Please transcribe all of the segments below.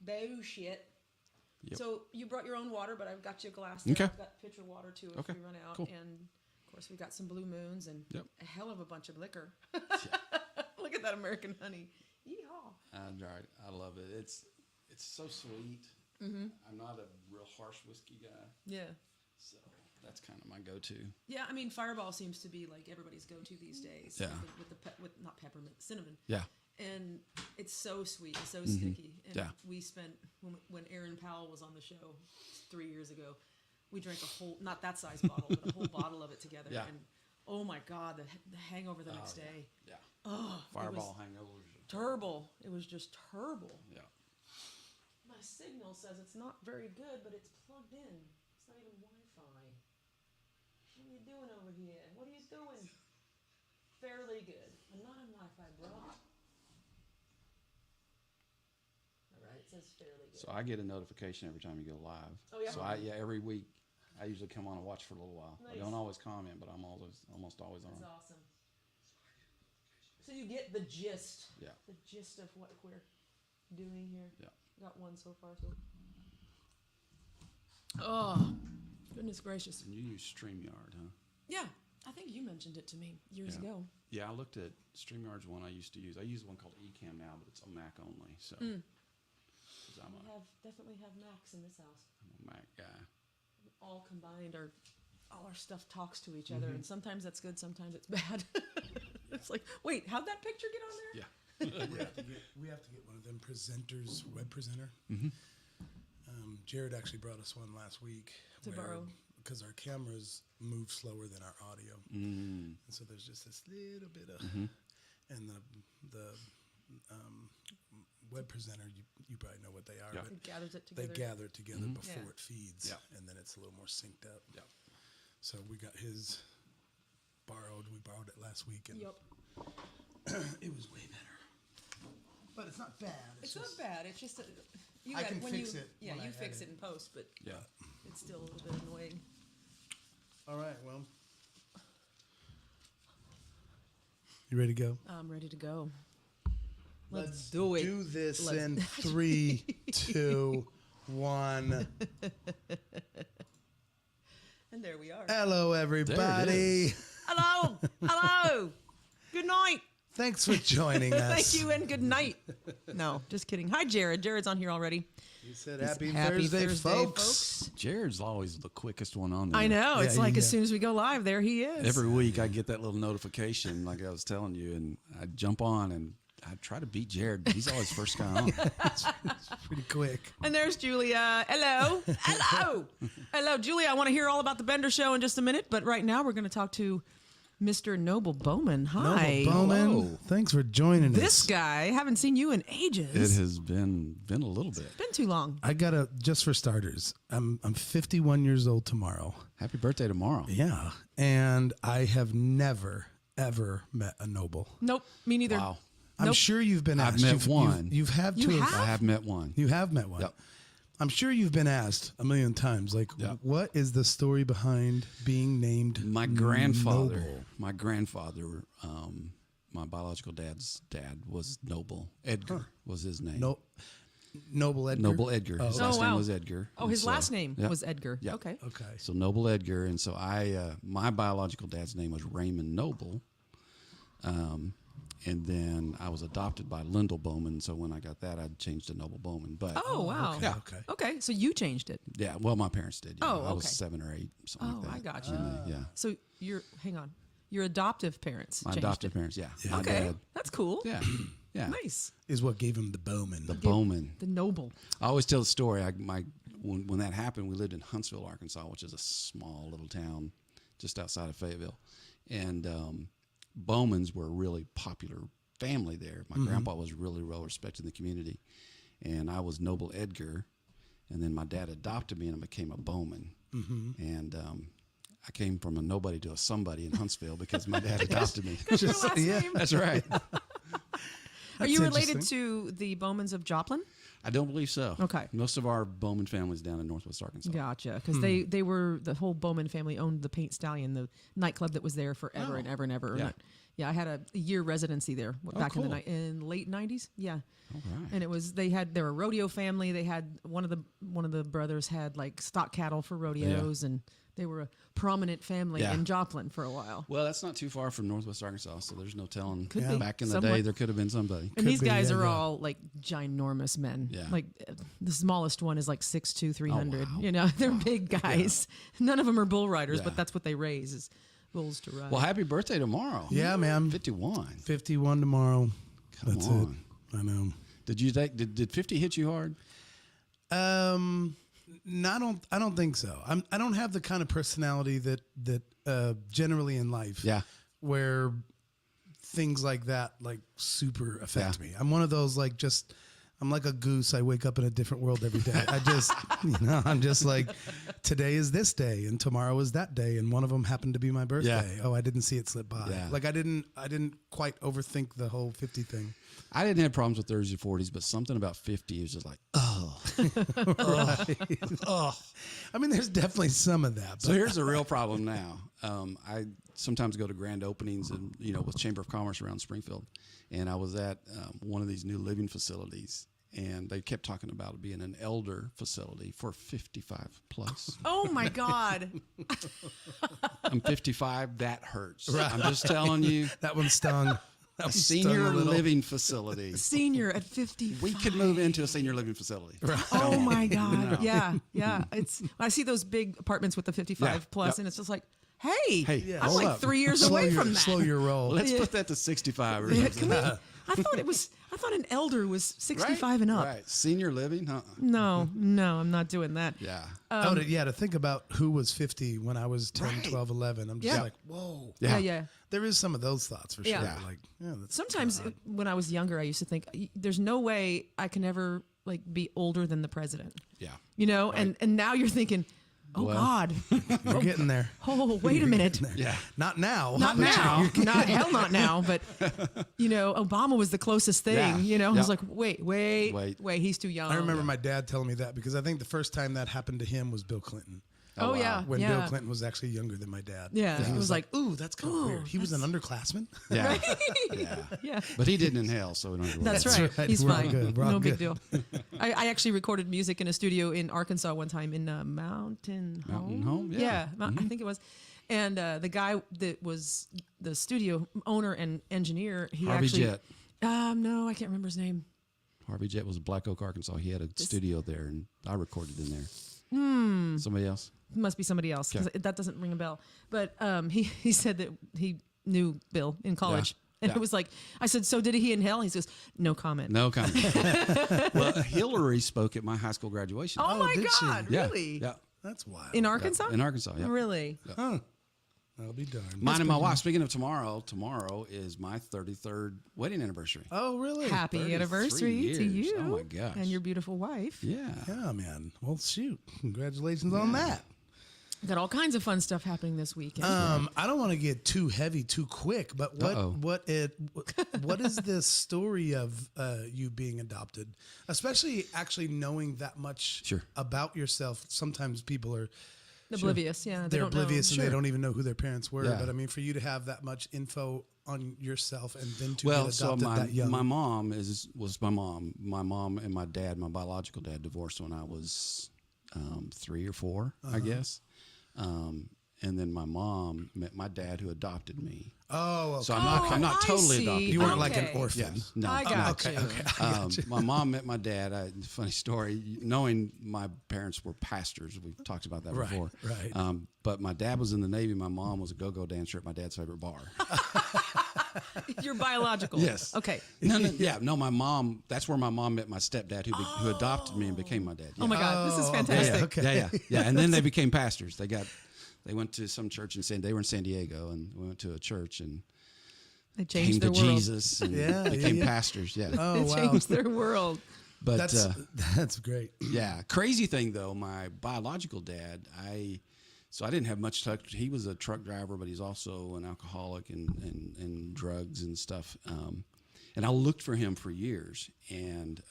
Bullshit. Yep. So you brought your own water, but I've got you a glass there. Okay. I've got pitcher water too if we run out. Cool. And of course we've got some Blue Moons and Yep. a hell of a bunch of liquor. Look at that American honey. Yeehaw. I love it. It's so sweet. Mm-hmm. I'm not a real harsh whiskey guy. Yeah. So that's kind of my go-to. Yeah, I mean Fireball seems to be like everybody's go-to these days. Yeah. With not peppermint, cinnamon. Yeah. And it's so sweet, it's so sticky. And Yeah. we spent when Aaron Powell was on the show 3 years ago, we drank a whole, not that size bottle, but a whole bottle of it together. Yeah. And oh my God, the hangover the next day. Yeah. Oh, Fireball hangovers. terrible. It was just terrible. Yeah. My signal says it's not very good, but it's plugged in. It's not even Wi-Fi. What are you doing over here? What are you doing? Fairly good. I'm not on Wi-Fi, bro. All right, it says fairly good. So I get a notification every time you go live. Oh, yeah? So every week I usually come on and watch for a little while. Nice. I don't always comment, but I'm almost always on. That's awesome. So you get the gist. Yeah. The gist of what we're doing here. Yeah. Got one so far, so. Oh, goodness gracious. And you use StreamYard, huh? Yeah, I think you mentioned it to me years ago. Yeah, I looked at StreamYard's one I used to use. I use one called Ecamm now, but it's a Mac only. So Mm. 'cause I'm Definitely have Macs in this house. a Mac guy. All combined, all our stuff talks to each other, and sometimes that's good, sometimes it's bad. It's like, wait, how'd that picture get on there? Yeah. We have to get one of them presenters, web presenter. Mm-hmm. Jared actually brought us one last week To borrow. because our cameras move slower than our audio, Mm. and so there's just this little bit of, Mm-hmm. and the web presenter, you probably know what they are, Yeah. but It gathers it they together. gather it together before Yeah. it feeds, Yeah. and then it's a little more synced up. Yeah. So we got his borrowed. We borrowed it last week, and Yep. it was way better. But it's not bad. It's not bad. It's just I can fix it Yeah, when I you fix edit. it in post, but Yeah. it's still a little bit annoying. All right, well. You ready to go? I'm ready to go. Let's do it. Do this Let's- in 3, 2, 1. And there we are. Hello, everybody. Hello. Hello. Good night. Thanks for joining us. Thank you and good night. No, just kidding. Hi, Jared. Jared's on here already. He said It's happy, happy Thursday, Thursday, folks. Jared's always the quickest one on there. I know. It's Yeah, like as yeah. soon as we go live, there he is. Every week I get that little notification, like I was telling you, and I jump on and I try to beat Jared. He's always first guy on. It's pretty quick. And there's Julia. Hello. Hello. Hello, Julia. I want to hear all about the Bender Show in just a minute, but right now we're going to talk to Mr. Noble Bowman. Hi. Noble Bowman, Hello. thanks for joining This us. guy, haven't seen you in ages. It has been a little bit. been too long. I gotta, just for starters, I'm 51 years old tomorrow. Happy birthday tomorrow. Yeah, and I have never ever met a noble. Nope, me neither. Wow. I'm Nope. sure you've been I've asked. met one. You've had You to. have? I have met one. You have met one. Yep. I'm sure you've been asked a million times. Like, Yep. what is the story behind being named? My grandfather, Noble? my biological dad's dad was Noble. Edgar was his name. Noble Edgar. Noble Edgar. His Oh, last wow. name was Edgar. Oh, And his so- last name yeah. was Edgar. Yeah. Okay. Okay. So Noble Edgar, and so my biological dad's name was Raymond Noble, and then I was adopted by Lyndall Bowman. So when I got that, I changed to Noble Bowman. But Oh, wow. Okay. Okay. Okay, so you changed it. yeah, well, my parents did. Yeah. Oh, I was okay. 7 or 8, something Oh, like that. I got you. And, yeah, So hang on. Your adoptive parents my changed adopted it. parents. Yeah, my Okay, dad. that's cool. Yeah, yeah. Nice. Is what gave him the Bowman. The Bowman. The Noble. I always tell the story. When that happened, we lived in Huntsville, Arkansas, which is a small little town just outside of Fayetteville, and Bowmans were a really popular family there. My grandpa was really well respected in the community, and I was Noble Edgar, and then my dad adopted me and I became a Bowman, and I came from a nobody to a somebody in Huntsville because my dad adopted me. Your last name. That's right. Are you related interesting. to the Bowmans of Joplin? I don't believe so. Okay. Most of our Bowman family's down in Northwest Arkansas. Gotcha. Because they were, the whole Bowman family owned the Paint Stallion, the nightclub that was there forever and ever and ever. Yeah. Yeah, I had a year residency there back in cool. in late '90s. Yeah, All right. and they're a rodeo family. They had one of the brothers had like stock cattle for rodeos, and they were a prominent family Yeah. in Joplin for a while. Well, that's not too far from Northwest Arkansas, so there's no telling. Could be. Back in the Somewhat. day, there could have been somebody. And these be, guys yeah, are yeah. all like ginormous men. Yeah. Like the smallest one is like 6'2", 300. wow. You know, they're big guys. None of them are bull riders, Yeah. but that's what they raise is bulls to ride. Well, happy birthday tomorrow. Yeah, man. 51. 51 tomorrow. Come That's on. it. I know. Did 50 hit you hard? No, I don't think so. I don't have the kind of personality that generally in life. Yeah. Where things like that like super affect Yeah. me. I'm one of those like I'm like a goose. I wake up in a different world every day. I just, I'm just like, today is this day and tomorrow is that day. And one of them happened to be my birthday. Oh, I didn't see it slip by. Yeah. Like I didn't quite overthink the whole 50 thing. I didn't have problems with 30s or 40s, but something about 50 is just like, oh. I mean, there's definitely some of that. So here's the real problem now. I sometimes go to grand openings and with Chamber of Commerce around Springfield, and I was at one of these new living facilities, and they kept talking about it being an elder facility for 55 plus. Oh my God. I'm 55. That hurts. I'm just telling you. That one stung. That A one stung senior a little. living facility. Senior at 50. We could move into a senior living facility. Oh my God. No. Yeah. I see those big apartments with the 55 Yeah. plus, Yep. and it's just like, hey, Hey, I'm hold like up. 3 years Slow away your- from that. Slow your roll. Let's Yeah. put that to 65 or Yeah, something. I thought an elder was 65 and up. Right. Senior living? No, I'm not doing that. Yeah. To think about who was 50 when I was 10, Right. 12, 11. I'm just Yeah. like, whoa. Yeah. There is some of those thoughts for Yeah. sure. Yeah. Like, that's Sometimes when I was younger, I used to think there's no way I can ever like be older than the president. Yeah. And now you're thinking, oh Well. God, you're getting there. oh wait a minute. Yeah. Not now. Not now, not now, but Obama was the closest thing. Yeah. I was Yep. like, wait, he's too young. I remember my dad telling me that because I think the first time that happened to him was Bill Clinton. Oh, wow. yeah, When yeah. Bill Clinton was actually younger than my dad. Yeah, And it he was like, ooh, that's kind of weird. He was an underclassman. Yeah. Yeah. yeah. But he didn't inhale, so we don't have to worry. That's That's right. right. He's We're all fine. good. We're all No big good. deal. I actually recorded music in a studio in Arkansas one time in Mountain Home? Yeah. I think it was. And the guy that was the studio owner and engineer, he Harvey actually. Jett. No, I can't remember his name. Harvey Jett was Black Oak, Arkansas. He had a studio there, and I recorded in there. Somebody else? It must be somebody else because that doesn't ring a bell. But he said that he knew Bill in college. And Yeah. it was like, I said, so did he inhale? He says, no comment. No comment. Well, Hillary spoke at my high school graduation. Oh, my did she? God, yeah. really? Yeah. That's wild. In Arkansas? In Arkansas, yeah. Really? Huh. That'll be darned. Mine and my wife. Speaking of tomorrow is my 33rd wedding anniversary. Oh, really? Happy 33 anniversary to years. you. Oh, my gosh. And your beautiful wife. Yeah. Yeah, man. Well, shoot. Congratulations on that. Got all kinds of fun stuff happening this weekend. I don't want to get too heavy too quick, but what is the story of you being adopted? Especially actually knowing that much about yourself. Sometimes people are Oblivious, yeah. they're don't know. oblivious and they don't even know who their parents were. Yeah. But I mean, for you to have that much info on yourself and then to Well, get so adopted that young. my mom was my mom. My mom and my dad, my biological dad, divorced when I was 3 or 4, I guess. And then my mom met my dad, who adopted me. Oh, okay. So I'm not I totally see. adopted. You weren't like Okay. an orphan. Yes. No. I got you. My mom met my dad. Funny story. Knowing my parents were pastors, we've talked about that Right, before. right. But my dad was in the Navy. My mom was a go-go dancer at my dad's favorite bar. You're biological. Yes. Okay. No. My mom. That's where my mom met my stepdad, who adopted me and became my dad. Oh my God, this is fantastic. okay. Yeah. And then they became pastors. They went to some church they were in San Diego, and we went to a church and They came changed to their world. Jesus and Yeah, became yeah. pastors. Yeah. Oh, They wow. changed their world. But That's great. yeah, crazy thing though, my biological dad, I didn't have much touch. He was a truck driver, but he's also an alcoholic and drugs and stuff. And I looked for him for years, and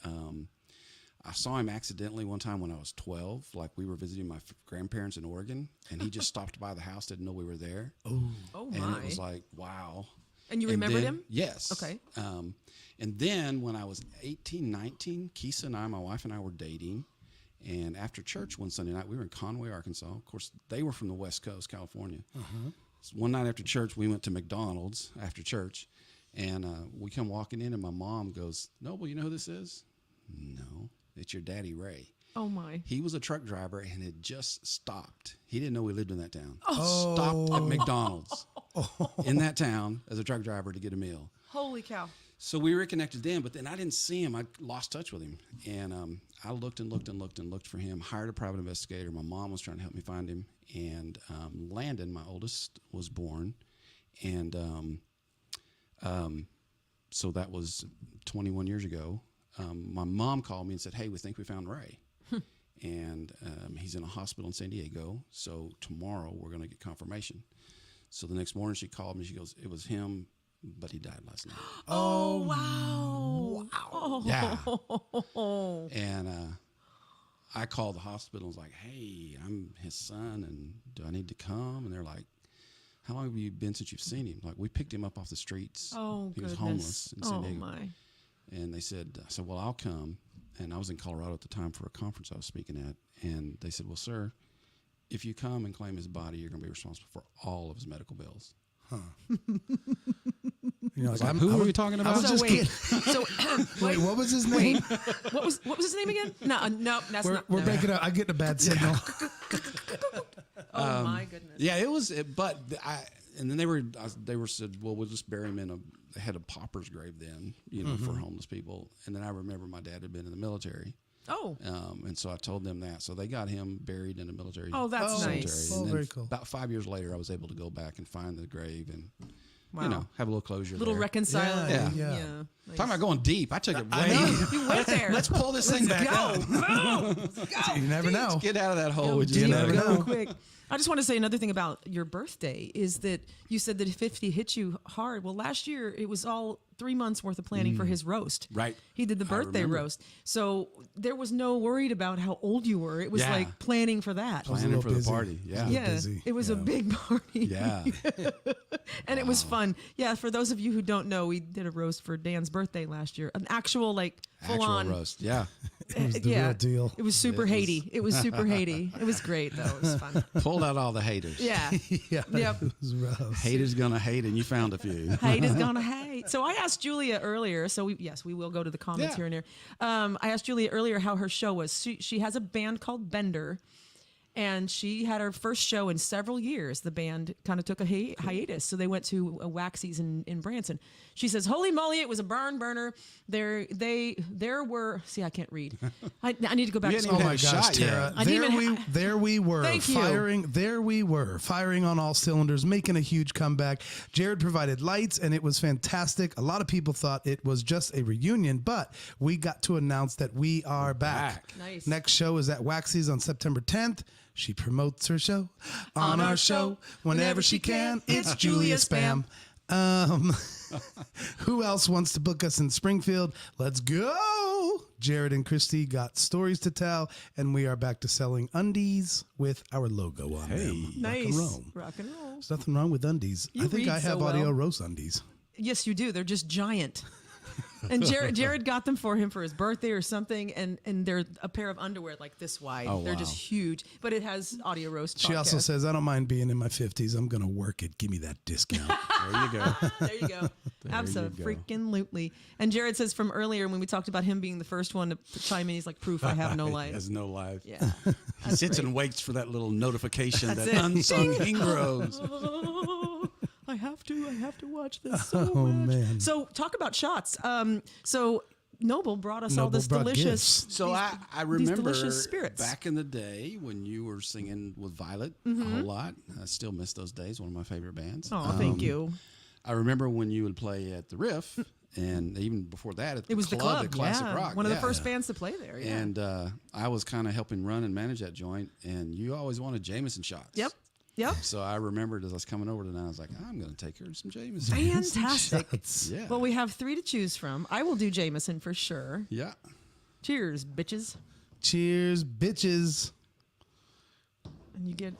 I saw him accidentally one time when I was 12. Like, we were visiting my grandparents in Oregon, and he just stopped by the house, didn't know we were there. Oh And my. it was like, wow. And you remembered him? Yes. Okay. And then when I was 18, 19, Kisa and I, my wife and I, were dating. And after church one Sunday night, we were in Conway, Arkansas. Of course, they were from the West Coast, California. So one night after church, we went to McDonald's after church. And we come walking in, and my mom goes, "Noble, you know who this is?" "No, it's your daddy, Ray." Oh, my. He was a truck driver and had just stopped. He didn't know we lived in that town. Oh. Stopped at McDonald's in that town as a truck driver to get a meal. Holy cow. So we reconnected then, but then I didn't see him. I lost touch with him. And I looked and looked and looked and looked for him, hired a private investigator. My mom was trying to help me find him. And Landon, my oldest, was born. And so that was 21 years ago. My mom called me and said, "Hey, we think we found Ray." And he's in a hospital in San Diego. So tomorrow we're going to get confirmation. So the next morning she called me. She goes, "It was him, but he died last night." Oh, wow. Oh. Yeah. And I called the hospital and was like, "Hey, I'm his son, and do I need to come?" And they're like, "How long have you been since you've seen him?" Like, we picked him up off the streets. Oh, he goodness. was homeless in San Diego. Oh, my. And they said, I said, "Well, I'll come." And I was in Colorado at the time for a conference I was speaking at. And they said, "Well, sir, if you come and claim his body, you're going to be responsible for all of his medical bills." You know, like, Who are we talking about? I was just kidding. So, Wait, what was his name? what was his name again? No, that's not. We're breaking up. I get a bad signal. Oh, my goodness. Yeah, it was, but and then they were said, "Well, we'll just bury him in they had a pauper's grave then, for homeless people." And then I remember my dad had been in the military. Oh. And so I told them that. So they got him buried in a military Oh, that's cemetery. nice. And then very cool. About 5 years later, I was able to go back and find the grave and, Wow. have a little closure Little there. reconciling. Yeah. Nice. Talking about going deep, I took it way. You went there. Let's pull this thing back up. You never know. Let's get out of that hole. Go we just deep, never got. know. go quick. I just want to say another thing about your birthday is that you said that 50 hit you hard. Well, last year it was all 3 months worth of planning for his roast. Right. He did the birthday remember. roast. So there was no worried about how old you were. It was Yeah. like planning for that. was a Planning little for the busy. party. Yeah. Yeah, busy. it was a big party. Yeah. And it was fun. Yeah, for those of you who don't know, we did a roast for Dan's birthday last year. An actual, like, full Actual on roast. Yeah. It was the real deal. It was super Haiti. It was super Haiti. It was great, though. It was fun. Pulled out all the haters. Yeah. Yeah, Yep. it was rough. Haters gonna hate, and you found a few. Hate is gonna hate. So I asked Julia earlier. So we will go to the comments Yeah. here and there. I asked Julia earlier how her show was. She has a band called Bender, and she had her first show in several years. The band kind of took a hiatus, so they went to a Waxies in Branson. She says, "Holy moly, it was a barn burner. There were. See, I can't read. I need to go back You to hadn't school. Oh even my had a gosh, shot yet. Tara! I didn't even There we were. Thank you. Firing on all cylinders, making a huge comeback. Jared provided lights, and it was fantastic. A lot of people thought it was just a reunion, but we got to announce that we are back. Nice. Next show is at Waxies on September 10th. She promotes her show on our show whenever she can. It's Julia Spam. Who else wants to book us in Springfield? Let's go. Jared and Christy got stories to tell, and we are back to selling undies with our logo on them. Nice. Rock and roll. Rock and roll. There's nothing wrong with undies. You I think read I have so audio well. roast undies. Yes, you do. They're just giant. And Jared got them for him for his birthday or something, and they're a pair of underwear like this wide. Oh, they're wow. just huge, but it has audio roast. She also podcast. says, "I don't mind being in my 50s. I'm going to work it. Give me that discount." There you go. There you go. Absolutely. And Jared says from earlier when we talked about him being the first one to chime in, he's like, "Proof I have no He life." has no life. Yeah. He sits and waits for that little notification That's that it. Unsung Ding. heroes. Oh, I have to watch this so Oh, much. man. So talk about shots. So Noble brought us all Noble this brought delicious. gifts. So these- I these remember delicious spirits. back in the day when you were singing with Violet a whole lot. I still miss those days. One of my favorite bands. Oh, thank you. I remember when you would play at the Riff, and even before that, at It was the club, at Classic yeah. Rock. One of the yeah. first bands to play there. Yeah. And I was kind of helping run and manage that joint, and you always wanted Jameson shots. Yep. So I remembered as I was coming over tonight, I was like, I'm going to take her some Jameson. Fantastic. Yeah. Well, we have 3 to choose from. I will do Jameson for sure. Yeah. Cheers, bitches. Cheers, bitches. And you get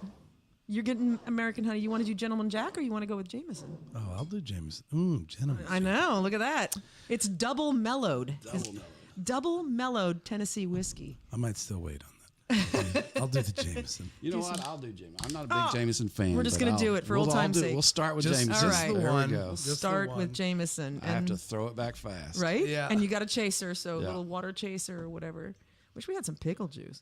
You're getting American Honey. You want to do Gentleman Jack or you want to go with Jameson? Oh, I'll do Jameson. Gentleman. I know. Look at that. It's double mellowed. Double mellowed Tennessee whiskey. I might still wait on that. I'll do the Jameson. You know what? I'll do Jameson. I'm not a big Jameson fan. We're just going to do it for old time's sake. We'll start with Just Jameson. all right. the There one. we go. We'll start with Jameson. I have to throw it back fast. Right? Yeah. And you got a chaser, so a Yeah. little water chaser or whatever. Wish we had some pickle juice.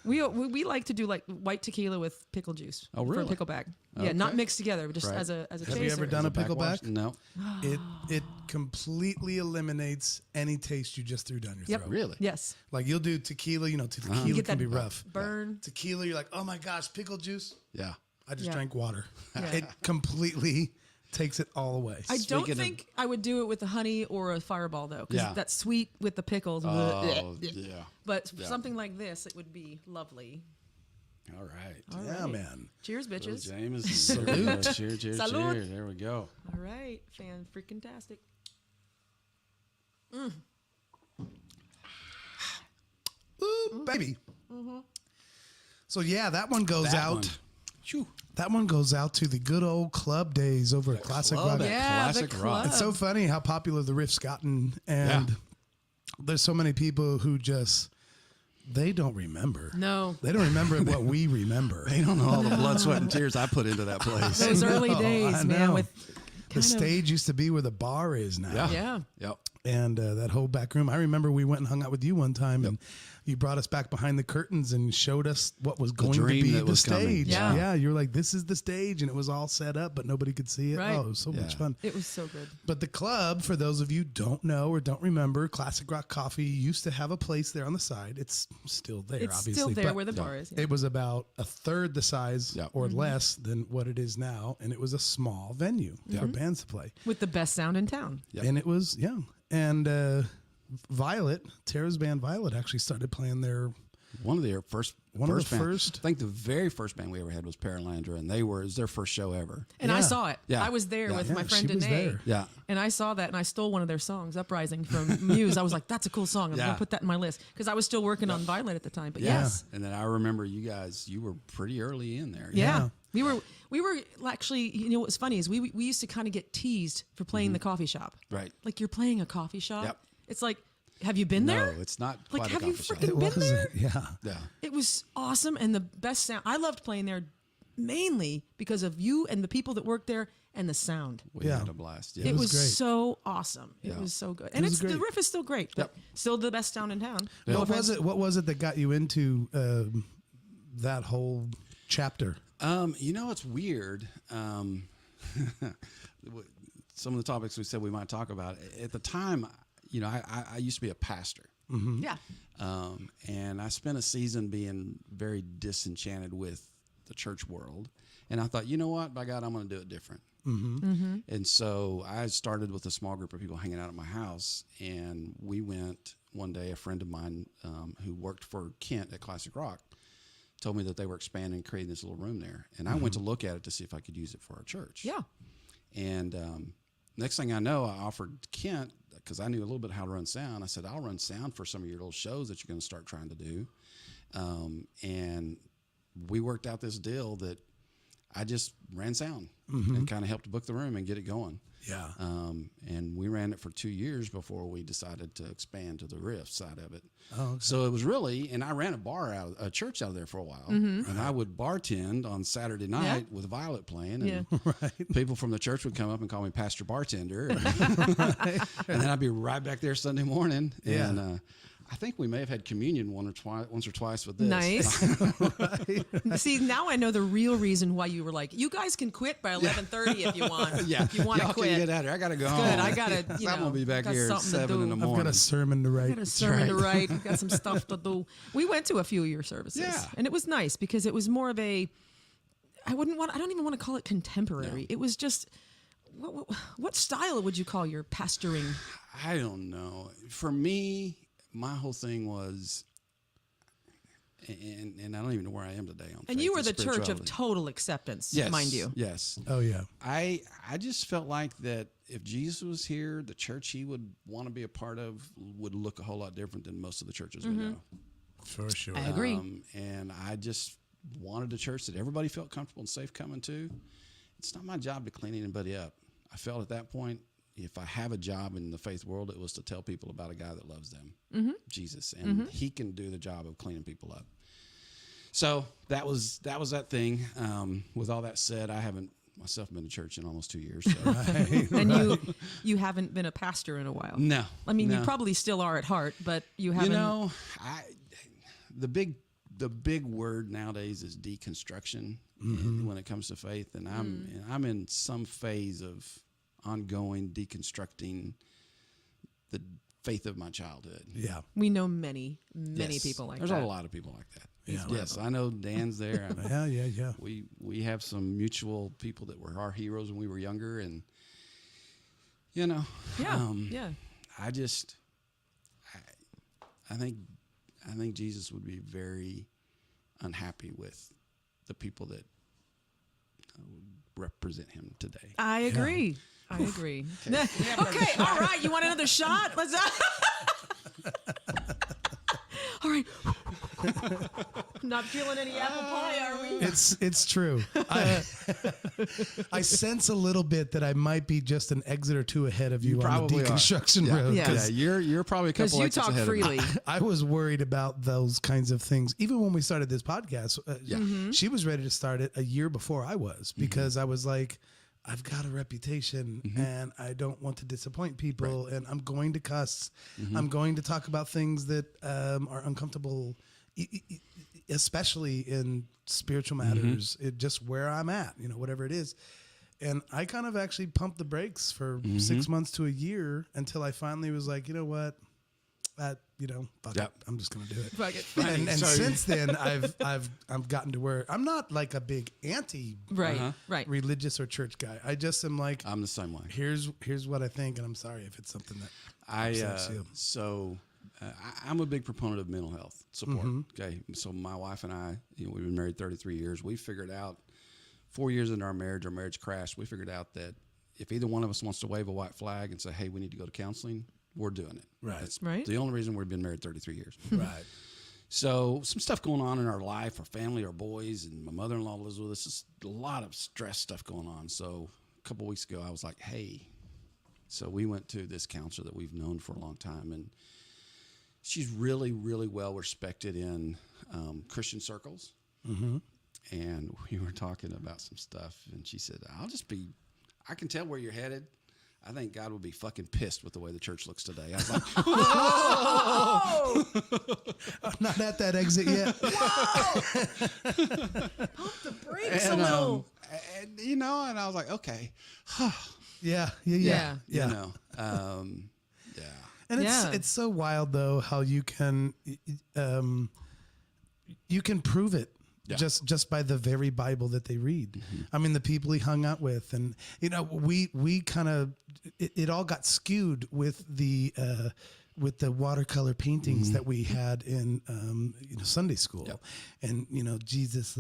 we like to do like white tequila with pickle juice. Oh, really? For a pickleback. Okay. Yeah, not mixed together, but just Right. as a chaser. Have you ever done a pickleback? No. It completely eliminates any taste you just threw down your Yep. throat. Really? Yes. Like you'll do tequila. Tequila You get can that be rough. burn. Tequila, you're like, oh my gosh, pickle juice. Yeah. I just Yeah. drank water. Yeah. It completely takes it all away. I don't Speaking of- think I would do it with a honey or a fireball though, because Yeah. that's sweet with the pickles. Oh, yeah. But Yeah. something like this, it would be lovely. All right. All Yeah, right. man. Cheers, bitches. Jameson. Salute. Cheers, cheers, Salute. cheers. There we go. All right, fan freaking tastic. Ooh, baby. So yeah, that one goes That out. one. Phew. That one goes out to the good old club days over at Classic club Rock. at Yeah, Classic the Rock. club. It's so funny how popular the riff's gotten, and there's so many people who just they don't remember. No. They don't remember what we remember. They don't know all the blood, sweat, and tears I put into that place. Those early know, days, I man, know. with The kind of- stage used to be where the bar is now. Yeah. Yeah. Yep. And that whole back room. I remember we went and hung out with you one time, and you brought us back behind the curtains and showed us what was going to dream be that the was coming. stage. Yeah. You were like, "This is the stage," and it was all set up, but nobody could see it. Right. Oh, it was so much Yeah. fun. It was so good. But the club, for those of you who don't know or don't remember, Classic Rock Coffee used to have a place there on the side. It's still there, It's obviously. still there but where the bar is. Yeah. it was about a third the size Yep. or less than what it is now, and it was a small venue for bands to play. With the best sound in town. Yep. And it was, and Violet, Tara's band Violet, actually started playing there. One of the first One of the band- first- I think the very first band we ever had was Paralandra, and it was their first show ever. And I Yeah. saw it. Yeah. I was there Yeah. with Yeah, my friend she was Danae. there. Yeah. And I saw that and I stole one of their songs, Uprising from Muse. I was like, that's a cool song. I'm going Yeah. to put that in my list. Because I was still working on Violet at the time. But Yeah. yes. And then I remember you were pretty early in there. Yeah. We were actually, what was funny is we used to kind of get teased for playing the coffee shop. Right. Like, you're playing a coffee shop? Yep. It's like, have you been there? No, it's not Like, quite have a you coffee shop. freaking It been there? wasn't, yeah. Yeah. It was awesome and the best sound. I loved playing there mainly because of you and the people that worked there and the sound. We Yeah. had a blast. Yeah. It was great. so awesome. It Yeah. was so good. And was it's the great. riff is still great, but still the best sound in town. No What offense. was it that got you into that whole chapter? It's weird. Some of the topics we said we might talk about at the time, I used to be a pastor. Yeah. And I spent a season being very disenchanted with the church world. And I thought, you know what, by God, I'm going to do it different. And so I started with a small group of people hanging out at my house. And we went one day, a friend of mine who worked for Kent at Classic Rock told me that they were expanding, creating this little room there. And I went to look at it to see if I could use it for our church. Yeah. And next thing I know, I offered Kent, because I knew a little bit how to run sound. I said, I'll run sound for some of your little shows that you're going to start trying to do. And we worked out this deal that I just ran sound and kind of helped book the room and get it going. Yeah. And we ran it for 2 years before we decided to expand to the riff side of it. Oh, okay. So it was really, and I ran a church out of there for a while. And I would bartend on Saturday night with Violet playing. And people from the church would come up and call me Pastor Bartender. And, and then I'd be right back there Sunday morning. Yeah. And I think we may have had communion once or twice with this. Nice. See, now I know the real reason why you were like, you guys can quit by 11:30 if you want. Yeah. If you want to Y'all quit. can get out of here. I got to go home. Good. I got to, I'm going to be back got here at something to 7 in the do. morning. I've got a sermon to write. Got a sermon to write. We've got some stuff to do. We went to a few of your services. Yeah. And it was nice because it was more of a, I don't even want to call it contemporary. No. It was just, what style would you call your pastoring? I don't know. For me, my whole thing was, and I don't even know where I am today on. And faith you were the church of spirituality. total acceptance, Yes, mind you. Yes. Oh, yeah. I just felt like that if Jesus was here, the church he would want to be a part of would look a whole lot different than most of the churches we know. For sure. I agree. And I just wanted a church that everybody felt comfortable and safe coming to. It's not my job to clean anybody up. I felt at that point, if I have a job in the faith world, it was to tell people about a guy that loves them, Jesus, and he can do the job of cleaning people up. So that was that thing. With all that said, I haven't myself been to church in almost 2 years. So. And you haven't been a pastor in a while. No. I mean, you probably still are at heart, but you haven't. You know, the big word nowadays is deconstruction when it comes to faith, and I'm in some phase of ongoing deconstructing the faith of my childhood. Yeah, we know many people like There's that. a lot of people like that. Yeah. Yes, I know Dan's there. Yeah. We have some mutual people that were our heroes when we were younger, and you know, I think Jesus would be very unhappy with the people that represent him today. I agree. Yeah. I agree. Okay, all right. You want another shot? Let's. All right. Not feeling any apple pie, are we? It's true. I sense a little bit that I might be just an exit or two ahead of you on the deconstruction road. Yeah, you're probably a couple exits ahead freely. of me. I was worried about those kinds of things. Even when we started this podcast, she was ready to start it a year before I was, because I was like, I've got a reputation and I don't want to disappoint people, and I'm going to cuss. I'm going to talk about things that are uncomfortable, especially in spiritual matters, just where I'm at, whatever it is. And I kind of actually pumped the brakes for 6 months to a year until I finally was like, you know what? Fuck it. I'm just gonna do it. Fuck it. And since then, I've gotten to where I'm not like a big anti religious or church guy. I just am like, I'm the same way. Here's what I think, and I'm sorry if it's something that upsets you. I'm a big proponent of mental health support. Okay, so my wife and I, we've been married 33 years. We figured out 4 years into our marriage crashed. We figured out that if either one of us wants to wave a white flag and say, "Hey, we need to go to counseling," we're doing it. Right. That's right. the only reason we've been married 33 years. Right. So some stuff going on in our life, our family, our boys, and my mother-in-law lives with us. Just a lot of stress stuff going on. So a couple of weeks ago, I was like, hey. So we went to this counselor that we've known for a long time, and she's really, really well respected in Christian circles. And we were talking about some stuff, and she said, I can tell where you're headed. I think God will be fucking pissed with the way the church looks today. I was like, whoa! I'm not at that exit yet. Pump the brakes a little. And I was like, okay. Yeah. And it's so wild though how you can prove it. Yeah. Just by the very Bible that they read. I mean, the people he hung out with, and we kind of it all got skewed with the watercolor paintings that we had in Sunday school, and Jesus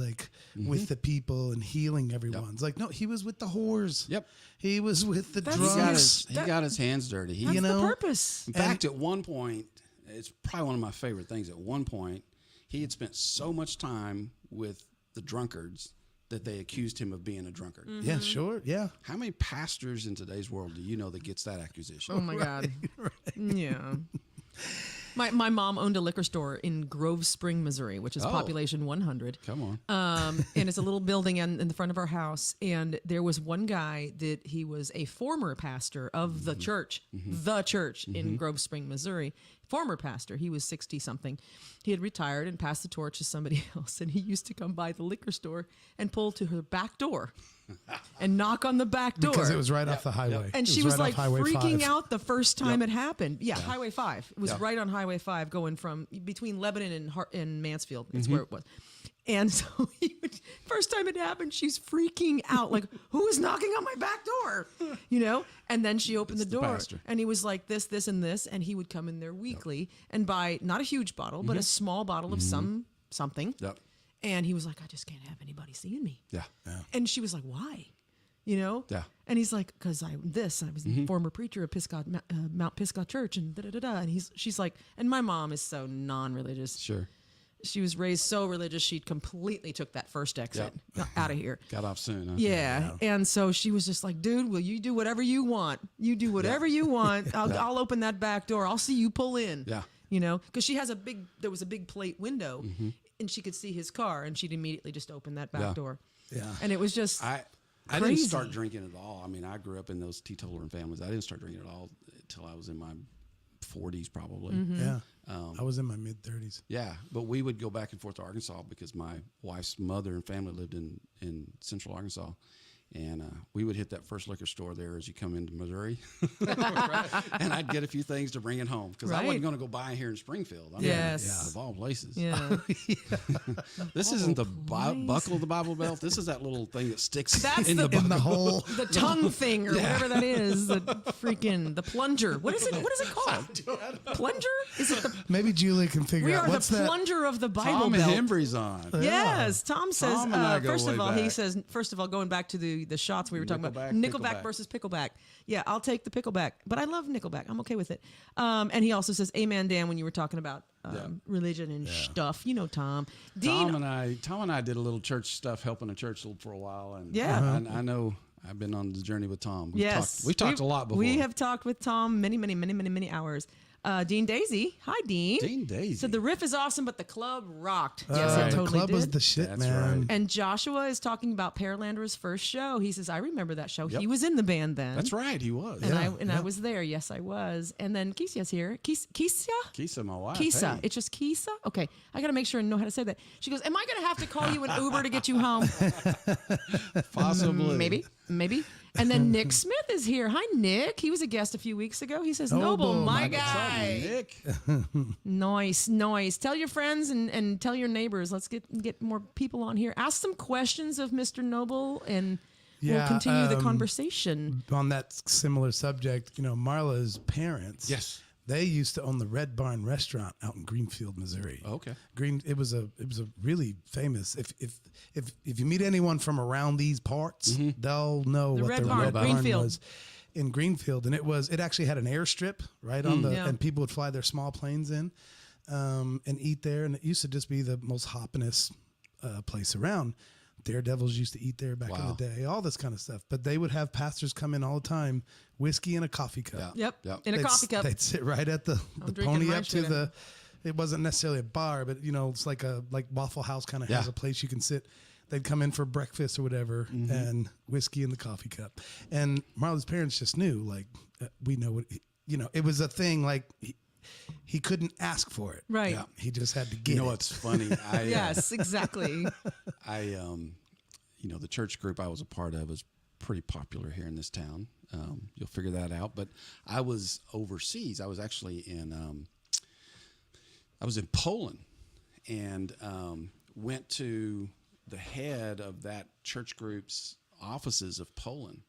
with the people and healing everyone. It's like, no, he was with the whores. Yep, he was with the drunks. He got his hands dirty. That's the purpose. In fact, at one point, it's probably one of my favorite things. At one point, he had spent so much time with the drunkards that they accused him of being a drunkard. Yeah, sure. Yeah. How many pastors in today's world do you know that gets that accusation? Oh my God. Right. Yeah. My mom owned a liquor store in Grove Spring, Missouri, which is population 100. Come on. And it's a little building in the front of our house. And there was one guy that he was a former pastor of the church in Grove Spring, Missouri. Former pastor. He was 60-something. He had retired and passed the torch to somebody else. And he used to come by the liquor store and pull to her back door and knock on the back door. Because it was right off the highway. Yep. And she was like freaking out the first time it happened. Yeah, Highway 5. It was right on Highway 5 going from between Lebanon and Mansfield. That's where it was. And so first time it happened, she's freaking out. Like, who is knocking on my back door? And then she opened the door and he was like this, and this. And he would come in there weekly and buy not a huge bottle, but a small bottle of something. Yep. And he was like, I just can't have anybody seeing me. Yeah. And she was like, why? Yeah. And he's like, because I was a former preacher of Mount Pisgah Church and da-da-da-da. And she's like, and my mom is so non-religious. Sure. She was raised so religious, she completely took that first exit out of here. Got off soon. Huh? Yeah. And so she was just like, dude, will you do whatever you want? You do whatever you want. I'll open that back door. I'll see you pull in. Yeah. You know, because there was a big plate window and she could see his car and she'd immediately just open that back door. Yeah. And it was just I didn't start drinking at all. I mean, I grew up in those teetotaler families. I didn't start drinking at all until I was in my 40s probably. Yeah. I was in my mid-30s. Yeah, but we would go back and forth to Arkansas because my wife's mother and family lived in central Arkansas. And we would hit that first liquor store there as you come into Missouri. And I'd get a few things to bring it home because I wasn't going to go buy here in Springfield. I mean, of all places. Yeah. This isn't the buckle of the Bible belt. This is that little thing that sticks in the hole. The tongue thing or whatever that is. The plunger. What is it? What is it called? Plunger? Is it the... Maybe Julie can figure out what's that. We are the plunger of the Bible Tom belt. and Embry's on. Yes. Tom says, Tom and I go first of way all, back. he says, first of all, going back to the shots we were talking about, Nickelback versus Pickleback. Yeah, I'll take the Pickleback, but I love Nickelback. I'm okay with it. And he also says, amen, Dan, when you were talking about religion and stuff. You know, Tom. Tom and I did a little church stuff, helping a church for a while. And I know I've been on the journey with Tom. We've talked a lot before. We have talked with Tom many hours. Dean Daisy. Hi, Dean. Dean Daisy. So the riff is awesome, but the club rocked. Yes, it totally did. The club was the shit, That's man. right. And Joshua is talking about Pearlander's first show. He says, I remember that show. Yep. He was in the band then. That's right, he was. And I was there. Yes, I was. And then Kisia's here. Kisa, my wife. Kisa. Hey. It's just Kisa? Okay. I got to make sure and know how to say that. She goes, am I going to have to call you an Uber to get you home? Possibly. Maybe. And then Nick Smith is here. Hi, Nick. He was a guest a few weeks ago. He says, Noble, my guy. Nick. Nice. Tell your friends and tell your neighbors. Let's get more people on here. Ask some questions of Mr. Noble, and we'll continue the conversation. On that similar subject, Marla's parents. Yes. They used to own the Red Barn restaurant out in Greenfield, Missouri. Okay. It was a really famous. If you meet anyone from around these parts, they'll know what the Red Barn was in Greenfield. And it actually had an airstrip right on and people would fly their small planes in and eat there. And it used to just be the most hoppinest place around. Daredevils used to eat there back in the day, all this kind of stuff. But they would have pastors come in all the time, whiskey in a coffee cup. Yep. In a coffee cup. They'd sit right at the pony up to the, it wasn't necessarily a bar, but it's like Waffle House kind of has a place you can sit. They'd come in for breakfast or whatever and whiskey in the coffee cup. And Marla's parents just knew, we know what, it was a thing, he couldn't ask for it. Right. Yeah. He just had to get it. You know what's funny? Yes, exactly. The church group I was a part of was pretty popular here in this town. You'll figure that out. But I was overseas. I was actually in Poland and went to the head of that church group's offices of Poland.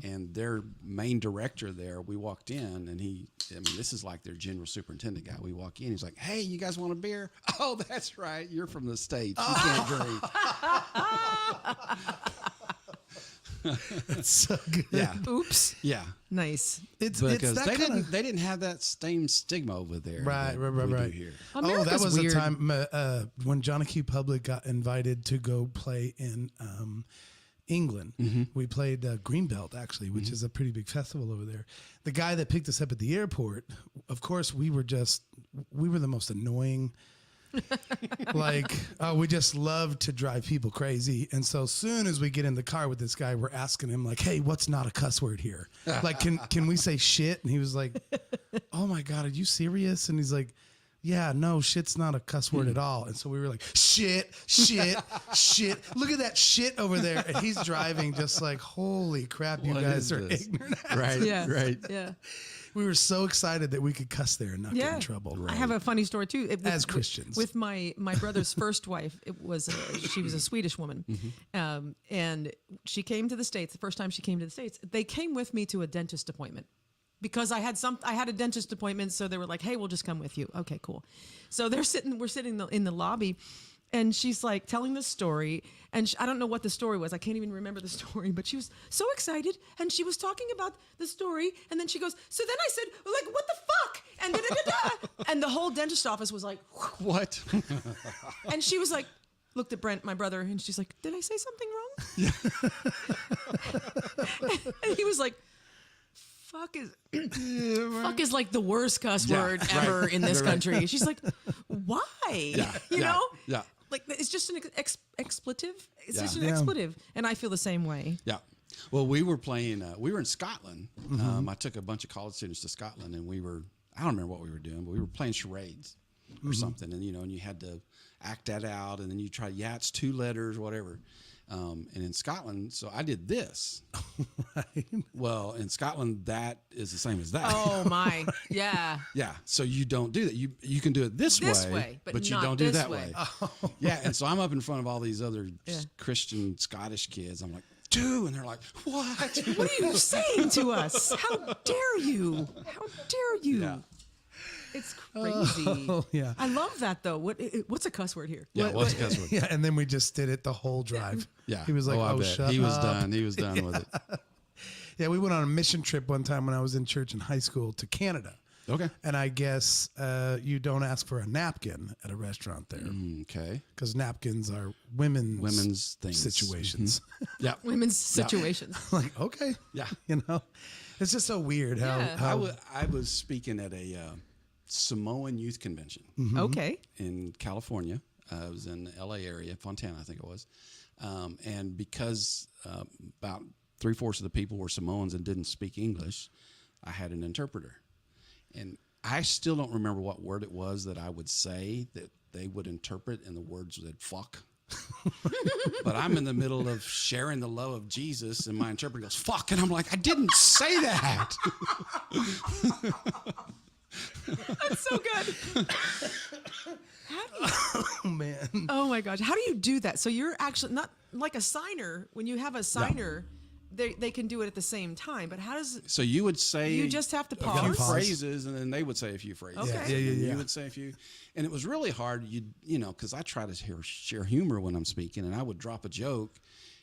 And their main director there, we walked in and this is like their general superintendent guy. We walk in, he's like, hey, you guys want a beer? Oh, that's right. You're from the States. You can't drink. It's so good. Yeah. Oops. Yeah. Nice. It's because that they didn't have that same stigma over there. Right. Here. America's that was weird. a time when Johnny Q. Public got invited to go play in England. We played Greenbelt, actually, which is a pretty big festival over there. The guy that picked us up at the airport, of course, we were the most annoying. We just love to drive people crazy. And so as soon as we get in the car with this guy, we're asking him hey, what's not a cuss word here? Can we say shit? And he was like, oh my God, are you serious? And he's like, yeah, no, shit's not a cuss word at all. And so we were like, shit. Look at that shit over there. And he's driving just holy crap, you guys are ignorant. Right, right. Yeah. We were so excited that we could cuss there and not get in trouble. Right. I have a funny story too. As Christians. With my brother's first wife, she was a Swedish woman. And she came to the States. The first time she came to the States, they came with me to a dentist appointment. Because I had a dentist appointment, so they were like, "Hey, we'll just come with you." Okay, cool. So we're sitting in the lobby, and she's like telling the story, and I don't know what the story was. I can't even remember the story, but she was so excited, and she was talking about the story, and then she goes, so then I said, like, what the fuck? And da-da-da-da. And the whole dentist office was like, what? And she was like, looked at Brent, my brother, and she's like, did I say something wrong? And he was like, fuck is like the worst cuss word ever in this country. She's like, why? You know? Yeah. Like, it's just an expletive. It's just an expletive. And I feel the same way. Yeah. Well, we were playing, we were in Scotland. I took a bunch of college students to Scotland, and I don't remember what we were doing, but we were playing charades or something. And, and you had to act that out, and then you try, it's 2 letters, whatever. And in Scotland, so I did this. Right. Well, in Scotland, that is the same as that. Oh my, yeah. Yeah. So you don't do that. You can do it this way, but you not don't do this that way. way. Yeah. And so I'm up in front of all these other Christian Scottish kids. I'm like, dude, and they're like, what? What are you saying to us? How dare you? How dare you? Yeah. It's crazy. Oh, yeah. I love that though. What's a cuss word here? Yeah, what's a cuss word? Yeah, and then we just did it the whole drive. Yeah. He was like, I bet. shut He was up. done. He was done with it. Yeah, we went on a mission trip one time when I was in church in high school to Canada. Okay. And I guess you don't ask for a napkin at a restaurant there. Okay. Because napkins are women's things. Situations. Mm-hmm. Yeah. Women's situations. Like, okay. Yeah. It's just so weird how I was speaking at a Samoan youth convention Okay. in California. It was in the LA area, Fontana, I think it was. And because about 3/4 of the people were Samoans and didn't speak English, I had an interpreter. And I still don't remember what word it was that I would say that they would interpret, and the words would fuck. But I'm in the middle of sharing the love of Jesus, and my interpreter goes, fuck. And I'm like, I didn't say that. That's so good. Oh, man. Oh my gosh. How do you do that? So you're actually not like a signer. When you have a signer, they can do it at the same time. But how does So you would say you just have to a few pause? phrases, and then they would say a few phrases. Okay. Yeah. And you would say a few, and it was really hard. Because I try to share humor when I'm speaking, and I would drop a joke,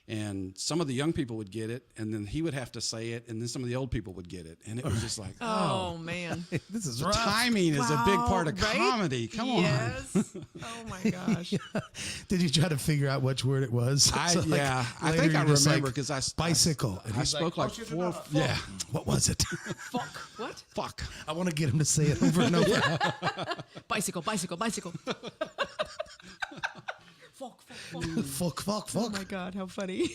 and some of the young people would get it, and then he would have to say it, and then some of the old people would get it, and it was just like, oh man, This is the rough. timing is a big part of right? comedy. Come on. Yes. Oh my gosh. Did you try to figure out which word it was? So, I like, think later I you're just remember like, because I bicycle. And I he's spoke like "Oh, four. fuck." Yeah, What was it? Fuck. What? fuck. I want to get him to say it over and over. Bicycle. Fuck. Oh my God, how funny.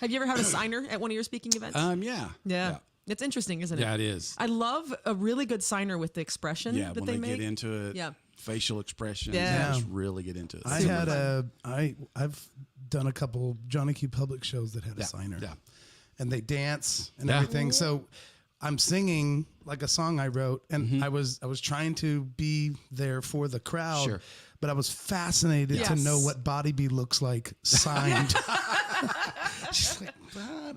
Have you ever had a signer at one of your speaking events? Yeah. It's interesting, isn't it? Yeah, it is. I love a really good signer with the expression Yeah, that when they they make. get into it. Yeah. Facial expressions. Yeah. Just really get into it. I had I've done a couple Johnny Q Public shows that had a signer. Yeah. And they dance and Yeah. everything. So I'm singing like a song I wrote, and I was trying to be there for the crowd, Sure. but I was fascinated to Yes. know what Body B looks like signed. She's like,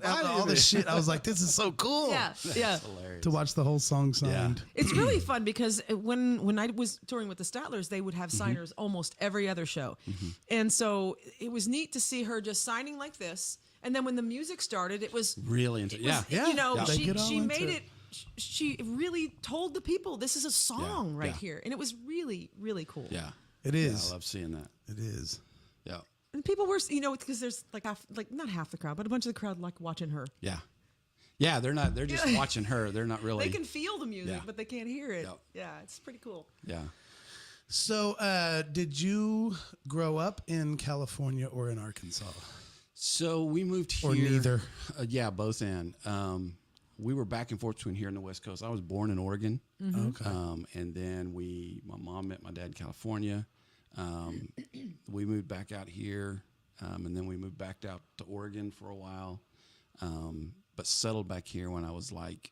all this shit. I was like, this is so cool. Yeah. To watch the whole song signed. It's really fun because when I was touring with the Statlers, they would have signers almost every other show. And so it was neat to see her just signing like this. And then when the music started, it was really into it. Yeah. Yeah. You know, Yeah. They get all she into made it. it. She really told the people this is a song right Yeah. here, and it was really, really cool. Yeah. It is. Yeah, I love seeing that. It is. Yeah. And people were, because there's like not half the crowd, but a bunch of the crowd like watching her. Yeah. Yeah, they're just watching her. They're not really. They can feel the music, Yeah. but they can't hear it. Yep. Yeah, it's pretty cool. Yeah. So, did you grow up in California or in Arkansas? So we moved here. Or neither? Yeah, both in. We were back and forth between here and the West Coast. I was born in Oregon. Okay. And then my mom met my dad in California. We moved back out here. And then we moved back out to Oregon for a while. But settled back here when I was like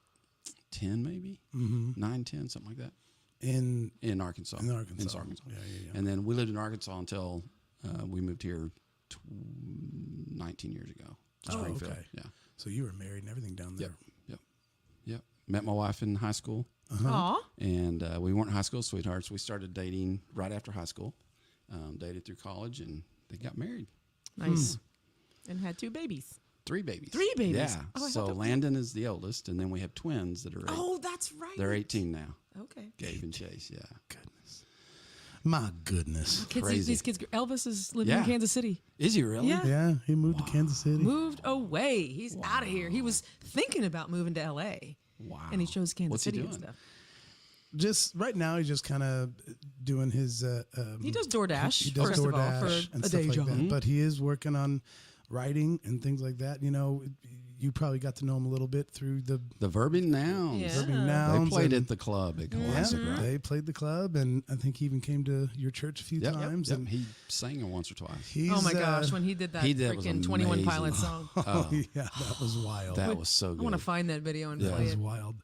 10, maybe 9, 10, something like that. In Arkansas. In Arkansas. In Arkansas. Yeah. And then we lived in Arkansas until we moved here 19 years ago. To Springfield. okay. Yeah. So you were married and everything down there. Yep. Met my wife in high school. And we weren't high school sweethearts. We started dating right after high school, dated through college, and they got married. Nice. And had 2 babies. 3 babies. 3 babies. Yeah. Oh, so Landon is the oldest, and then we have twins that are that's right. They're 18 now. Okay. Gabe and Chase, yeah. Goodness. My goodness. Kids, these kids, Elvis is living in Kansas City. Is he really? Yeah. Yeah, he moved to Kansas City. Moved away. He's out of here. He was thinking about moving to L.A. Wow. And he chose Kansas What's City he and doing? stuff. Just right now, he's just kind of doing his. He does DoorDash, He does first of all, DoorDash for and a stuff day like job. that. But he is working on writing and things like that. You know, you probably got to know him a little bit through the Verbing Nouns. Yeah. Verbing Nouns. They played and- at the club at Yeah, Classic, right? they played the club, and I think he even came to your church a few times. Yep. And He sang it once or twice. he's, Oh my gosh, when he did that He did, was freaking 21 amazing. Pilots song. oh, yeah, that was wild. That was so I good. want to find that video and That play was it. wild.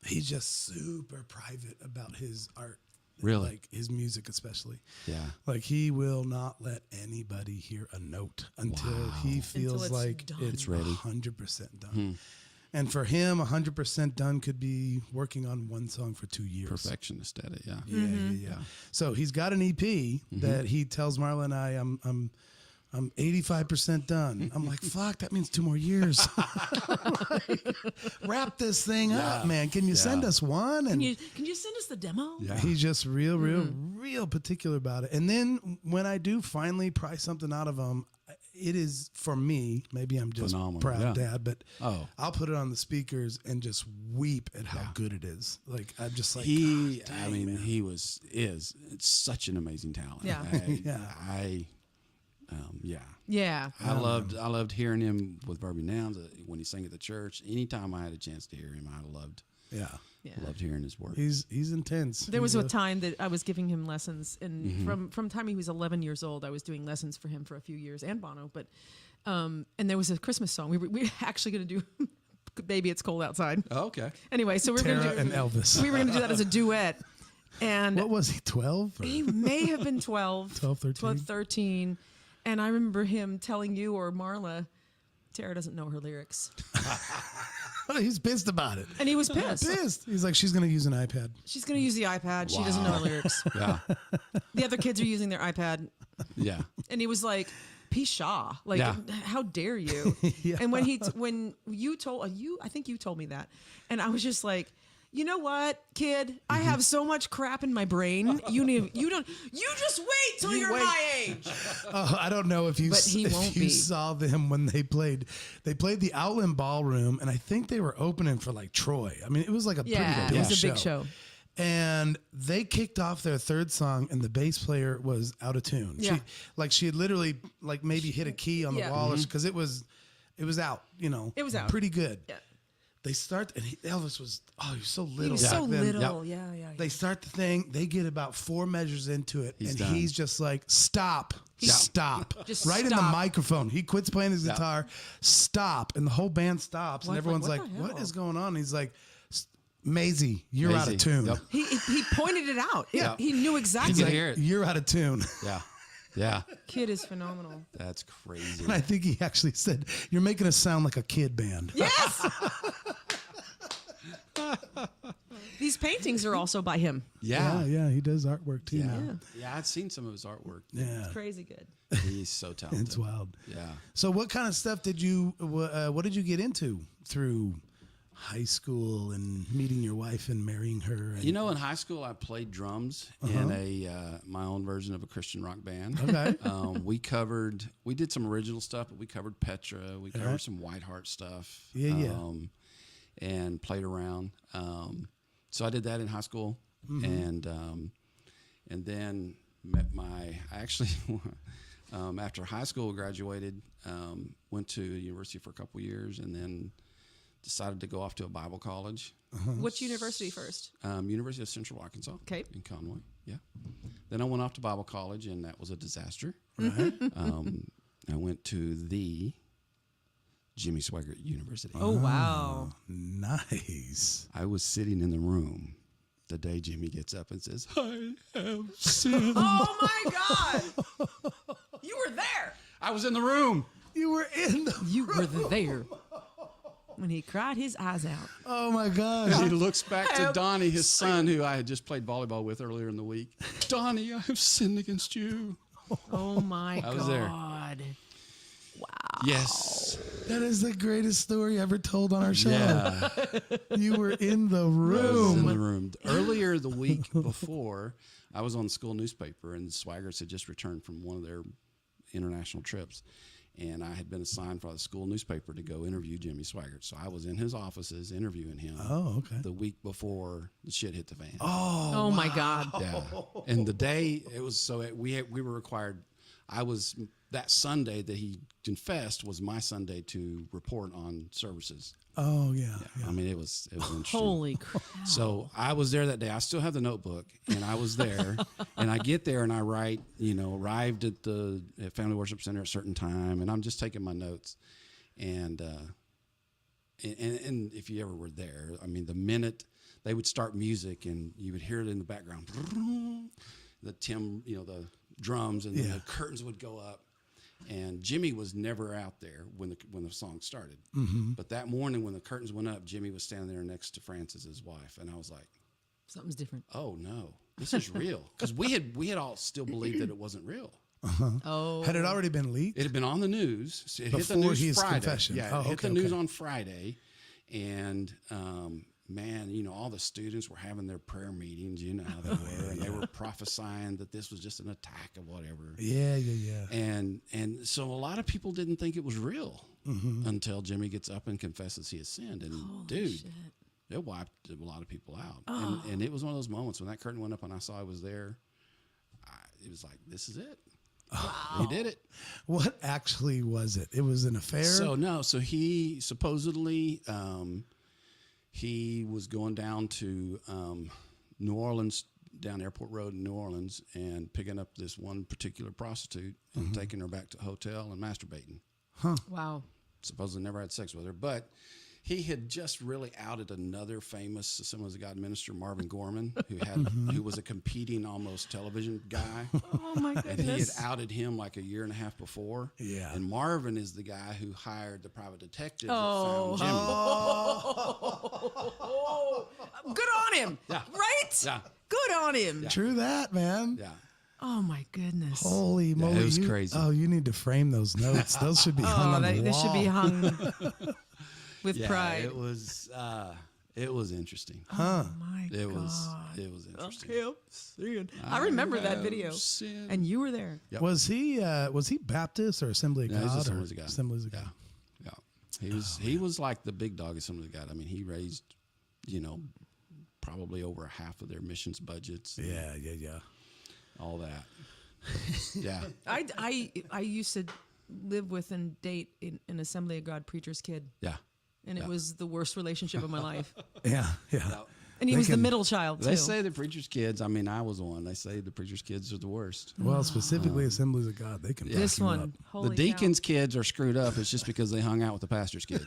He's just super private about his art. Really? Like his music especially. Yeah. Like he will not let anybody hear a note until he feels it's like done. it's It's ready. 100% done. And for him, 100% done could be working on one song for 2 years. Perfectionist at it, yeah. Yeah. So he's got an EP that he tells Marla and I, I'm 85% done. I'm like, fuck, that means 2 more years. Like, wrap this thing up, man. Can you send us one? And Can you send us the demo? Yeah. he's just real particular about it. And then when I do finally pry something out of him, it is for me. Maybe I'm just Phenomenal, proud yeah. dad, but Oh. I'll put it on the speakers and just weep at how good it is. Like I'm just like He, "God dang, I mean, man." he is it's such an amazing talent. Yeah. Yeah. I loved hearing him with Verbing Nouns when he sang at the church. Anytime I had a chance to hear him, I loved hearing his work. He's intense. There was He's a time that I was giving him lessons, and from time he was 11 years old, I was doing lessons for him for a few years, and Bono. But and there was a Christmas song. We were actually going to do "Baby It's Cold Outside." Oh, okay. Anyway, so we were going Tara to and Elvis. we were going to do that as a duet. And What was he, 12? he may have been 12, 12, 13? 12, 13. And I remember him telling you or Marla, Tara doesn't know her lyrics. He's pissed about it. And he was pissed. He's like, she's going to use an iPad. She's going to use the iPad. She doesn't know her lyrics. Yeah. The other kids are using their iPad. Yeah. And he was like, Pisha, like, Yeah. how dare you? Yeah. And when you told, I think you told me that. And I was just like, you know what, kid? I have so much crap in my brain. You just wait till you're my age. Oh, I don't know if you But he won't be. saw them when they played. They played the Outland Ballroom, and I think they were opening for like Troy. I mean, it was like a pretty Yeah, big it was a big show. And they kicked off their third song, and the bass player was out of tune. Yeah. She had literally like maybe hit a key on the Yeah. wall because it was out. You know, It was out. pretty good. Yeah. They start, and Elvis was he was so little. He was back so then. little. Yeah. They start the thing. They get about 4 measures into it, and done. he's just like, "Stop, stop!" Just right in the stop. microphone. He quits playing his guitar. Stop, and the whole band stops, and Like, everyone's what like, the "What hell?" is going on?" And he's like, "Maisie, you're out of Maisie, tune." yep. He pointed it out. Yeah. He knew exactly. He could hear it. You're out of tune. Yeah. Yeah. Kid is phenomenal. That's crazy. And I think he actually said, "You're making us sound like a kid band." Yes. These paintings are also by him. Yeah. Yeah, he does artwork too. Yeah. now. Yeah. I'd seen some of his artwork. Yeah. Crazy good. He's so talented. It's wild. Yeah. So, what kind of stuff did you? What did you get into through high school and meeting your wife and marrying her? And, You know, in high school, I played drums in my own version of a Christian rock band. Okay. We did some original stuff, but we covered Petra. We covered some Whiteheart stuff. Yeah. And played around. So I did that in high school, and then after high school graduated, went to university for a couple years, and then decided to go off to a Bible college. Which university first? University of Central Arkansas. Okay. In Conway. Yeah. Then I went off to Bible college, and that was a disaster. Right. I went to the Jimmy Swaggart University. Oh wow. Nice. I was sitting in the room the day Jimmy gets up and says, "I have sinned." Oh my God. You were there. I was in the room. You were in the. You were there. when he cried his eyes out. Oh my gosh. And he looks back to Donnie, his son, who I had just played volleyball with earlier in the week. Donnie, I have sinned against you. Oh my I was there. God. Wow. Yes. That is the greatest story ever told on our show. Yeah. You were in the I was room. in the room. Earlier the week before, I was on the school newspaper, and the Swaggers had just returned from one of their international trips. And I had been assigned by the school newspaper to go interview Jimmy Swaggart. So I was in his offices interviewing him the week before the shit hit the fan. Oh my God. Yeah. And the day it was, we were required, that Sunday that he confessed was my Sunday to report on services. Oh, yeah. I mean, it was interesting. Holy crap. So I was there that day. I still have the notebook, and I was there. And I get there, and I write, arrived at the Family Worship Center at a certain time, and I'm just taking my notes. And if you ever were there, I mean, the minute they would start music, and you would hear it in the background, the drums, and the curtains would go up. And Jimmy was never out there when the song started. Mm-hmm. But that morning when the curtains went up, Jimmy was standing there next to Francis, his wife. And I was like, something's different. Oh, no, this is real. Because we had all still believed that it wasn't real. Uh-huh. Oh. Had it already been leaked? It had been on the news. It Before hit the news his Friday. confession. Yeah, it hit the news on Friday. And, man, all the students were having their prayer meetings, how they were, and they were prophesying that this was just an attack of whatever. Yeah. And so a lot of people didn't think it was real until Jimmy gets up and confesses he has sinned. And Holy shit. it wiped a lot of people out. Oh. And it was one of those moments when that curtain went up and I saw I was there. It was like, this is it. Wow. He did it. What actually was it? It was an affair? So he supposedly... he was going down to New Orleans, down Airport Road in New Orleans, and picking up this one particular prostitute and taking her back to a hotel and masturbating. Huh. Wow. Supposedly never had sex with her, but he had just really outed another famous Assemblies of God minister, Marvin Gorman, who was a competing almost television guy. Oh my goodness. And he had outed him like a year and a half before. Yeah. And Marvin is the guy who hired the private detective that found Jimmy. Oh. Good on him. Yeah. Right? Yeah. Good on him. Yeah. True that, man. Yeah. Oh my goodness. Holy moly. It was crazy. Oh, you need to frame those notes. Those should be hung on the wall. They should be hung with pride. It was interesting. Huh. Oh my God. It was interesting. I remember that video. Sinned. And you were there. Yep. Was he Baptist or Assembly of No, he's God? Assemblies of God. Assemblies of God. Yeah. He was like the big dog of Assemblies of God. I mean, he raised, probably over half of their missions budgets. Yeah. All that. Yeah. I used to live with and date an Assembly of God preacher's kid. Yeah. And it was the worst relationship of my life. Yeah. And he was the middle child, too. They say the preacher's kids, I mean, I was one. They say the preacher's kids are the worst. Well, specifically Assemblies of God, they can fuck This you one, up. holy The deacons' kids are screwed up. It's just because they hung out with the pastor's kids.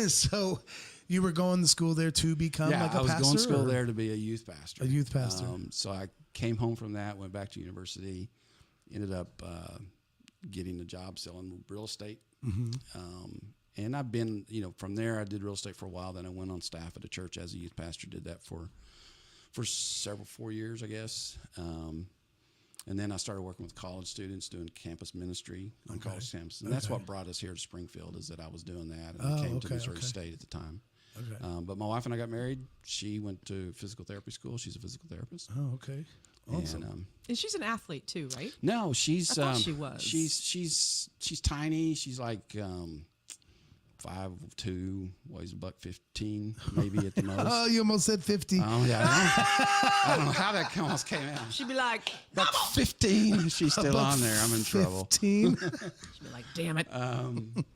So you were going to school there to become like a pastor? I was going to school there to be a youth pastor. A youth pastor. So I came home from that, went back to university, ended up getting a job selling real estate. And I've been, from there I did real estate for a while. Then I went on staff at a church as a youth pastor, did that for 4 years, I guess. And then I started working with college students doing campus ministry on college campuses. And that's what brought us here to Springfield, is that I was doing that and came to Missouri State at the time. Okay. But my wife and I got married. She went to physical therapy school. She's a physical therapist. Oh, okay. Awesome. And, she's an athlete too, right? no, she's I thought she was. She's tiny. She's like 5'2", weighs $115, maybe at the most. Oh, you almost said 50. Oh yeah, I don't know how that almost came out. She'd be like, About 15. She's still on there. I'm in trouble. 15. she'd be like, damn it. Buck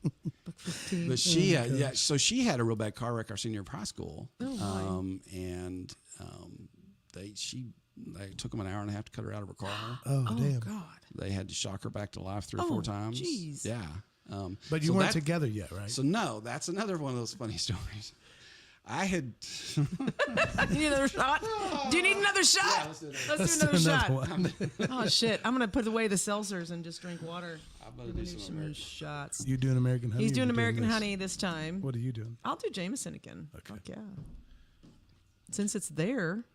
15. But she, so she had a real bad car wreck our senior year of high school. And they took them an hour and a half to cut her out of her car. Oh, Oh damn. God. They had to shock her back to life 3 or 4 times. Jeez. Yeah. But you so weren't together yet, right? So no, that's another one of those funny stories. I had. You need another shot? Do you need another shot? Let's do that. Let's do another shot. one. Oh shit! I'm gonna put away the seltzers and just drink water. I'm gonna do some American shots. You doing American Honey? He's doing American Honey this time. What are you doing? I'll do Jameson again. Okay. Fuck yeah. Since it's there.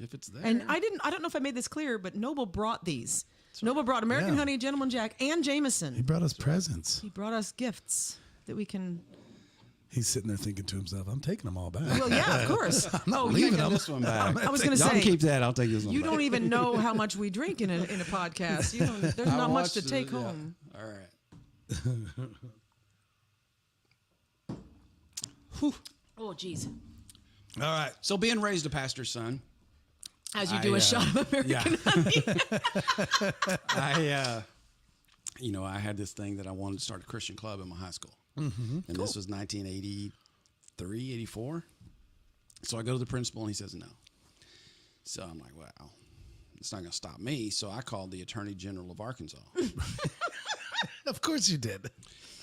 If it's there. And I don't know if I made this clear, but Noble brought these. Noble brought American Honey, Gentleman Jack, and Jameson. He brought us presents. He brought us gifts that we can. He's sitting there thinking to himself, I'm taking them all back. Well, yeah, of course. Leaving this one back. I was going to Y'all say, keep that. I'll take this one you back. don't even know how much we drink in a podcast. There's not much to take home. All right. Oh, geez. All right. So being raised a pastor's son. As you do a shot of American Honey. I had this thing that I wanted to start a Christian club in my high school. Mm-hmm. And this was 1983, 84. So I go to the principal and he says no. So I'm like, wow, it's not going to stop me. So I called the Attorney General of Arkansas. Of course you did.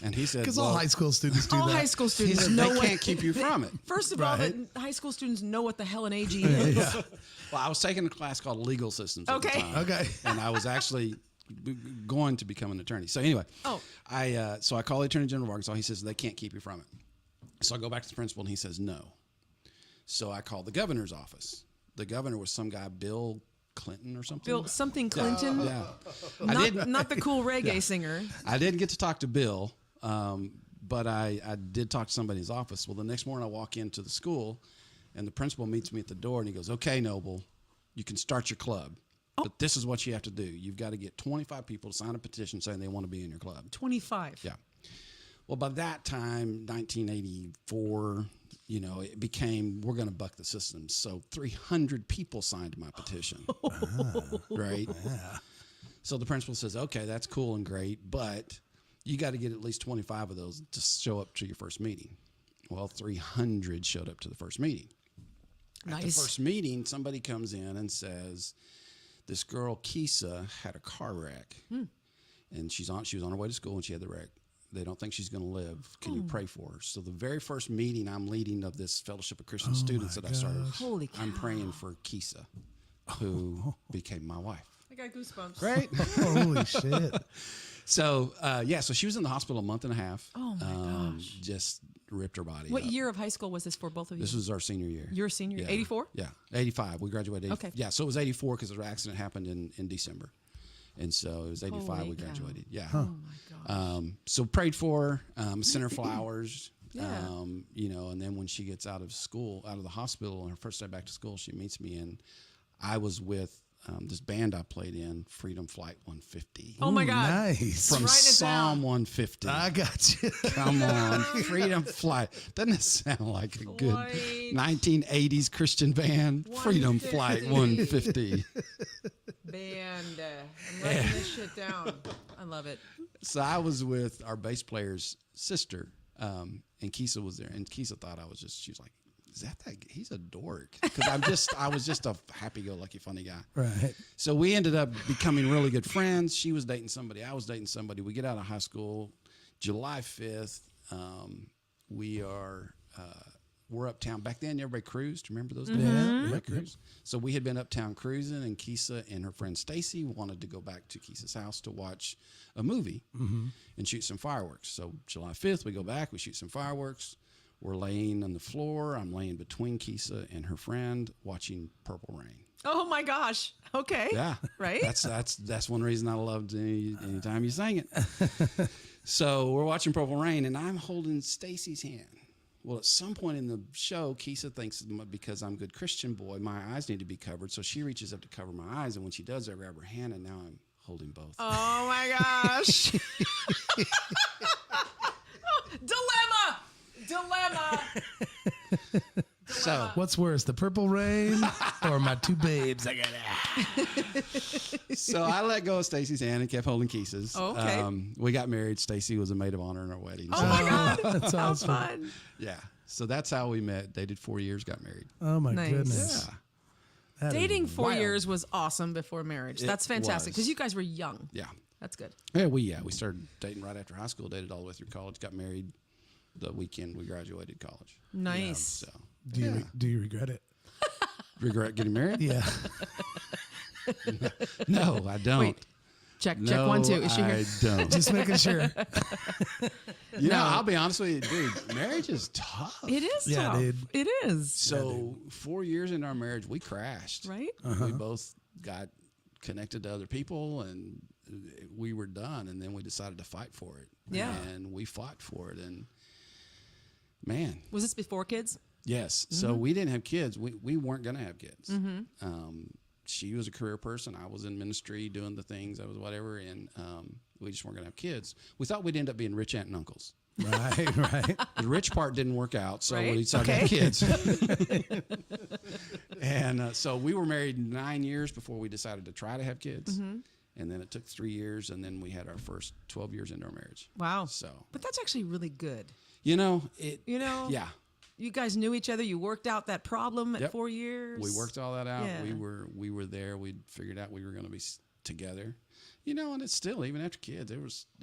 And he said, because all high school students do that. All high school students said, know they can't keep you from it. First of all, high school students know what the hell an AG is. Yeah. Well, I was taking a class called Legal Systems at the time. Okay. And I was actually going to become an attorney. So anyway, I call the Attorney General of Arkansas. He says, they can't keep you from it. So I go back to the principal and he says, no. So I call the governor's office. The governor was some guy, Bill Clinton or something. Bill something Clinton. Yeah. Not the cool reggae singer. I didn't get to talk to Bill, but I did talk to somebody in his office. Well, the next morning I walk into the school and the principal meets me at the door and he goes, okay, Noble, you can start your club. But this is what you have to do. You've got to get 25 people to sign a petition saying they want to be in your club. 25. Yeah. Well, by that time, 1984, it became, we're going to buck the system. So 300 people signed my petition. Right? Yeah. So the principal says, okay, that's cool and great, but you got to get at least 25 of those to show up to your first meeting. Well, 300 showed up to the first meeting. Nice. At the first meeting, somebody comes in and says, this girl, Kisa, had a car wreck. And she was on her way to school and she had the wreck. They don't think she's going to live. Can you pray for her? So the very first meeting I'm leading of this Fellowship of Christian Students that I started, Holy cow. I'm praying for Kisa, who became my wife. I got goosebumps. Right? Holy shit. So, so she was in the hospital a month and a half. Oh, my gosh. Just ripped her body What up. year of high school was this for both of you? This was our senior year. Your senior year? Yeah. 84? Yeah, 85. We graduated. Okay. Yeah, so it was 84 because the accident happened in December. And so it was 85 Holy we cow. graduated. Yeah. Oh, my gosh. So prayed for her, sent her flowers. Yeah. And then when she gets out of the hospital, on her first day back to school, she meets me, and I was with this band I played in, Freedom Flight 150. Oh my God. Nice. From Writing it Psalm down. 150. I got you. Come on, Freedom Flight. Doesn't it sound like a good 1980s Christian band? Freedom Flight 150. Band. I'm writing this shit down. I love it. So I was with our bass player's sister, and Kisa was there, and Kisa thought she was like, is that he's a dork? Because I was just a happy-go-lucky funny guy. Right. So we ended up becoming really good friends. She was dating somebody. I was dating somebody. We get out of high school, July 5th. We're uptown. Back then, everybody cruised. Remember those days? Yeah. Cruise. So we had been uptown cruising, and Kisa and her friend Stacy wanted to go back to Kisa's house to watch a movie and shoot some fireworks. So July 5th, we go back. We shoot some fireworks. We're laying on the floor. I'm laying between Kisa and her friend watching Purple Rain. Oh my gosh. Okay. Yeah. Right? That's one reason I loved anytime you sang it. So we're watching Purple Rain, and I'm holding Stacy's hand. Well, at some point in the show, Kisa thinks because I'm a good Christian boy, my eyes need to be covered. So she reaches up to cover my eyes, and when she does, I grab her hand, and now I'm holding both. Oh my gosh. Dilemma. So what's worse, the Purple Rain or my two babes? I got So I let go of Stacy's hand and kept holding Kisa's. Oh, okay. We got married. Stacy was a maid of honor in our wedding. Oh my God. That's How awesome. fun. Yeah. So that's how we met. Dated 4 years, got married. Oh my Nice. goodness. Yeah. That is Dating 4 wild. years was awesome before marriage. It That's fantastic was. because you guys were young. Yeah. That's good. Yeah, we started dating right after high school, dated all the way through college, got married the weekend we graduated college. Nice. So Do you regret it? regret getting married? Yeah. No, I don't. Wait. Check 1, 2. Is she here? I don't. Just making sure. I'll be honest with you, dude. Marriage is tough. It is Yeah, tough. dude. It is. So 4 years into our marriage, we crashed. Right? We both got connected to other people, and we were done. And then we decided to fight for it. Yeah. And we fought for it. And man, Was this before kids? yes. So we didn't have kids. We weren't going to have kids. She was a career person. I was in ministry doing the things. I was whatever. And we just weren't going to have kids. We thought we'd end up being rich aunt and uncles. Right. The rich part didn't work out, so Right. we decided to have kids. And so we were married 9 years before we decided to try to have kids. And then it took 3 years, and then we had our first 12 years into our marriage. Wow. So, But that's actually really good. yeah. You guys knew each other. You worked out that problem at 4 years. We worked all that out. Yeah. We were there. We figured out we were going to be together. And it's still, even after kids, there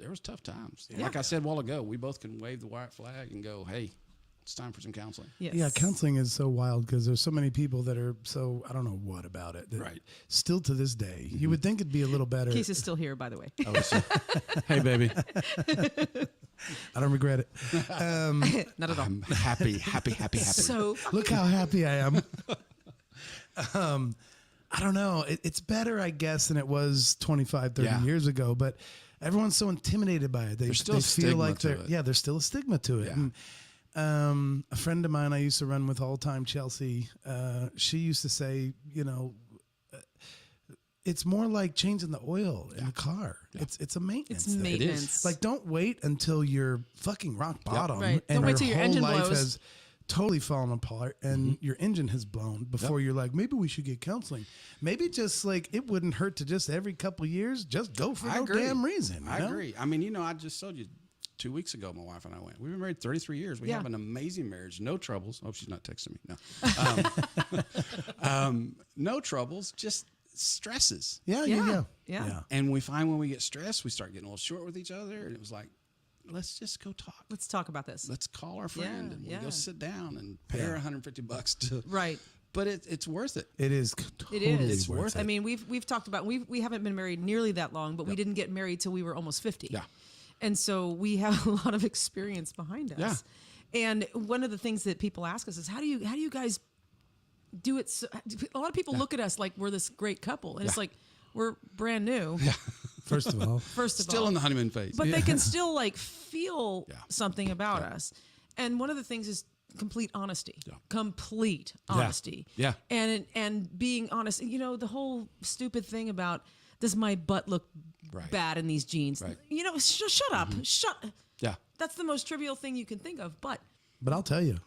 was tough times. Yeah. Like I said a while ago, we both can wave the white flag and go, hey, it's time for some counseling. Yes. Yeah, counseling is so wild because there's so many people that are so, I don't know what about it. That Right. Still to this day. You would think it'd be a little better. Case is still here, by the way. Hey, baby. I don't regret it. Not at all. I'm happy. So Look how happy I am. I don't know. It's better, I guess, than it was 25, 30 Yeah. years ago, but everyone's so intimidated by it. They There's still a feel like stigma to it. there's still a stigma to it. Yeah. And a friend of mine I used to run with all the time, Chelsea, she used to say, it's more like changing the oil in the car. Yeah. It's a maintenance it's thing. maintenance. Like, don't wait until you're fucking rock bottom Right. and Don't wait till your whole engine life blows. has totally fallen apart and your engine has blown before you're like, maybe we should get counseling. Maybe just like it wouldn't hurt to just every couple of years just go for no damn reason. I agree. I mean, I just told you 2 weeks ago, my wife and I went. We've been married 33 years. We have an amazing marriage. No troubles. Hope she's not texting me. No. No troubles. Just stresses. Yeah. And we find when we get stressed, we start getting a little short with each other. And it was like, let's just go talk. let's talk about this. Let's call our friend and we yeah. go sit down and pay her $150 to. Right. But it's worth it. It is It totally is. worth it. I mean, we've talked about we haven't been married nearly that long, but we didn't get married till we were almost 50. Yeah. And so we have a lot of experience behind us. Yeah. And one of the things that people ask us is, how do you guys do it? So, a lot of people look at us like we're this great couple, and it's like we're brand new. Yeah. First of all. Still in the honeymoon phase. But they can still like feel Yeah. something about us. And one of the things is complete honesty. Yeah. Complete honesty. Yeah. And being honest. The whole stupid thing about, does my butt look bad in these jeans? Right. Shut up. Yeah. That's the most trivial thing you can think of, but But I'll tell you,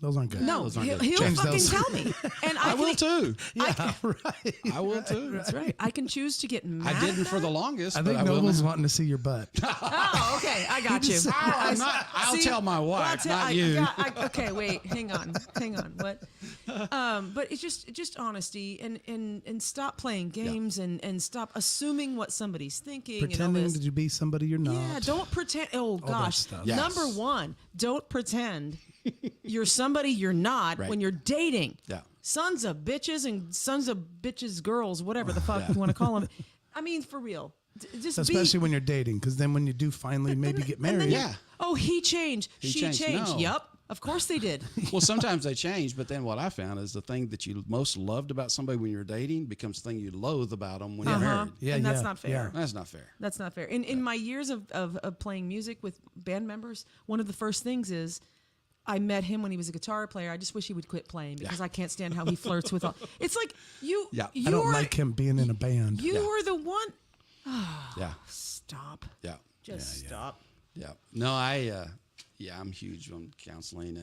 those aren't good. no, those aren't he'll good. he'll Change fucking those. tell me. And I will too. Yeah, right. I will too. That's right. I can choose to get mad. I didn't at for that. the longest. I but think will Noble's now. wanting to see your butt. Oh, okay. I got you. I'll See? tell my wife, not you. Okay, wait. Hang on. What? But it's just honesty and stop playing games and stop assuming what somebody's thinking. and Pretending all to this. be somebody you're not. Yeah, don't pretend. Oh that gosh. stuff. Yes. Number one, don't pretend you're somebody you're not Right. when you're dating. Yeah. Sons of bitches and sons of bitches girls, whatever the fuck you want to call them. I mean, for real. Just Especially when you're dating, because then when you do finally maybe get married. Yeah. Oh, he changed. She changed. changed. No. Yep. Of course they did. Well, sometimes they change, but then what I found is the thing that you most loved about somebody when you're dating becomes the thing you loathe about them when you're married. Yeah, and that's yeah, not fair. yeah. That's not fair. That's not fair. In my years of playing music with band members, one of the first things is I met him when he was a guitar player. I just wish he would quit playing because I can't stand how he flirts with all. It's like you. Yeah. I don't like him being in a band. You were the one. Yeah. Stop. Yeah. Just stop. Yeah. No, I'm huge on counseling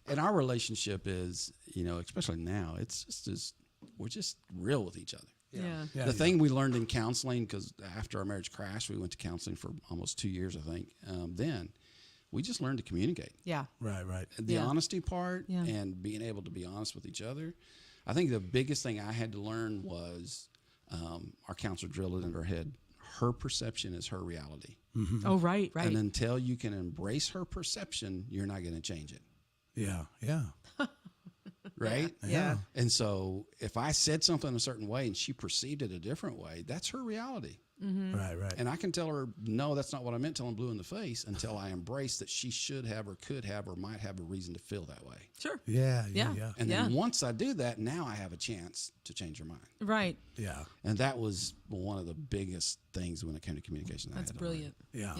and our relationship is, especially now, it's just we're just real with each other. Yeah. The thing we learned in counseling, because after our marriage crashed, we went to counseling for almost 2 years, I think. Then we just learned to communicate. Yeah. Right. The honesty part Yeah. and being able to be honest with each other. I think the biggest thing I had to learn was our counselor drilled it into our head. Her perception is her reality. Mm-hmm. Oh, right. And until you can embrace her perception, you're not going to change it. Yeah. Right? Yeah. And so if I said something a certain way and she perceived it a different way, that's her reality. Right. And I can tell her, no, that's not what I meant till I'm blue in the face, until I embrace that she should have or could have or might have a reason to feel that way. Sure. Yeah. And then once I do that, now I have a chance to change her mind. Right. Yeah. And that was one of the biggest things when it came to communication. That's brilliant. Yeah.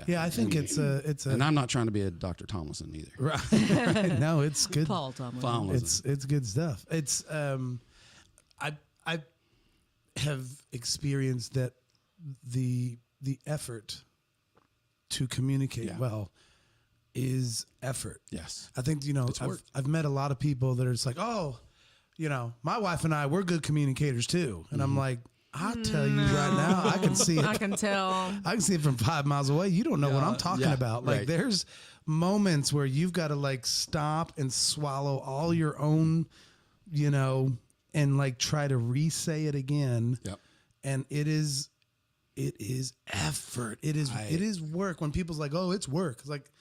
Yeah. I think it's a. And I'm not trying to be a Dr. Tomlinson either. Right. No, it's good. Paul Tomlinson. It's good stuff. It's I have experienced that the effort to communicate well is effort. Yes. I think, I've met a lot of people that are just like, oh, my wife and I, we're good communicators too. And I'm like, I'll tell you right now, I can see it. I can tell. I can see it from 5 miles away. You don't know what I'm talking about. Like there's moments where you've got to like stop and swallow all your own, and like try to re-say it again. Yep. And it is effort. It is work. When people's like, oh, it's work. It's like,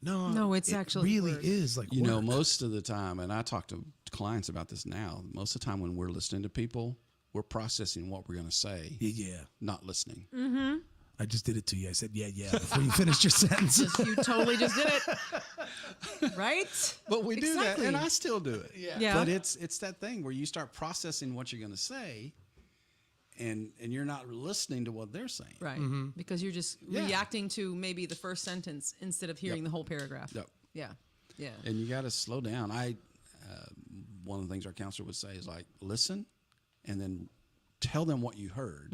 no, it's actually really work. is like work. Most of the time, and I talk to clients about this now, most of the time when we're listening to people, we're processing what we're going to say. Yeah. Not listening. Mm-hmm. I just did it to you. I said, yeah, before you finished your sentence. You totally just did it. Right? But we do that, and I still do it. Yeah. But it's that thing where you start processing what you're going to say, and you're not listening to what they're saying. Right. Mm-hmm. Because you're just reacting to maybe the first sentence instead of hearing the whole paragraph. Yep. Yeah. And you got to slow down. One of the things our counselor would say is like, listen, and then tell them what you heard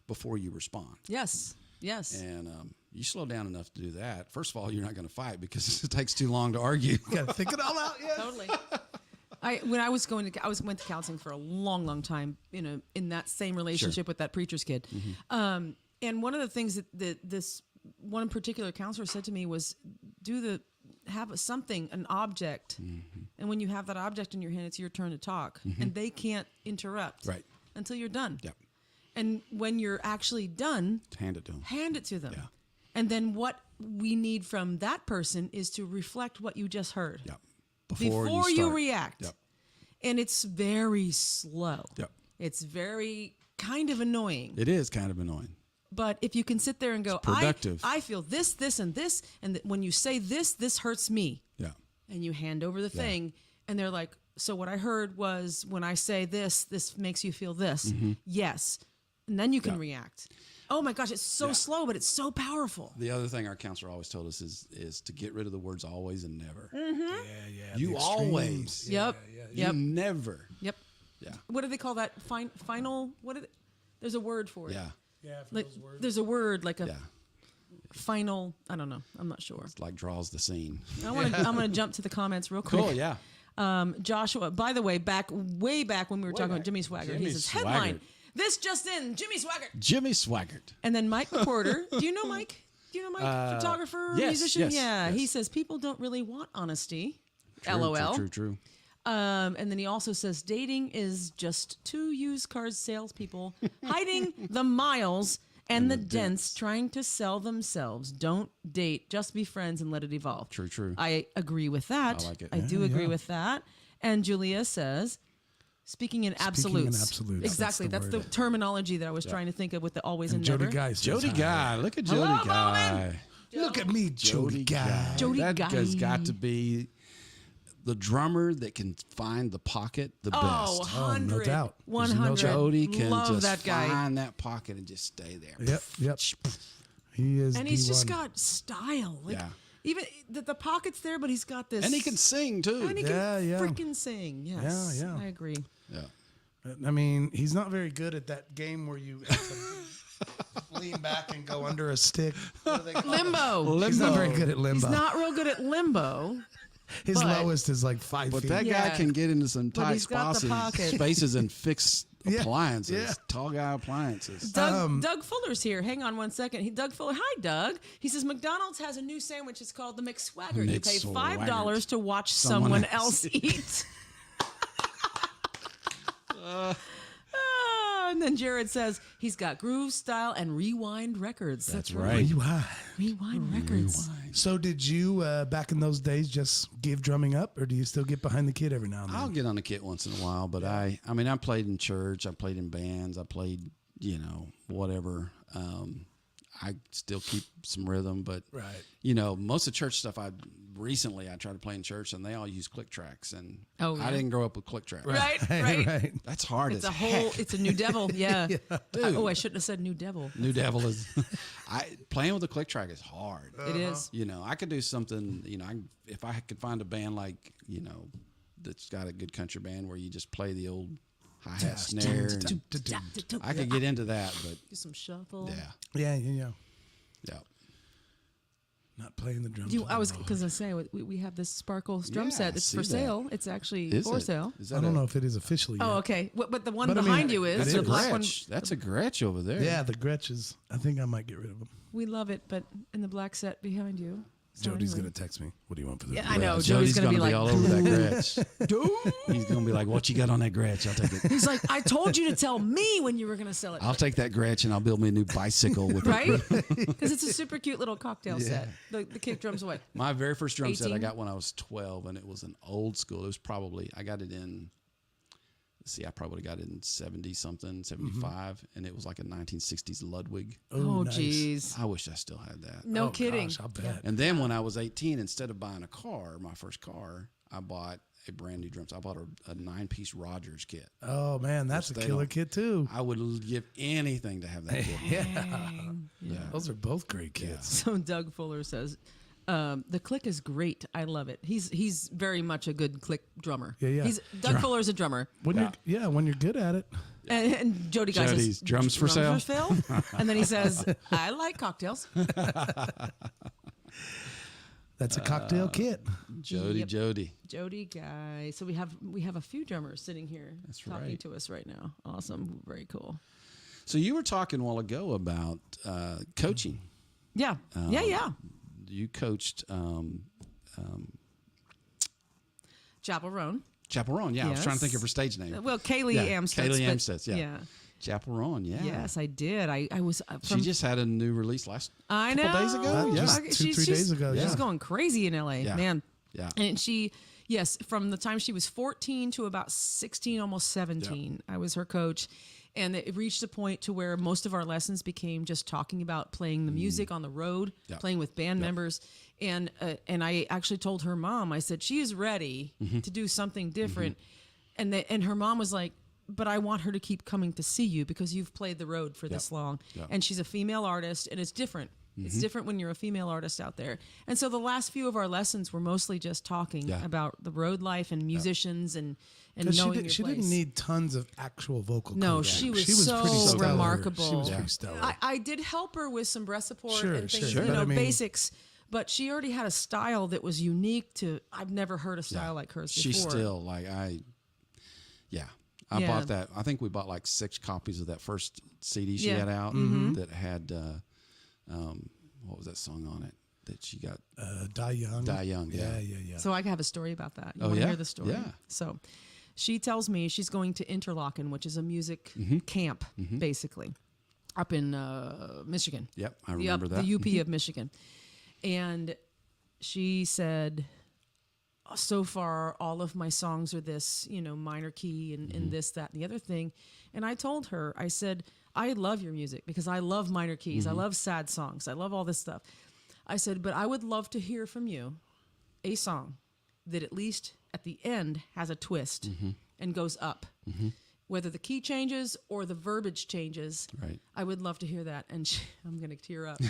before you respond. Yes. And you slow down enough to do that. First of all, you're not going to fight because it takes too long to argue. You got to think it all out. Yeah. Totally. I went to counseling for a long time, in that same relationship with that preacher's kid. Mm-hmm. And one of the things that this one particular counselor said to me was, have an object. Mm-hmm. And when you have that object in your hand, it's your turn to talk. Mm-hmm. And they can't interrupt until you're done. Yep. And when you're actually done, hand it to them. Hand it to them. Yeah. And then what we need from that person is to reflect what you just heard. Yep. Before you react. Yep. And it's very slow. Yep. It's very kind of annoying. It is kind of annoying. But if you can sit there and go, I feel this, and this, and when you say this hurts me. Yeah. And you hand over the thing, and they're like, so what I heard was when I say this makes you feel this. Mm-hmm. Yes. And then you can react. Oh my gosh, it's so slow, but it's so powerful. The other thing our counselor always told us is to get rid of the words always and never. Mm-hmm. Yeah. You always. Yep. You never. Yep. Yeah. What do they call that? Final? There's a word for it. Yeah. Yeah. Like there's a word like a final. I don't know. I'm not sure. It's like draws the scene. I'm gonna jump to the comments real quick. Cool. Yeah. Joshua, by the way, way back when we were talking about Jimmy Swaggart, he says headline. This just in, Jimmy Swaggart. Jimmy Swaggart. And then Mike Porter. Do you know Mike? Photographer, musician? Yes. He says people don't really want honesty. True, LOL. True. And then he also says dating is just two used car salespeople hiding the miles and the dents trying to sell themselves. Don't date. Just be friends and let it evolve. True. I agree with that. I like it. I do agree with that. And Julia says, speaking in absolutes. Exactly. That's the terminology that I was trying to think of with the always and never. Jody Guy. Look at Jody Guy. Look at me, Jody Guy. That guy's got to be the drummer that can find the pocket the best. 100. No doubt. 100. Jody can Love just that guy. find that pocket and just stay there. Yep. He is. And he's just got style. Even the pocket's there, but he's got this. And he can sing too. And he can freaking sing. Yes. Yeah. I agree. Yeah. I mean, he's not very good at that game where you have to lean back and go under a stick. Limbo. He's not very good at limbo. He's not real good at limbo. His lowest is like 5 feet. But that guy can get into some tight spaces and fix appliances. Yeah. Tall guy appliances. Doug Fuller's here. Hang on one second. Doug Fuller. Hi, Doug. He saes McDonald's has a new sandwich. It's called the McSwaggart. You pay $5 to watch someone else eat. And then Jared says he's got groove, style, and rewind records. That's right. Rewind records. So did you, back in those days, just give drumming up, or do you still get behind the kit every now and then? I'll get on the kit once in a while, but I mean, I played in church, I played in bands, I played you know, whatever. I still keep some rhythm, but Right. you know, most of the church stuff I tried to play in church, and they all use click tracks, and I didn't grow up with click tracks. Right. That's hard. It's a whole. It's a new devil. Yeah. Dude. I shouldn't have said new devil. New devil is. Playing with a click track is hard. It is. You know, I could do something. You know, if I could find a band like, you know, that's got a good country band where you just play the old hi-hat snare. I could get into that, but Do some shuffle. Yeah. Not playing the drums. I was because I say we have this Sparkle drum set. It's for sale. It's actually for sale. I don't know if it is officially yet. Oh, okay. But the one behind you is that's the a black one. Gretsch. That's a Gretsch over there. Yeah, the Gretsch is. I think I might get rid of them. We love it, but in the black set behind you. So Jody's anyway. going to text me. What do you want for this? Yeah, I know. Jody's Jody's gonna be like all over that Gretsch. He's going to be like, "What you got on that Gretsch? I'll take it." He's like, I told you to tell me when you were going to sell it. I'll take that Gretsch and I'll build me a new bicycle with right? it. Because it's a super cute little cocktail set. The kick drum's what? My very first drum set I 18? got when I was 12, and it was an old school. It was probably, I got it in, I probably got it in 70-something, 75, and it was like a 1960s Ludwig. Oh, nice. geez. I wish I still had that. No kidding. Gosh, I'll bet. And then when I was 18, instead of buying a car, my first car, I bought a brand new drum set. I bought a 9-piece Rogers kit. Oh, man, that's a killer kit, too. I would give anything to have that kit. Yeah. Those are both great kits. So Doug Fuller says, the click is great. I love it. He's very much a good click drummer. Yeah. Doug Fuller's a drummer. When you're good at it. And Jody guy says, Jody's drums for sale. And then he says, I like cocktails. That's a cocktail kit. Jody. Jody guy. So we have a few drummers sitting here talking to us right now. Awesome. Very cool. So you were talking a while ago about coaching. Yeah. Yeah. You coached Chapel Roan. Chapel Roan, yeah. Yes. I was trying to think of her stage name. Well, Kaylee Amstutz. Kaylee Amstutz, yeah. Chapel Roan, yeah. Yes, I did. I was. She just had a new release couple days ago. Just 2-3 days ago. She's going crazy in LA, man. Yeah. And from the time she was 14 to about 16, almost 17, I was her coach. And it reached a point to where most of our lessons became just talking about playing the music on the road, playing with band members. And I actually told her mom, I said, she is ready to do something different. And her mom was like, but I want her to keep coming to see you because you've played the road for this long. And she's a female artist, and it's different. It's different when you're a female artist out there. And so the last few of our lessons were mostly just talking about the road life and musicians and knowing your she place. didn't need tons of actual vocal coaching. No, she was so pretty stellar. remarkable. She was pretty stellar. I did help her with some breast support and things, Sure. But basics. But she already had a style that was unique to. I've never heard a style like hers before. She's still like I bought that. I think we bought like 6 copies of that first CD she had out that had what was that song on it that she got? Die Young. Die Young. Yeah. So I have a story about that. You Oh, want to yeah? hear the story? Yeah. So she tells me she's going to Interlaken, which is a music camp, basically, up in Michigan. Yep, I remember that. The UP of Michigan. And she said, so far, all of my songs are this, minor key and this, that, and the other thing. And I told her, I said, I love your music because I love minor keys. I love sad songs. I love all this stuff. I said, but I would love to hear from you a song that at least at the end has a twist and goes up. Whether the key changes or the verbiage changes, I would love to hear that. And I'm going to tear up.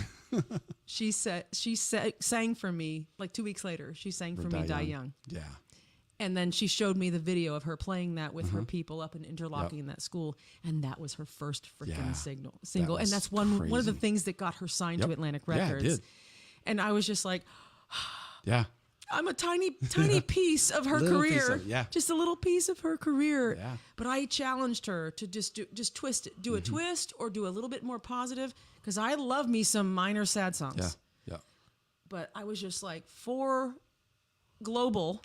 She sang for me like 2 weeks later. She sang for me Die Young. Yeah. And then she showed me the video of her playing that with her people up in Interlaken in that school, and that was her first freaking single. And that's one of the things that got her signed to Atlantic Records. Yeah, it did. And I was just like, yeah. I'm a tiny piece of her career. Just a little piece of her career. Yeah. But I challenged her to just twist it. Do a twist or do a little bit more positive. Because I love me some minor sad songs. Yeah. But I was just like, for global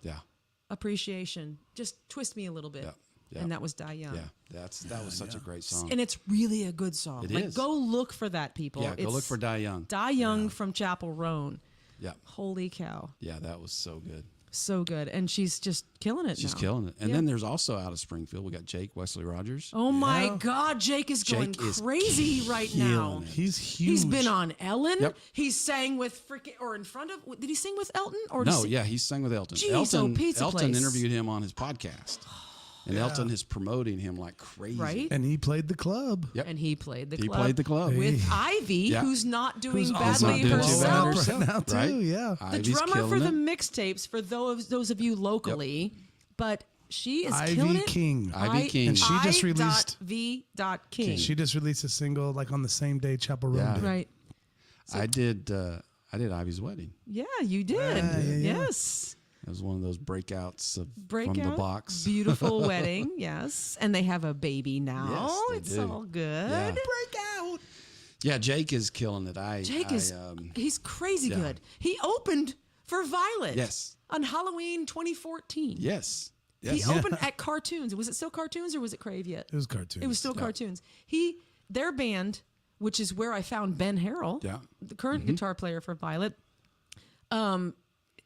appreciation, just twist me a little bit. Yeah. And that was Die Young. Yeah. That was such a great song. And it's really a good song. It is. Go look for that, people. Yeah, go look for Die Young. Die Young from Chapel Roan. Yeah. Holy cow. Yeah, that was so good. So good. And she's just killing it She's now. killing it. And then there's also out of Springfield, we got Jake Wesley Rogers. Oh my God, Jake is going crazy right now. He's huge. He's been on Ellen. Yep. He's sang with freaking, or in front of, did he sing with Elton? Or No, yeah, he sang with Elton. Jeez, Elton interviewed him on his podcast. And Elton is promoting him like crazy. Right? And he played the club. Yep. And he played the club. He played the club. With Ivy, who's not doing also badly doing herself. right now too. Right? Yeah. The Ivy's drummer for killing the it. mixtapes, for those of you locally, but she is Ivy killing it. King. Ivy King. And she just released I.V.King. She just released a single like on the same day Chapel Roan did. Right. I did Ivy's wedding. Yeah, you did. Yes. It was one of those breakouts from the box. Beautiful wedding, yes. And they have a baby now. Yes, they it's do. all good. Yeah. Breakout. Yeah, Jake is killing it. He's crazy good. He opened for Violet. Yes. On Halloween 2014. Yes. He opened at Cartoons. Was it still Cartoons or was it Crave yet? It was cartoons. It was still Cartoons. Their band, which is where I found Ben Harrell, the current guitar player for Violet,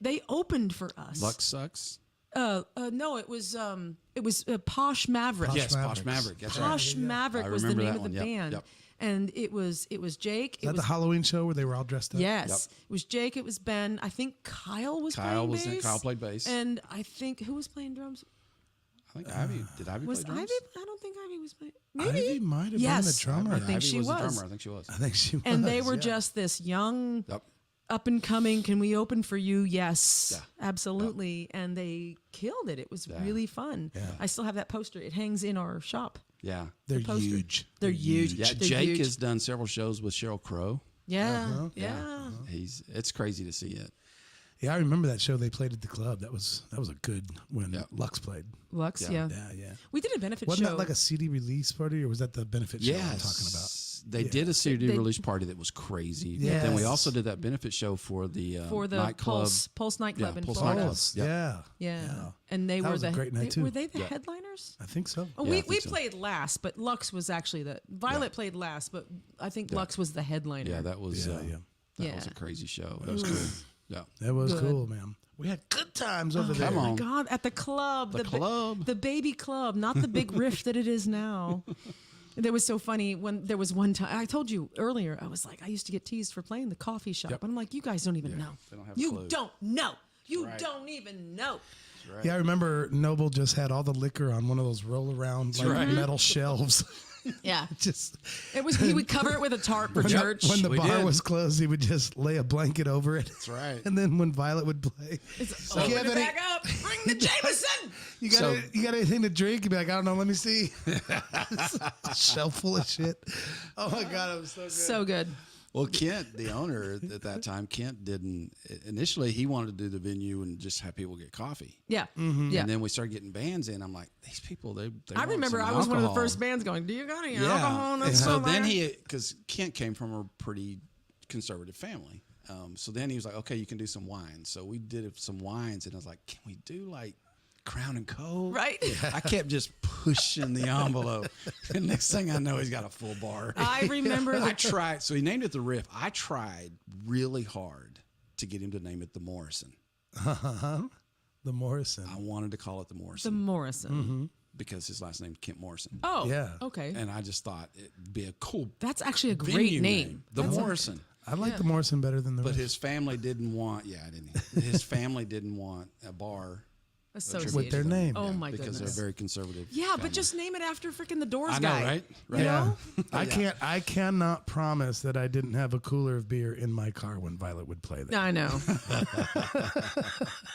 they opened for us. Luck Sucks. No, it was Posh Maverick. Yes, Posh Maverick. That's Posh right. Maverick I was the remember name that of the one. Yep, band. yep. And it was Jake. Is that the Halloween show where they were all dressed up? Yes. It was Jake, it was Ben. I think Kyle was playing bass. Kyle played bass. And I think who was playing drums? I think Ivy. Did Ivy Was play drums? Ivy? I don't think Ivy was playing. Maybe. Ivy might have been Yes. the drummer. I think Ivy she was. The was. drummer. I think she was. I think she was. And they were just this young, Yep. up and coming. Can we open for you? Yes, Yeah. absolutely. And they killed it. It was really fun. Yeah. I still have that poster. It hangs in our shop. Yeah. They're poster. huge. They're huge. Yeah. They're Jake huge. has done several shows with Sheryl Crow. Yeah. Yeah. It's crazy to see it. Yeah, I remember that show they played at the club. That was a good when Lux played. Lux, Yeah. Yeah. We did a benefit Wasn't show. that like a CD release party, or was that the benefit show I'm talking about? They did a CD release party that was crazy. But then we Yes. also did that benefit show for the nightclub. Pulse nightclub in Pulse Florida. nightclub. Yeah. And they That were was a great night, too. Were they the headliners? I think so. Oh, Yeah, I we think so. played last, but Lux was actually Violet played last, but I think Lux was the headliner. Yeah, that was that was a crazy show. That was cool. Yeah. That was Good. cool, man. We had good times over there. Come Oh my on. God, at the club. The club. The baby club, not the big riff that it is now. That was so funny when there was one time, I told you earlier, I was like, I used to get teased for playing the coffee shop. Yep. But I'm like, you guys don't even know. They don't have a You clue. don't know. You Right. don't even know. Right. Yeah, I remember Noble just had all the liquor on one of those roll around like metal shelves. Yeah. Just He would cover it with a tarp for church. when the We bar did. was closed, he would just lay a blanket over it. That's right. And then when Violet would play, Open have it any- back up. Bring the Jameson. you got anything to drink? He'd be like, I don't know, let me see. Shelf full of shit. Oh my God, it was so good. So good. Well, Kent, the owner at that time, Kent didn't initially. He wanted to do the venue and just have people get coffee. Yeah. Mm-hmm. Yeah. And then we started getting bands in. I'm like, these people, they I want remember some I was one of the alcohol. first bands going, do you got any Yeah. alcohol in And this so then somewhere? because Kent came from a pretty conservative family. So then he was like, okay, you can do some wines. So we did some wines, and I was like, can we do like Crown and Coke? Right. I kept just pushing the envelope. And next thing I know, he's got a full bar. I remember I tried. So he named it the Riff. I tried really hard to get him to name it the Morrison. The Morrison. I wanted to call it the the Morrison Morrison. because his last name's Kent Morrison. Oh, Yeah. okay. And I just thought it'd be a cool That's actually a great venue name. The Morrison. I like the Morrison better than the But rest. his family didn't want, his family didn't want a bar Associated. With their name. Oh my because goodness. they're very conservative. Yeah, family. but just name it after freaking the Doors I know, guy. right? You know? I cannot promise that I didn't have a cooler of beer in my car when Violet would play that. I know.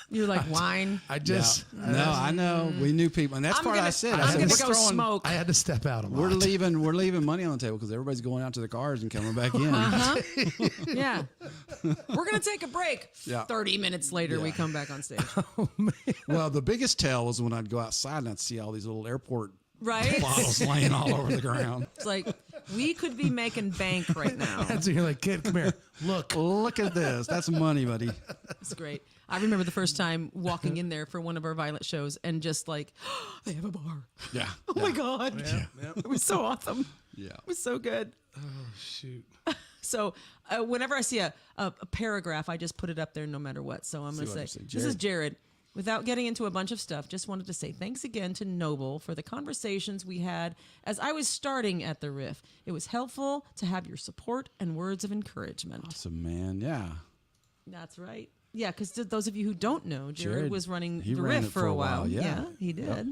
You're like wine. I just No, I know. We knew people, and that's I'm part gonna, I said. I I'm said, gonna we're go throwing- smoke. I had to step out a lot. We're leaving money on the table because everybody's going out to their cars and coming back in. Yeah. We're gonna take a break. Yeah. 30 minutes later, we come back on stage. Well, the biggest tell was when I'd go outside and I'd see all these little airport Right? bottles laying all over the ground. It's like we could be making bank right now. And so you're like, kid, come here. Look at this. That's money, buddy. It's great. I remember the first time walking in there for one of our Violet shows and just like, they have a bar. Yeah. Oh my God. It was so awesome. Yeah. It was so good. Shoot. So whenever I see a paragraph, I just put it up there no matter what. So I'm going to what say, I say. this is Jared. without getting into a bunch of stuff, just wanted to say thanks again to Noble for the conversations we had as I was starting at the Riff. It was helpful to have your support and words of encouragement. Awesome, man. Yeah. That's right. Yeah, because those of you who don't know, Jared was running the ran Riff for a while. Yeah, he did. Yep.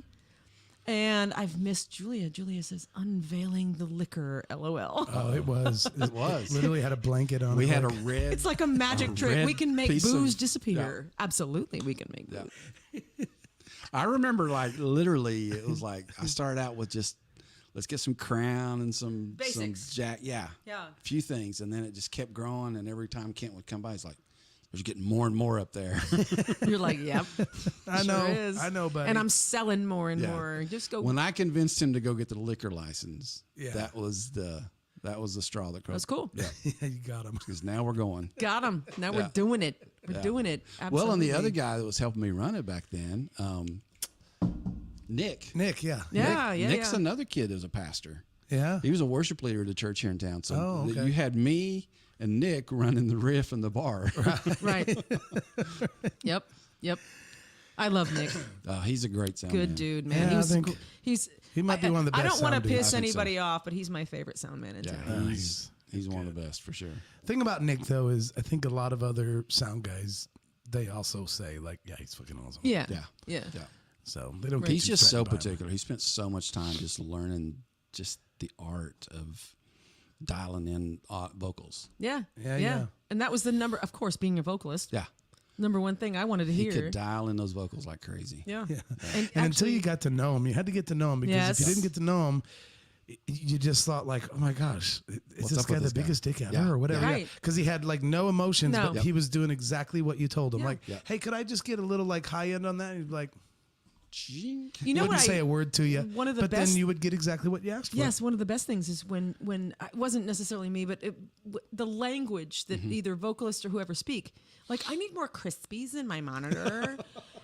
And I've missed Julia. Julia says, unveiling the liquor, LOL. Oh, it was. It was. Literally had a blanket on. We it had a like, red. It's like a magic trick. red We can make piece booze of- disappear. Absolutely, we can make booze. Yeah. I remember, like, literally, it was like I started out with just let's get some Crown and some Basics. Jack. Yeah. Yeah. A few things, and then it just kept growing. And every time Kent would come by, he's like, "There's getting more and more up there." You're like, yep. I sure know. is. I know, buddy. And I'm selling more and Yeah. more. Just go. When I convinced him to go get the liquor license, Yeah. that was the straw that crossed. That's cool. Yeah. Yeah, you got him. Because now we're going. Got him. Now we're Yeah. doing it. We're Yeah. doing it. Absolutely. Well, and the other guy that was helping me run it back then, Nick. Nick, yeah. Nick's another kid that was a pastor. Yeah. He was a worship leader at the church here in town. So Oh, okay. you had me and Nick running the Riff and the bar. Right. Yep. I love Nick. He's a great sound Good man. dude, man. Yeah, I think He might be one of the I best don't want to sound dudes. piss I think so. anybody off, but he's my favorite sound man in Yeah, town. he's one of the best for sure. Thing about Nick though is I think a lot of other sound guys they also say like, yeah, he's fucking awesome. Yeah. Yeah. Yeah. Yeah. So they don't. He's get too just so threatened by him. particular. He spent so much time just learning just the art of dialing in vocals. Yeah. Yeah. And that was the number, of course, being a vocalist. Yeah. Number one thing I wanted to He hear. could dial in those vocals like crazy. Yeah. Yeah. And, And until actually- you got to know him, you had to get to know him because Yes. if you didn't get to know him, you just thought like, oh my gosh, is What's this up guy with the this guy? biggest dick ever Yeah. or whatever? Right. Because he had like no emotions, No. but Yep. he was doing exactly what you told him. Yeah. Like, Yep. hey, could I just get a little like high end on that? And he'd be like, Ching. you know wouldn't what say a word to you. one of the but best- then you would get exactly what you asked for. Yes, one of the best things is when it wasn't necessarily me, but the language that Mm-hmm. either vocalist or whoever speak. Like, I need more crispies in my monitor,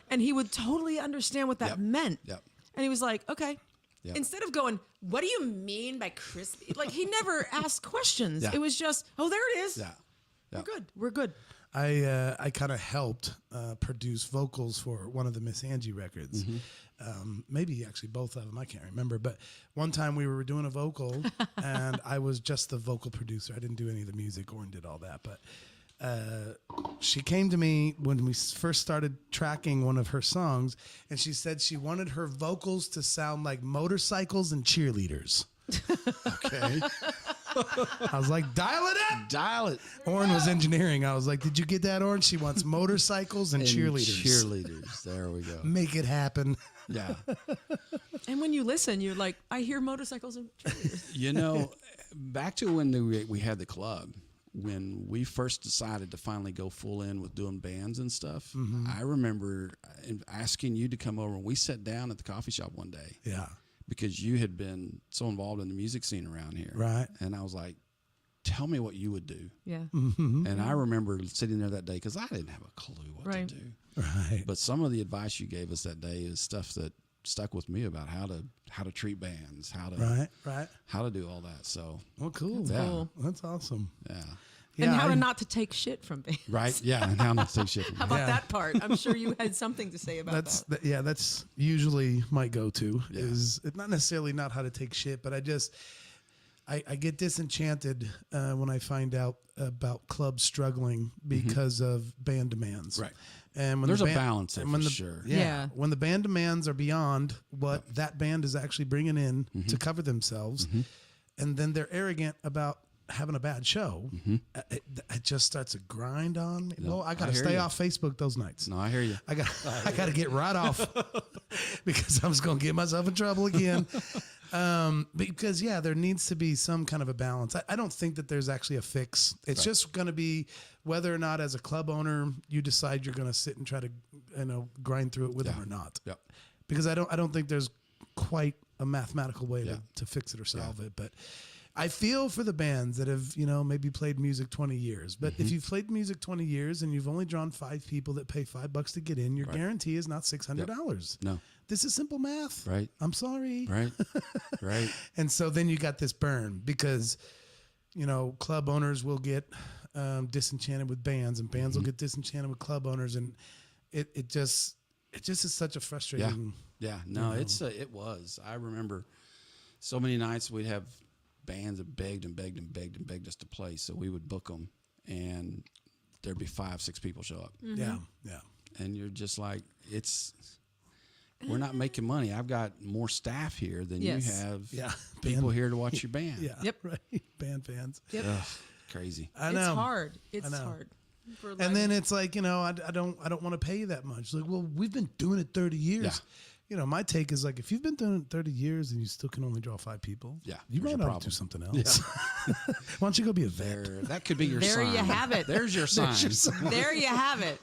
and he would totally understand what that Yep. meant. Yep. And he was like, okay. Yep. Instead of going, what do you mean by crispy? Like, he never asked questions. Yeah. It was just, oh, there it is. Yeah. We're good. We're good. I kind of helped produce vocals for one of the Miss Angie records. Maybe actually both of them. I can't remember. But one time we were doing a vocal, and I was just the vocal producer. I didn't do any of the music. Orin did all that. But she came to me when we first started tracking one of her songs, and she said she wanted her vocals to sound like motorcycles and cheerleaders. Okay. I was like, dial it up. Dial it. Orin was engineering. I was like, did you get that, Orin? She wants motorcycles and cheerleaders. Cheerleaders. There we go. Make it happen. Yeah. And when you listen, you're like, I hear motorcycles and cheerleaders. You know, back to when we had the club, when we first decided to finally go full in with doing bands and stuff, I remember asking you to come over, and we sat down at the coffee shop one day. Yeah. Because you had been so involved in the music scene around here. Right. And I was like, tell me what you would do. Yeah. And I remember sitting there that day because I didn't have a clue what Right. to do. Right. But some of the advice you gave us that day is stuff that stuck with me about how to treat bands, how to do all that. So Well, cool. Yeah. Cool. That's awesome. yeah. And how I- to not to take shit from bands. Right. Yeah. And how not to take shit from How them. about Yeah. that part? I'm sure you had something to say about that. That's usually my go-to. Yeah. Is it's not necessarily not how to take shit, but I get disenchanted when I find out about clubs struggling because of band demands. Right. And when There's the a balance there and when for the- sure. Yeah, when the band demands are beyond what that band is actually bringing in to cover themselves, and then they're arrogant about having a bad show, it just starts a grind on me. Well, I got to hear stay you. off Facebook those nights. No, I hear you. I got to get right off because I was going to get myself in trouble again. Because there needs to be some kind of a balance. I don't think that there's actually a fix. It's just going to be whether or not, as a club owner, you decide you're going to sit and try to, grind through it with them or not. Yep. Because I don't think there's quite a mathematical way Yeah. to fix it or solve it. But I feel for the bands that have, maybe played music 20 years. But if you've played music 20 years and you've only drawn 5 people that pay $5 to get in, your guarantee is not $600. No. This is simple math. Right. I'm sorry. Right. Right. And so then you got this burn because, club owners will get disenchanted with bands, and bands will get disenchanted with club owners, and it just it just is such a frustrating. Yeah. No, it was. I remember so many nights we'd have bands that begged and begged and begged and begged us to play. So we would book them, and there'd be 5-6 people show up. Yeah. And you're just like, we're not making money. I've got more staff here than you have. Yeah. People here to watch your band. Yeah. Yep. Right. Band fans. Yep. Ugh, crazy. I know. It's hard. It's hard. And then it's like, I don't want to pay you that much. Like, well, we've been doing it 30 years. Yeah. My take is like, if you've been doing it 30 years and you still can only draw 5 people, you might not do something else. Yeah. Why don't you go be a vet? That could be your sign. There you have it. There's your sign. There you have it.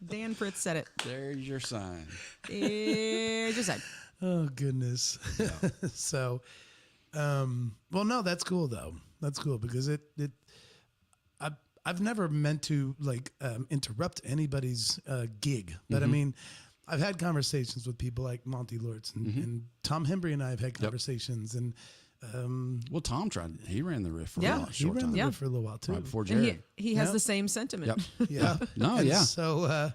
Dan Fritz said it. There's your sign. There's your sign. Oh, goodness. Yeah. So, well, no, that's cool though. That's cool because I've never meant to like interrupt anybody's gig, but I mean, I've had conversations with people like Monty Lortz and Tom Hembry and I have had conversations and well, Tom tried. He ran the riff for he a short ran time. the riff for a little while too. Right before And Jared. he has the same sentiment. Yep. Yeah. No, And yeah. So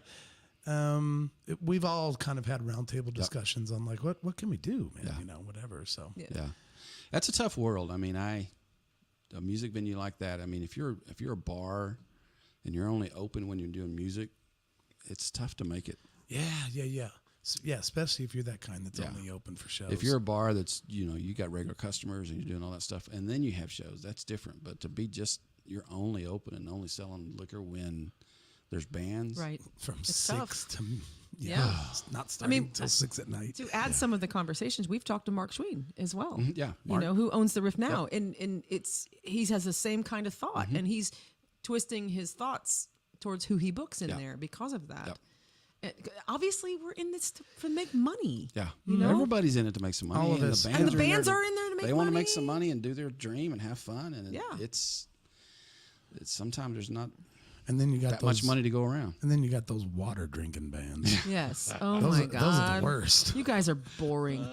we've all kind of had roundtable discussions on like what can we do, man? Whatever. So Yeah. That's a tough world. I mean, a music venue like that. I mean, if you're a bar and you're only open when you're doing music, it's tough to make it. Yeah. Yeah, especially if you're that kind that's only open for shows. If you're a bar that's, you got regular customers and you're doing all that stuff and then you have shows, that's different. But to be you're only open and only selling liquor when there's bands. Right. From It's 6 tough. to it's not starting until 6 at night. To add some of the conversations, we've talked to Mark Schween as well. Yeah. Mark. Who owns the Riff now. And he has the same kind of thought and he's twisting his thoughts towards who he books in there because of that. Yep. Obviously, we're in this to make money. Yeah. Everybody's in it to make some money. All of us. And the bands are in there to make money. They want to make some money and do their dream and have fun. And it's sometimes there's not and then you got that much money to go around. And then you got those water drinking bands. Yes. Oh those my God. Those are the worst. You guys are boring.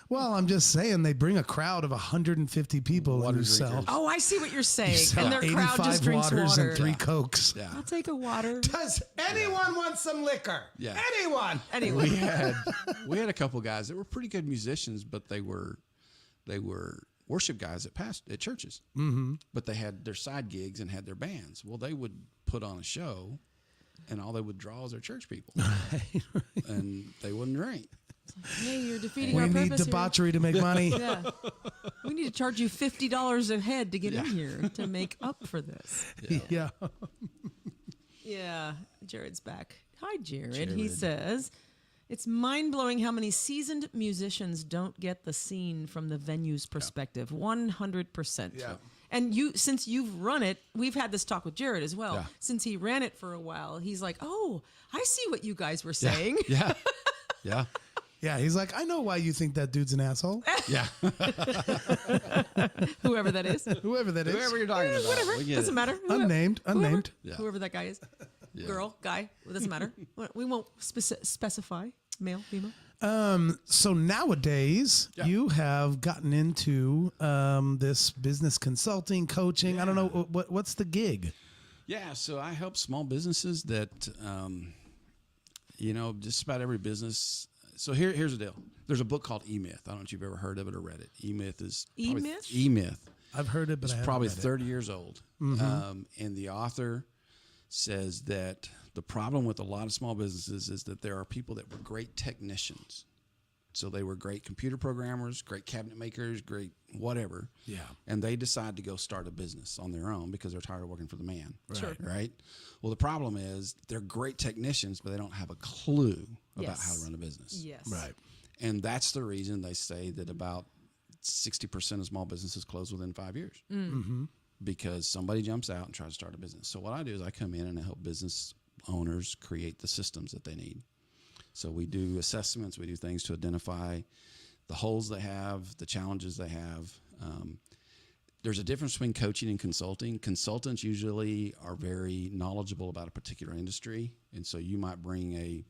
Well, I'm just saying they bring a crowd of 150 people Water and you sell. drinkers. Oh, I see what you're saying. You sell And their crowd 85 just drinks waters water. and 3 Cokes. Yeah. I'll take a water. Does anyone want some liquor? Yeah. Anyone? Anyway. We had a couple guys that were pretty good musicians, but they were worship guys at churches. Mm-hmm. But they had their side gigs and had their bands. Well, they would put on a show, and all they would draw was their church people, and they wouldn't drink. Hey, you're defeating We our purpose need debauchery to make money. here. Yeah. We need to charge you $50 a head to get in here to make up for this. Yeah. Yeah. Jared's back. Hi, Jared. He says, it's mind-blowing how many seasoned musicians don't get the scene from the venue's perspective. 100%. Yeah. And since you've run it, we've had this talk with Jared as well. Yeah. Since he ran it for a while, he's like, oh, I see what you guys were saying. Yeah. Yeah. Yeah, he's like, I know why you think that dude's an asshole. Yeah. Whoever that is. Whoever that is. Whoever you're talking about. Whatever. We get Doesn't it. matter. Unnamed. Unnamed. Yeah. Whoever that guy is. Yeah. Girl, guy. It doesn't matter. We won't specify. Male, female. So nowadays, you have gotten into this business consulting, coaching. I don't know, what's the gig? Yeah, so I help small businesses that, just about every business. So here's the deal. There's a book called E-Myth. I don't know if you've ever heard of it or read it. E-Myth is E-Myth? E-Myth. I've heard it, but It's I haven't probably read it. 30 years old. And the author says that the problem with a lot of small businesses is that there are people that were great technicians. So they were great computer programmers, great cabinet makers, great whatever. Yeah. And they decide to go start a business on their own because they're tired of working for the man. Sure. Right? Well, the problem is they're great technicians, but they don't have a clue about how to run a business. Yes. Right. And that's the reason they say that about 60% of small businesses close within 5 years. Mm-hmm. Because somebody jumps out and tries to start a business. So what I do is I come in and I help business owners create the systems that they need. So we do assessments, we do things to identify the holes they have, the challenges they have. There's a difference between coaching and consulting. Consultants usually are very knowledgeable about a particular industry. And so you might bring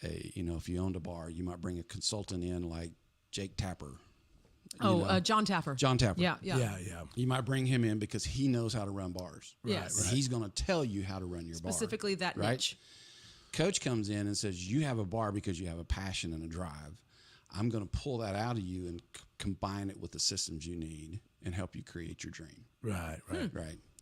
if you owned a bar, you might bring a consultant in like Jake Tapper. John Taffer. John Tapper. Yeah. You might bring him in because he knows how to run bars. Yes. And he's going to tell you how to run your bar. Specifically that right? niche. Coach comes in and says, you have a bar because you have a passion and a drive. I'm going to pull that out of you and combine it with the systems you need and help you create your dream. Right.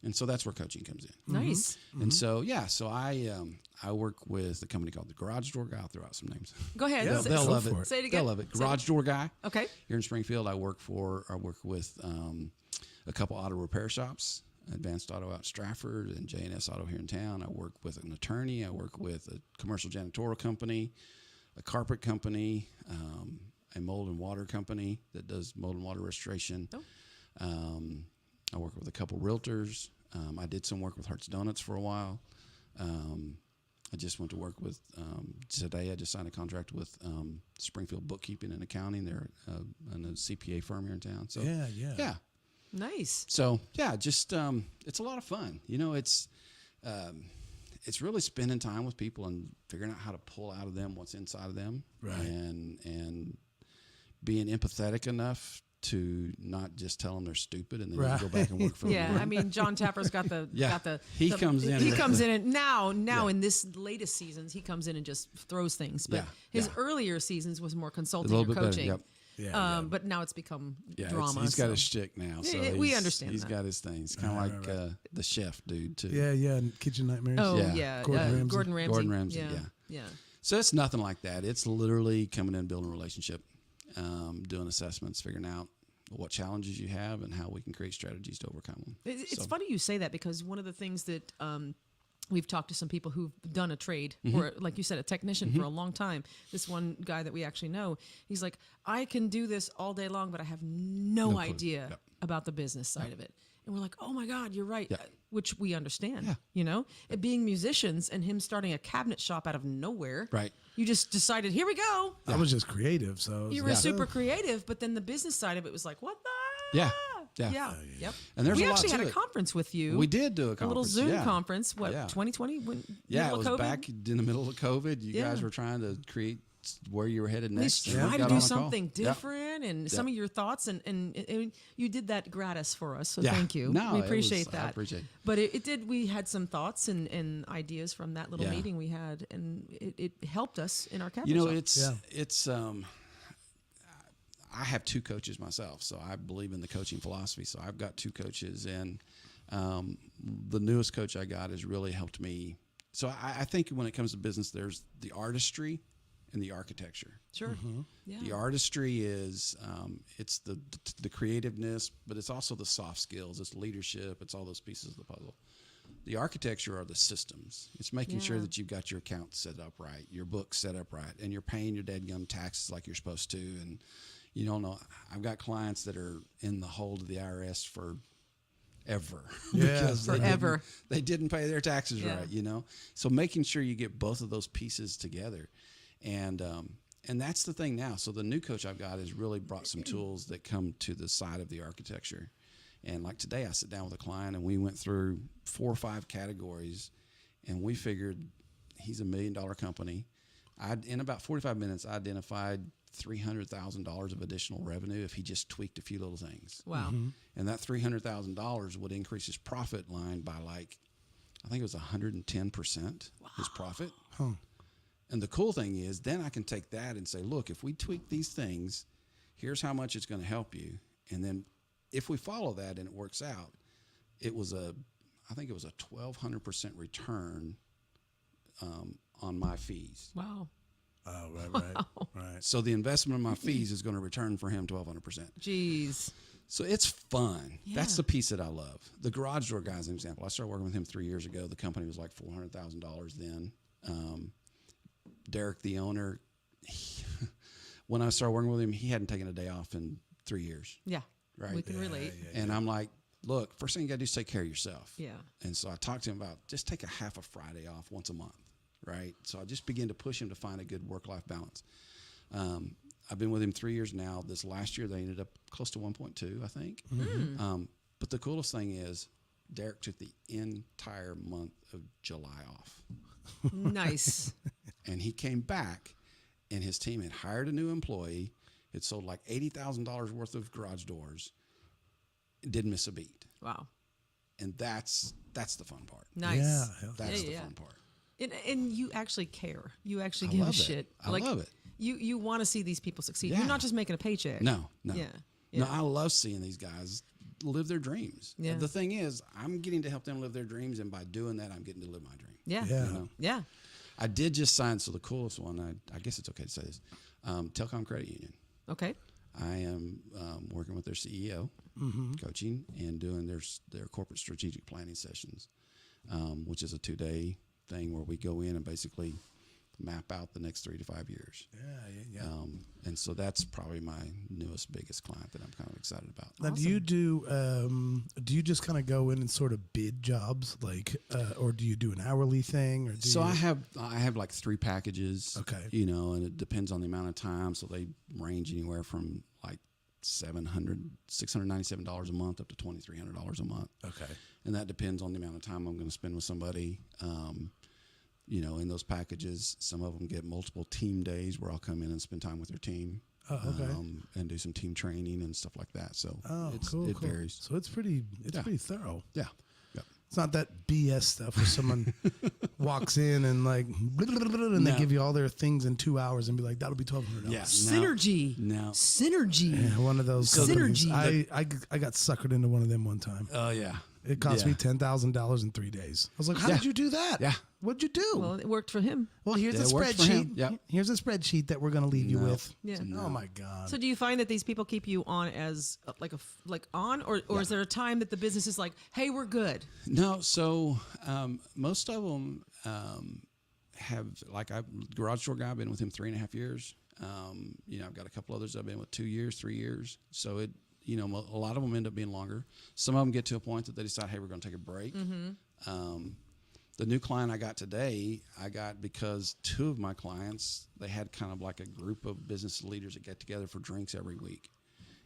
And so that's where coaching comes in. Nice. And so, so I work with a company called the Garage Door Guy. I'll throw out some names. Go ahead. Yeah, They'll love it. Say it again. They'll love it. Garage Door Guy. Okay. Here in Springfield, I work with a couple auto repair shops, Advanced Auto out in Stratford and J&S Auto here in town. I work with an attorney. I work with a commercial janitorial company, a carpet company, a mold and water company that does mold and water restoration. Oh. I work with a couple realtors. I did some work with Hearts Donuts for a while. I just went to work with, today I just signed a contract with Springfield Bookkeeping and Accounting. They're a CPA firm here in town. So yeah. Nice. So just it's a lot of fun. It's really spending time with people and figuring out how to pull out of them what's inside of them, right? And being empathetic enough to not just tell them they're stupid and then go back and work for them. Yeah, I mean, John Tapper's got the he comes in. He comes in and now in this latest seasons he comes in and just throws things. But his earlier seasons was more consulting or coaching. Better, but now it's become drama. drama. He's got his shtick now. So we understand He's got his things. Kind of like the chef dude too. Yeah, Kitchen Nightmares. Oh yeah, Gordon Ramsay. Gordon Ramsay. Yeah. So it's nothing like that. It's literally coming in, building a relationship, doing assessments, figuring out what challenges you have and how we can create strategies to overcome them. It's funny you say that because one of the things that we've talked to some people who've done a trade or, like you said, a technician for a long time. This one guy that we actually know, he's like, I can do this all day long, but I have no idea about the business side of it. And we're like, oh my God, you're right, which we understand, It being musicians and him starting a cabinet shop out of nowhere. Right. You just decided, here we go. I was just creative. So you were super creative, but then the business side of it was like, what the? Yeah. Yep. And there's we a lot actually to had a it. conference with you. We did do a little conference. Zoom conference. What 2020? When it was COVID? back in the middle of COVID. You guys were trying to create where you were headed next. Try to do something different and some of your thoughts and you did that gratis for us. So thank you. No, we appreciate that. I appreciate it. But it did. We had some thoughts and ideas from that little meeting we had, and it helped us in our cabinet shop. It's I have two coaches myself, so I believe in the coaching philosophy. So I've got two coaches, and the newest coach I got has really helped me. So I think when it comes to business, there's the artistry and the architecture. Sure. Mm-hmm. Yeah. The artistry is it's the creativeness, but it's also the soft skills. It's leadership. It's all those pieces of the puzzle. The architecture are the systems. It's making sure that you've got your accounts set up right, your books set up right, and you're paying your dadgum taxes like you're supposed to. And you don't know. I've got clients that are in the hold of the IRS for ever. Because forever. They didn't pay their taxes right, So making sure you get both of those pieces together. And that's the thing now. So the new coach I've got has really brought some tools that come to the side of the architecture. And like today, I sit down with a client and we went through 4 or 5 categories, and we figured he's $1 million company. In about 45 minutes, I identified $300,000 of additional revenue if he just tweaked a few little things. Wow. Mm-hmm. And that $300,000 would increase his profit line by I think it was 110% his profit. Huh. And the cool thing is then I can take that and say, look, if we tweak these things, here's how much it's going to help you. And then if we follow that and it works out, I think it was a 1,200% return on my fees. Wow. Oh, right. So the investment of my fees is going to return for him 1,200%. Jeez. So it's fun. Yeah. That's the piece that I love. The garage door guy's an example. I started working with him 3 years ago. The company was like $400,000 then. Derek, the owner, when I started working with him, he hadn't taken a day off in 3 years. Yeah. Right. We can relate. And I'm like, look, first thing you got to do is take care of yourself. Yeah. And so I talked to him about just take a half a Friday off once a month. Right. So I just began to push him to find a good work-life balance. I've been with him 3 years now. This last year, they ended up close to 1.2, I think. Mm-hmm. But the coolest thing is Derek took the entire month of July off. Nice. And he came back, and his team had hired a new employee. It sold like $80,000 worth of garage doors. Didn't miss a beat. Wow. And that's the fun part. Nice. Yeah. That's the fun part. And you actually care. You actually give a shit. I love it. You want to see these people succeed. Yeah. You're not just making a paycheck. No. Yeah. No, I love seeing these guys live their dreams. Yeah. The thing is, I'm getting to help them live their dreams, and by doing that, I'm getting to live my dream. Yeah. Yeah. You know? Yeah. I did just sign, so the coolest one, I guess it's okay to say this, Telecom Credit Union. Okay. I am working with their CEO, coaching, and doing their corporate strategic planning sessions, which is a 2-day thing where we go in and basically map out the next 3 to 5 years. Yeah. And so that's probably my newest, biggest client that I'm kind of excited about. Now, do you just kind of go in and sort of bid jobs, like, or do you do an hourly thing? Or I have like 3 packages. Okay. You know, and it depends on the amount of time. So they range anywhere from like $697 a month up to $2,300 a month. Okay. And that depends on the amount of time I'm going to spend with somebody. You know, in those packages, some of them get multiple team days where I'll come in and spend time with their team. Oh, okay. And do some team training and stuff like that. So cool. It varies. So it's pretty thorough. Yeah. Yeah. It's not that BS stuff where someone walks in and like, and they give you all their things in 2 hours and be like, that'll be $1,200. Yeah. Synergy. No. Synergy. Yeah, one of those Synergy. companies. I got suckered into one of them one time. Oh, yeah. It cost me $10,000 in 3 days. I was like, how did you do that? Yeah. What'd you do? Well, it worked for him. Well, here's a it worked for him. spreadsheet. Yep. Here's a spreadsheet that we're going to leave you with. Yeah. Oh my God. So do you find that these people keep you on as on, or is there a time that the business is like, hey, we're good? No. So most of them have, like, garage door guy, I've been with him 3.5 years. You know, I've got a couple others I've been with 2 years, 3 years. So you know, a lot of them end up being longer. Some of them get to a point that they decide, hey, we're going to take a break. The new client I got today, I got because 2 of my clients, they had kind of like a group of business leaders that get together for drinks every week.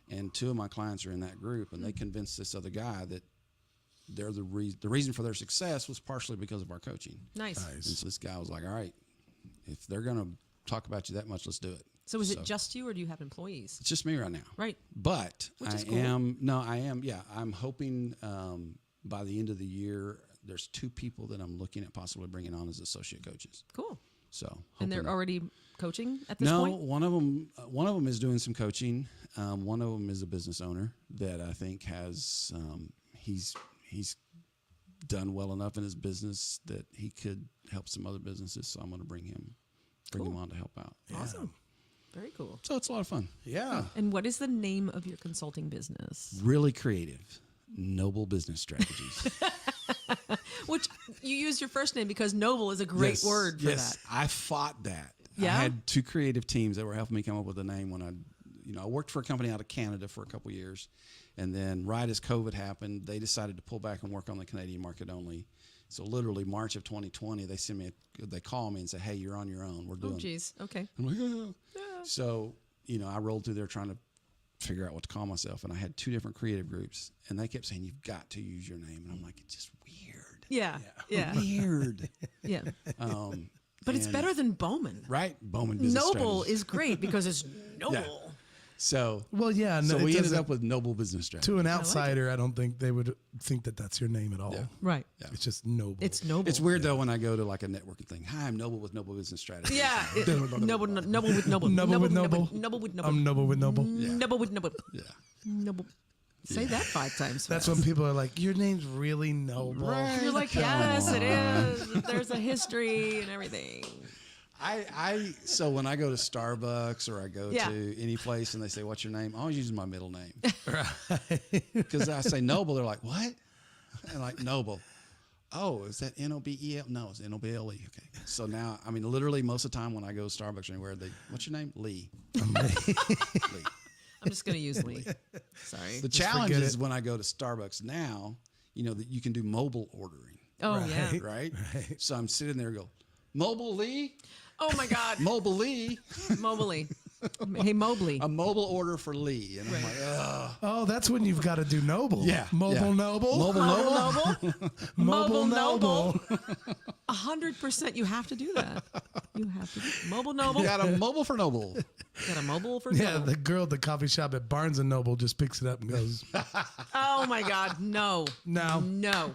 And 2 of my clients are in that group, and they convinced this other guy that they're the reason for their success was partially because of our coaching. Nice. And so this guy was like, all right, if they're going to talk about you that much, let's do it. So is it just you, or do you have employees? It's just me right now. Right. But Which is I cool. am, I'm hoping by the end of the year, there's 2 people that I'm looking at possibly bringing on as associate coaches. Cool. So, And they're already coaching at this no, point? one of them is doing some coaching. One of them is a business owner that I think has, he's done well enough in his business that he could help some other businesses. So I'm going to bring him on to help out. Awesome. Very cool. So it's a lot of fun. Yeah. And what is the name of your consulting business? Really creative. Noble Business Strategies. Which you use your first name because noble is a great word for that. I fought that. Yeah? I had 2 creative teams that were helping me come up with a name when I worked for a company out of Canada for a couple years. And then right as COVID happened, they decided to pull back and work on the Canadian market only. So literally March of 2020, they call me and say, hey, you're on your own. We're doing it. Oh, geez. Okay. I'm like, oh. Yeah. So, I rolled through there trying to figure out what to call myself. And I had 2 different creative groups. And they kept saying, you've got to use your name. And I'm like, it's just weird. Yeah. Weird. Yeah. But it's better than Bowman. Right? Bowman Business Noble Strategy. is great because it's noble. Yeah. So, Well, yeah. No, so we ended up with Noble Business Strategy. to an outsider, I don't think they would think that that's your name at all. Yeah. Right. Yeah. It's just noble. It's noble. It's weird though when I go to like a networking thing. Hi, I'm Noble with Noble Business Strategy. Yeah. Noble with noble. Noble with noble. Noble with noble. I'm noble with noble. Noble with noble. Yeah. Noble. Say that 5 times. That's fast. when people are like, your name's really noble. Right. You're like, yes, it is. There's a history and everything. So when I go to Starbucks or I go Yeah. to any place and they say, what's your name? I always use my middle name. Because I say Noble, they're like, what? And like, Noble. Oh, is that Nobel? No, it's Noble. Okay. So now, literally most of the time when I go to Starbucks or anywhere, what's your name? Lee. Lee. I'm just going to use Lee. Sorry. The challenge is when I go to Starbucks now, that you can do mobile ordering. Oh, yeah. Right? So I'm sitting there and go, Mobile Lee? Oh, my God. Mobile Lee? Mobily. Hey, Mobley. A mobile order for Lee. And I'm like, ugh. Oh, that's when you've got to do Noble. Yeah. Mobile Noble. Mobile Noble. Mobile Noble. 100%. You have to do that. You have to do Mobile Noble. You got a mobile for Noble. Got a mobile for Yeah, Noble. the girl at the coffee shop at Barnes and Noble just picks it up and goes, Oh my God, no. No.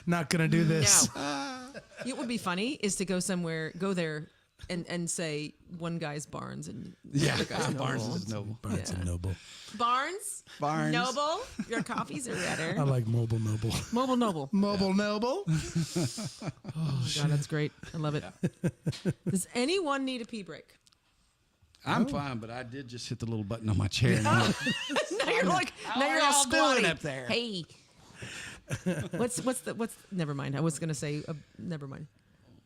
Not going to do this. No. It would be funny is to go there and say one guy's Barnes and the other guy's Barnes Noble. is Noble. Barnes and Noble. Barnes, Noble, your coffees are better. I like Mobile Noble. Mobile Noble. Mobile Noble. Oh, God, that's great. I love it. Does anyone need a pee break? I'm fine, but I did just hit the little button on my chair. Now Now you're all going squatty up there? Hey. What's never mind. I was going to say, never mind.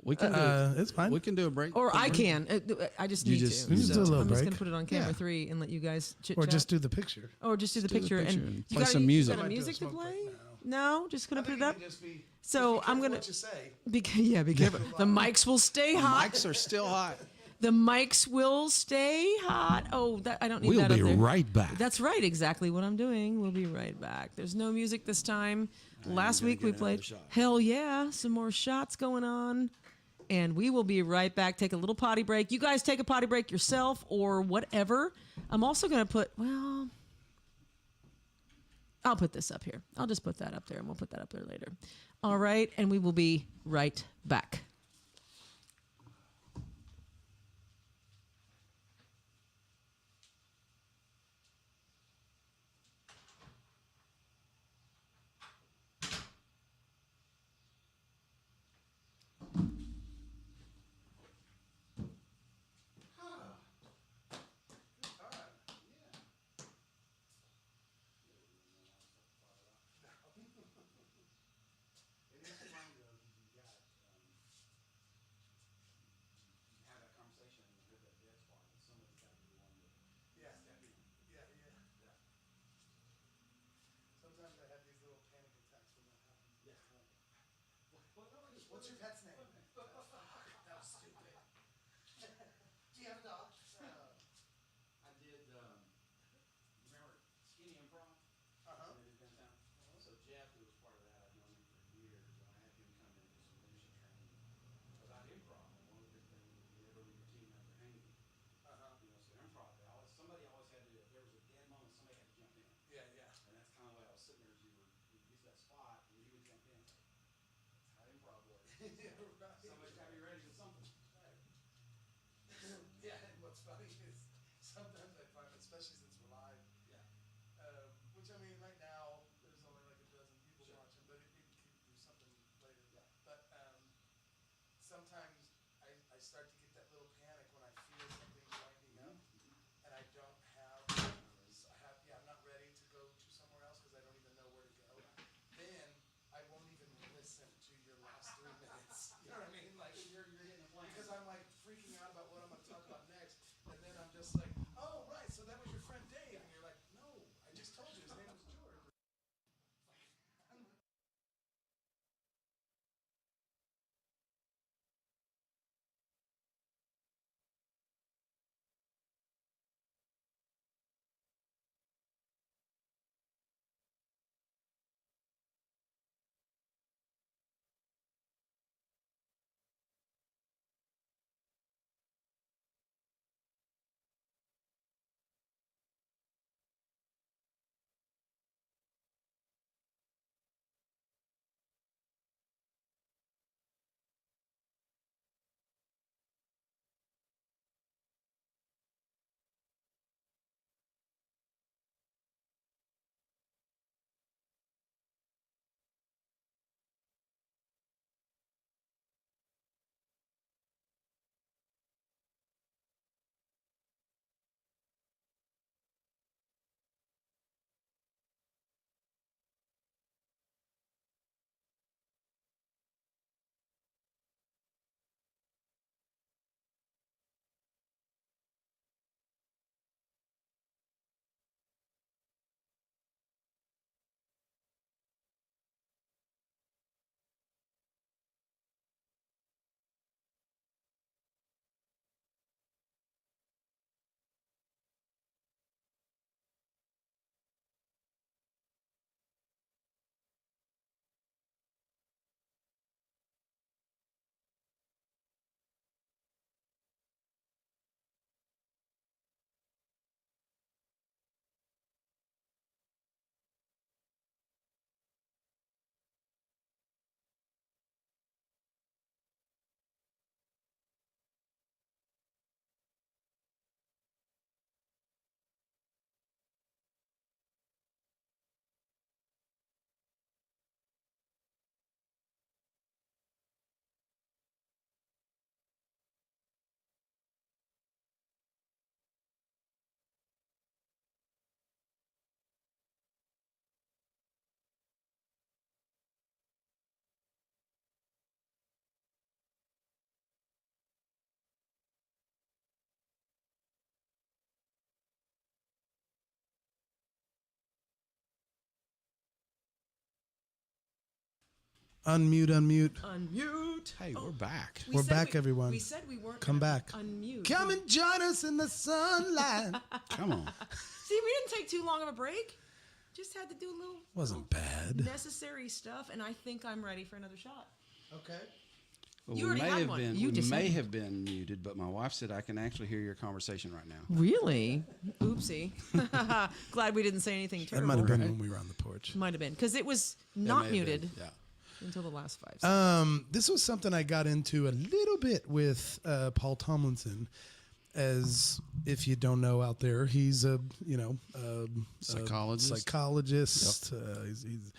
We can do it's fine. We can do a break. Or I can. I just need just- to. you just do a little I'm just break. going to put it on camera Yeah. 3 and let you guys chit Or chat. just do the picture. Or just do the do the picture picture and and you play got some you music. got a Might do a music to smoke play? break No, just gonna put it up. So I'm gonna. What you say. Be careful. The mics will stay hot. Mics are still hot. The mics will stay hot. Oh, I don't need We'll that up be there. right back. That's right. Exactly what I'm doing. We'll be right back. There's no music this time. Last week we played. Hell yeah, some more shots going on. And we will be right back. Take a little potty break. You guys take a potty break yourself or whatever. I'm also going to put, I'll put this up here. I'll just put that up there and we'll put that up there later. All right. And we will be right back. Sometimes I have these little panic attacks when that happens. What's your pet's name? That was stupid. Do you have a dog? I did. Remember Skinny Improv? Uh-huh. In downtown. So Jeff, who was part of that, I've known him for years, and I had him come in and do some leadership training about improv. And one of the big things was you never leave your team member hanging. Uh-huh. You know, so improv, somebody always had to. If there was a dead moment, somebody had to jump in. Yeah, yeah. And that's kind of the way I was sitting there. As you get to that spot, and he would jump in. That's how improv works. Yeah, right. Somebody's got to be ready for something. Yeah, and what's funny is sometimes I find, especially since we're live, which I mean, right now there's only like a dozen people watching, but it could do something later. Yeah. But sometimes I start to get that little panic when I feel something winding up, and I don't have. I'm not ready to go to somewhere else because I don't even know where to go. Then I won't even listen to your last 3 minutes. Unmute. Hey, we're back. We're back, everyone. We said we weren't. Come back. Unmute. Come and join us in the sunlight. Come on. See, we didn't take too long of a break. Just had to do a little. Wasn't bad. Necessary stuff, and I think I'm ready for another shot. Okay. Well, You already had one. You just may had have been muted, but my wife said I can actually hear your conversation right now. Really? Oopsie. Glad we didn't say anything That terrible. might have been when we were on the porch. Might have been because it was It may not have muted been, Yeah. until the last 5 seconds. This was something I got into a little bit with Paul Tomlinson. As if you don't know out there, he's a Psychologist. Psychologist. He's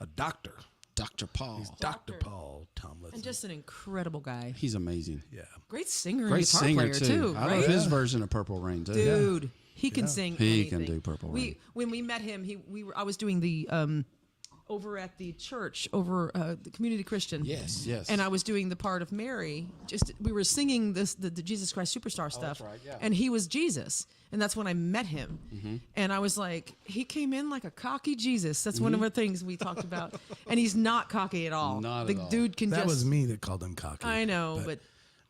a doctor. Dr. Paul. He's Dr. Paul Tomlinson. And just an incredible guy. He's amazing. Yeah. Great singer Great and guitar singer, player, too. I right? love his version of Purple Rain, too. Dude, he can sing He anything. can do Purple Rain. When we met him, I was doing the over at the church, over the Community Christian. Yes, yes. And I was doing the part of Mary. We were singing the Jesus Christ Superstar stuff. that's right, yeah. And he was Jesus. And that's when I met him. Mm-hmm. And I was like, he came in like a cocky Jesus. That's Mm-hmm. one of the things we talked about. And he's not cocky at all. Not the at all. dude can That just. was me that called him cocky. I know, but.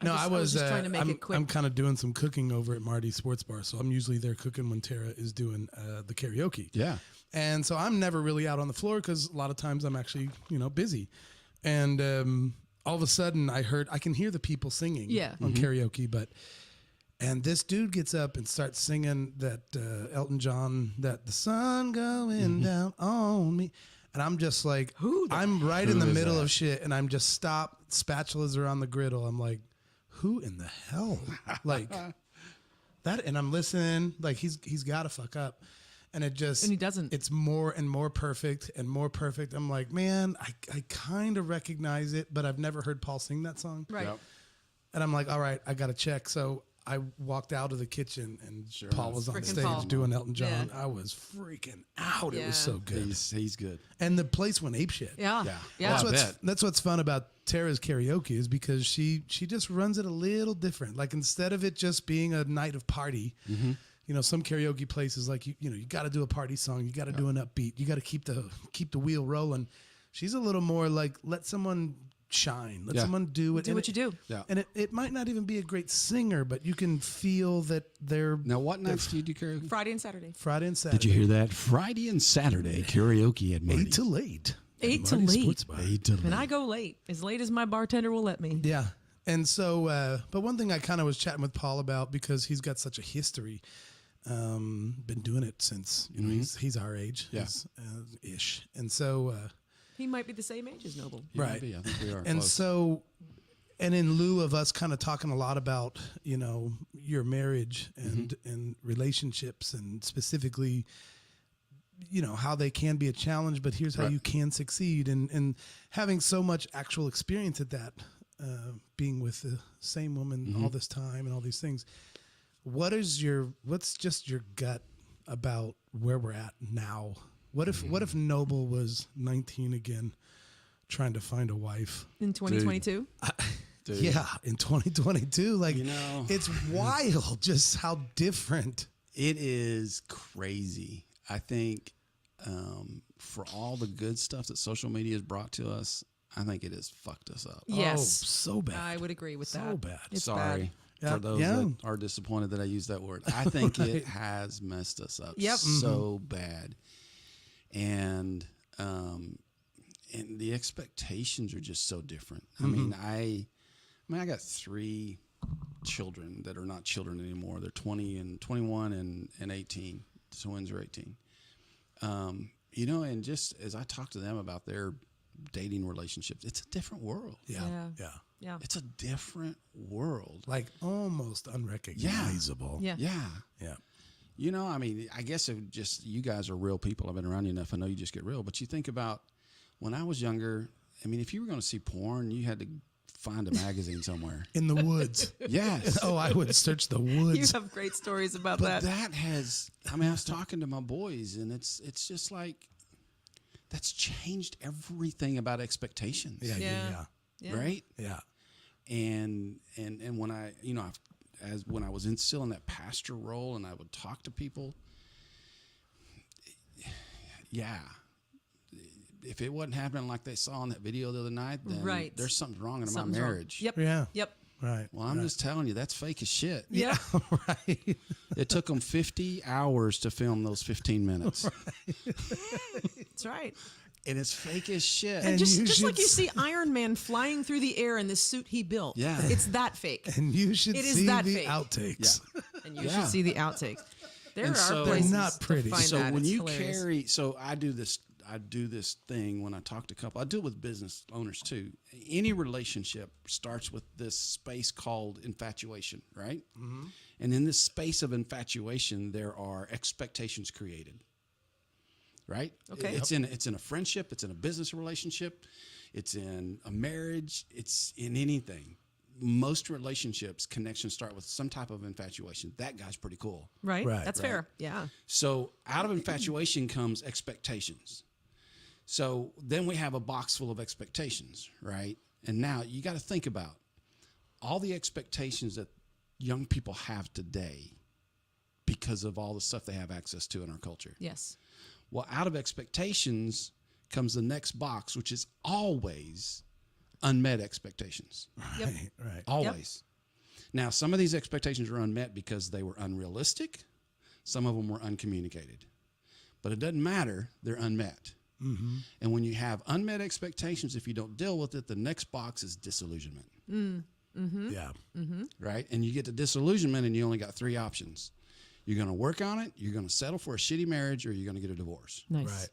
No, I was just trying to make I'm, it quick. I'm kind of doing some cooking over at Marty's Sports Bar, so I'm usually there cooking when Tara is doing the karaoke. Yeah. And so I'm never really out on the floor because a lot of times I'm actually, busy. And all of a sudden I can hear the people singing on karaoke, and this dude gets up and starts singing that Elton John, that the sun going down on me. And I'm just like, I'm right in the middle of shit, and I'm just stopped. Spatulas are on the griddle. I'm like, who in the hell? Like that, and I'm listening. Like he's got to fuck up, and it just And he doesn't. It's more and more perfect and more perfect. I'm like, man, I kind of recognize it, but I've never heard Paul sing that song. Right. Yep. And I'm like, all right, I got to check. So I walked out of the kitchen, and Paul was on Frickin' stage Paul. doing Elton John. Yeah. I was freaking out. It Yeah. was so good. He's good. And the place went apeshit. Yeah. Yeah. Yeah. Well, I bet. That's what's fun about Tara's karaoke is because she just runs it a little different. Like instead of it just being a night of party, some karaoke places like you got to do a party song, you got to do an upbeat, you got to keep the wheel rolling. She's a little more like let someone shine, let someone do it. Do what you do. Yeah. And it might not even be a great singer, but you can feel that they're Now, what nights do you do karaoke? Friday and Saturday. Friday and Saturday. Did you hear that? Friday and Saturday karaoke at Marty's. 8 to late. 8 to Marty's late. Sports Bar. 8 to And I go late as my bartender will let me. Yeah. And so, but one thing I kind of was chatting with Paul about because he's got such a history, been doing it since, he's our age, ish. And so, He might be the same age as Noble. He might right. be. I think we are. and close. so, and in lieu of us kind of talking a lot about, your marriage and relationships and specifically, how they can be a challenge, but here's how you can succeed. And having so much actual experience at that, being with the same woman all this time and all these things, what's just your gut about where we're at now? What if Noble was 19 again, trying to find a wife? In 2022? Dude. Yeah, in 2022. Like, You it's wild just how different. It is crazy. I think for all the good stuff that social media has brought to us, I think it has fucked us up. Yes. Oh, so bad. I would agree with that. So bad. It's Sorry bad. for those that are disappointed that I used that word. I think it has messed us up so bad. And the expectations are just so different. I mean, I got 3 children that are not children anymore. They're 20 and 21 and 18. Twins are 18. And just as I talk to them about their dating relationships, it's a different world. Yeah. It's a different world. Like almost unrecognizable. Yeah. Yeah. I guess it just, you guys are real people. I've been around you enough. I know you just get real. But you think about when I was younger, if you were going to see porn, you had to find a magazine somewhere. In the woods. Yes. Oh, I would search the woods. You have great stories about But that. that has, I was talking to my boys, and it's just like, that's changed everything about expectations. Yeah. Right? Yeah. And when I, when I was still in that pastor role and I would talk to people, if it wasn't happening like they saw in that video the other night, then there's something wrong in my marriage. Yep. Yeah. Yep. Right. Well, I'm just telling you, that's fake as shit. Yeah. Right. It took them 50 hours to film those 15 minutes. That's right. And it's fake as shit. And just like you see Iron Man flying through the air in this suit he built. Yeah. It's that fake. And you should see the fake. outtakes. Yeah. And you should see the outtakes. There are They're places not pretty. to find So that. when It's you hilarious. I do this thing when I talk to couples. I do it with business owners too. Any relationship starts with this space called infatuation, right? Mm-hmm. And in this space of infatuation, there are expectations created, right? Okay. It's in a friendship. It's in a business relationship. It's in a marriage. It's in anything. Most relationships, connections start with some type of infatuation. That guy's pretty cool. Right? Right. That's fair. Yeah. So out of infatuation comes expectations. So then we have a box full of expectations, right? And now you got to think about all the expectations that young people have today because of all the stuff they have access to in our culture. Yes. Well, out of expectations comes the next box, which is always unmet expectations. Yep. Right. Always. Now, some of these expectations are unmet because they were unrealistic. Some of them were uncommunicated. But it doesn't matter. They're unmet. Mm-hmm. And when you have unmet expectations, if you don't deal with it, the next box is disillusionment. Mm-hmm. Yeah. Mm-hmm. Right? And you get to disillusionment and you only got 3 options. You're going to work on it, you're going to settle for a shitty marriage, or you're going to get a divorce. Nice.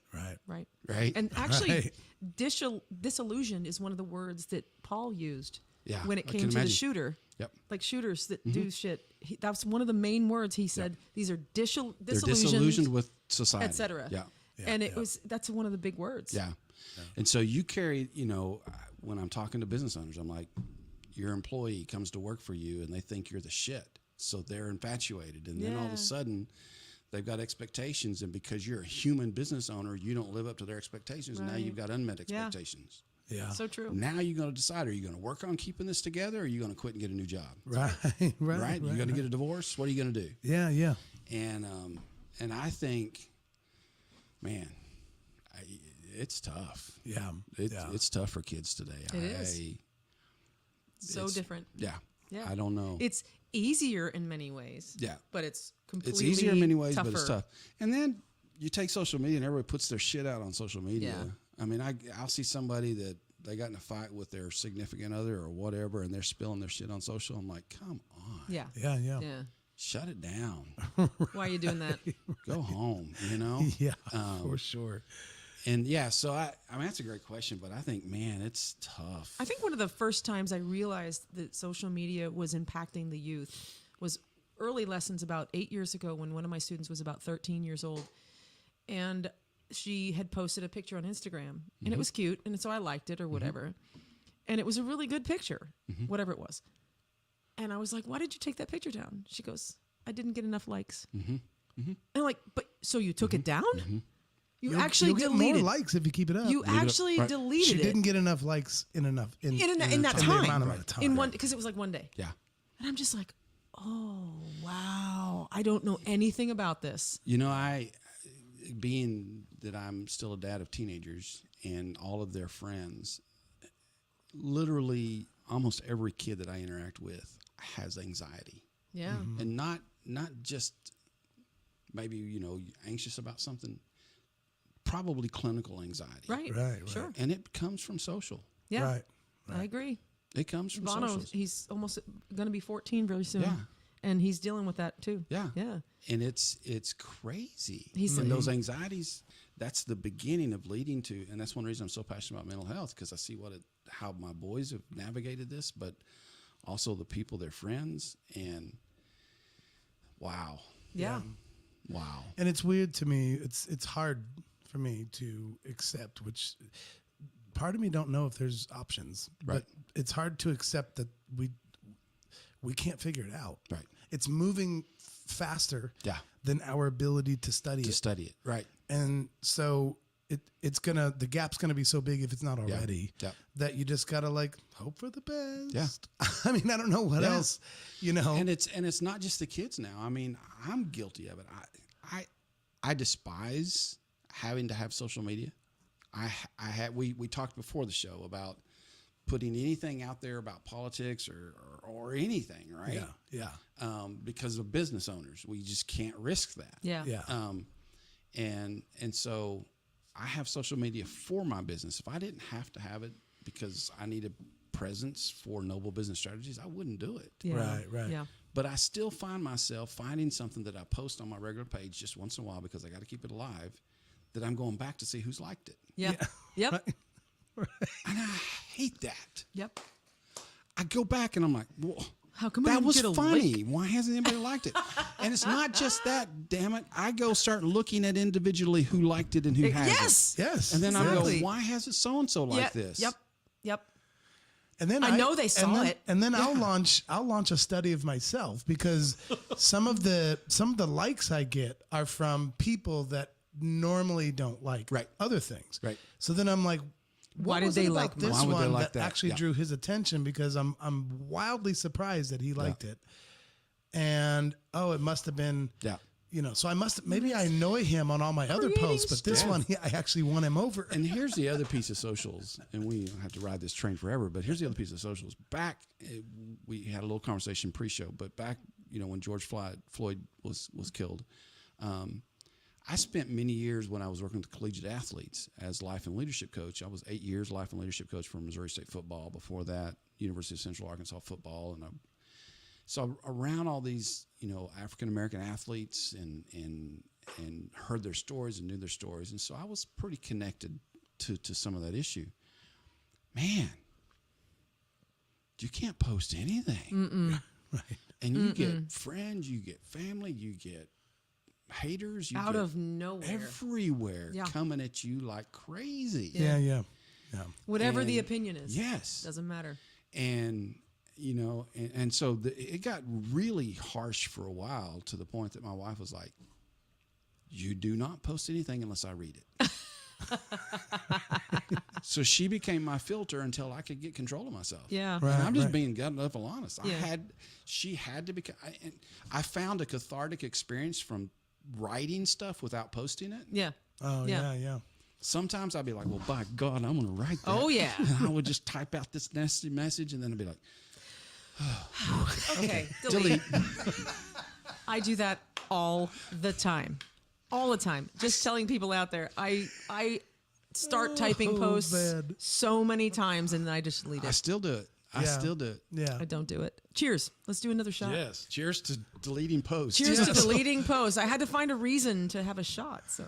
Right. Right? And actually, disillusion is one of the words that Paul used when it came to the shooter. Yep. Like shooters that do shit. That's one of the main words he said. These are They're disillusioned with society. etc. Yeah. And that's one of the big words. Yeah. And so you carry, when I'm talking to business owners, I'm like, your employee comes to work for you and they think you're the shit. So they're infatuated. And then all of a sudden they've got expectations. And because you're a human business owner, you don't live up to their expectations. Right. Now you've got unmet expectations. Yeah. So true. Now you're going to decide, are you going to work on keeping this together or are you going to quit and get a new job? Right. Right? You're going to get a divorce. What are you going to do? Yeah. Yeah. And I think, man, it's tough. Yeah. It's tough for kids today. It is. So different. Yeah. Yeah. I don't know. It's easier in many ways. Yeah. But it's completely It's easier in many ways, tougher. but it's tough. And then you take social media and everybody puts their shit out on social media. Yeah. I mean, I'll see somebody that they got in a fight with their significant other or whatever, and they're spilling their shit on social. I'm like, come on. Yeah. Yeah. Yeah. Yeah. Shut it down. Why are you doing that? Go home, Yeah. For sure. And yeah, so I mean, that's a great question, but I think, man, it's tough. I think one of the first times I realized that social media was impacting the youth was early lessons about 8 years ago when one of my students was about 13 years old. And she had posted a picture on Instagram and it was cute. And so I liked it or whatever. And it was a really good picture, whatever it was. And I was like, why did you take that picture down? She goes, I didn't get enough likes. And I'm like, but so you took it down? You actually you'll deleted get more likes if you keep it up. You actually deleted She it. didn't get enough likes in that time. amount of time. In one, because it was like one day. Yeah. And I'm just like, oh, wow. I don't know anything about this. Being that I'm still a dad of teenagers and all of their friends, literally almost every kid that I interact with has anxiety. Yeah. And not just maybe, anxious about something, probably clinical anxiety. Right. Sure. And it comes from social. Yeah. Right. I agree. It comes from Bono, social. he's almost going to be 14 very soon. Yeah. And he's dealing with that too. Yeah. Yeah. And it's crazy. He's and those anxieties, that's the beginning of leading to, and that's one reason I'm so passionate about mental health, because I see how my boys have navigated this, but also the people, their friends, and wow. Yeah. Wow. And it's weird to me. It's hard for me to accept, which part of me don't know if there's options, but it's hard to accept that we can't figure it out. Right. It's moving faster than our ability to study it. Right. And so the gap's gonna be so big if it's not already that you just gotta hope for the best. Yeah. I mean, I don't know what else, And it's not just the kids now. I mean, I'm guilty of it. I despise having to have social media. we talked before the show about putting anything out there about politics or anything, right? Yeah. Because of business owners, we just can't risk that. Yeah. And so I have social media for my business. If I didn't have to have it because I need a presence for Noble Business Strategies, I wouldn't do it. Yeah. Right. Yeah. But I still find myself finding something that I post on my regular page just once in a while because I got to keep it alive, that I'm going back to see who's liked it. Yeah. Yep. Right. And I hate that. Yep. I go back and I'm like, well, how come I that didn't was get a funny. like? Why hasn't anybody liked it? And it's not just that, damn it. I go start looking at individually who liked it and who hasn't. Yes. And then I Exactly. go, why hasn't so-and-so like this? Yep. And then I know they saw it. And then I'll launch a study of myself, because some of the likes I get are from people that normally don't like other things. Right. So then I'm like, Why did was they it like about this Why would they one like that that? actually Yeah. drew his attention? Because I'm wildly surprised that he liked it. And it must have been so maybe I annoy him on all my other posts, but this one I actually won him over. And here's the other piece of socials, and we don't have to ride this train forever, but here's the other piece of socials. Back, we had a little conversation pre-show, but back, when George Floyd was killed, I spent many years when I was working with collegiate athletes as life and leadership coach. I was 8 years life and leadership coach for Missouri State football. Before that, University of Central Arkansas football. And so around all these, African-American athletes and heard their stories and knew their stories. And so I was pretty connected to some of that issue. Man, you can't post anything. Right. And you get friends, you get family, you get haters, you Out get of nowhere. everywhere coming at you like crazy. Yeah. Whatever the And- opinion is. Yes. Doesn't matter. And and so it got really harsh for a while, to the point that my wife was like, you do not post anything unless I read it. So she became my filter until I could get control of myself. Yeah. Right. And I'm just being gut level honest. Yeah. She had to become, and I found a cathartic experience from writing stuff without posting it. Yeah. Oh, yeah. Sometimes I'd be like, well, by God, I'm going to write that. Oh, yeah. And I would just type out this nasty message, and then I'd be like, Okay. Delete. I do that all the time. All the time. Just telling people out there. I start typing posts man. so many times, and then I just delete I it. still do it. I Yeah. still do it. Yeah. I don't do it. Cheers. Let's do another shot. Yes. Cheers to deleting posts. Cheers to deleting posts. I had to find a reason to have a shot. So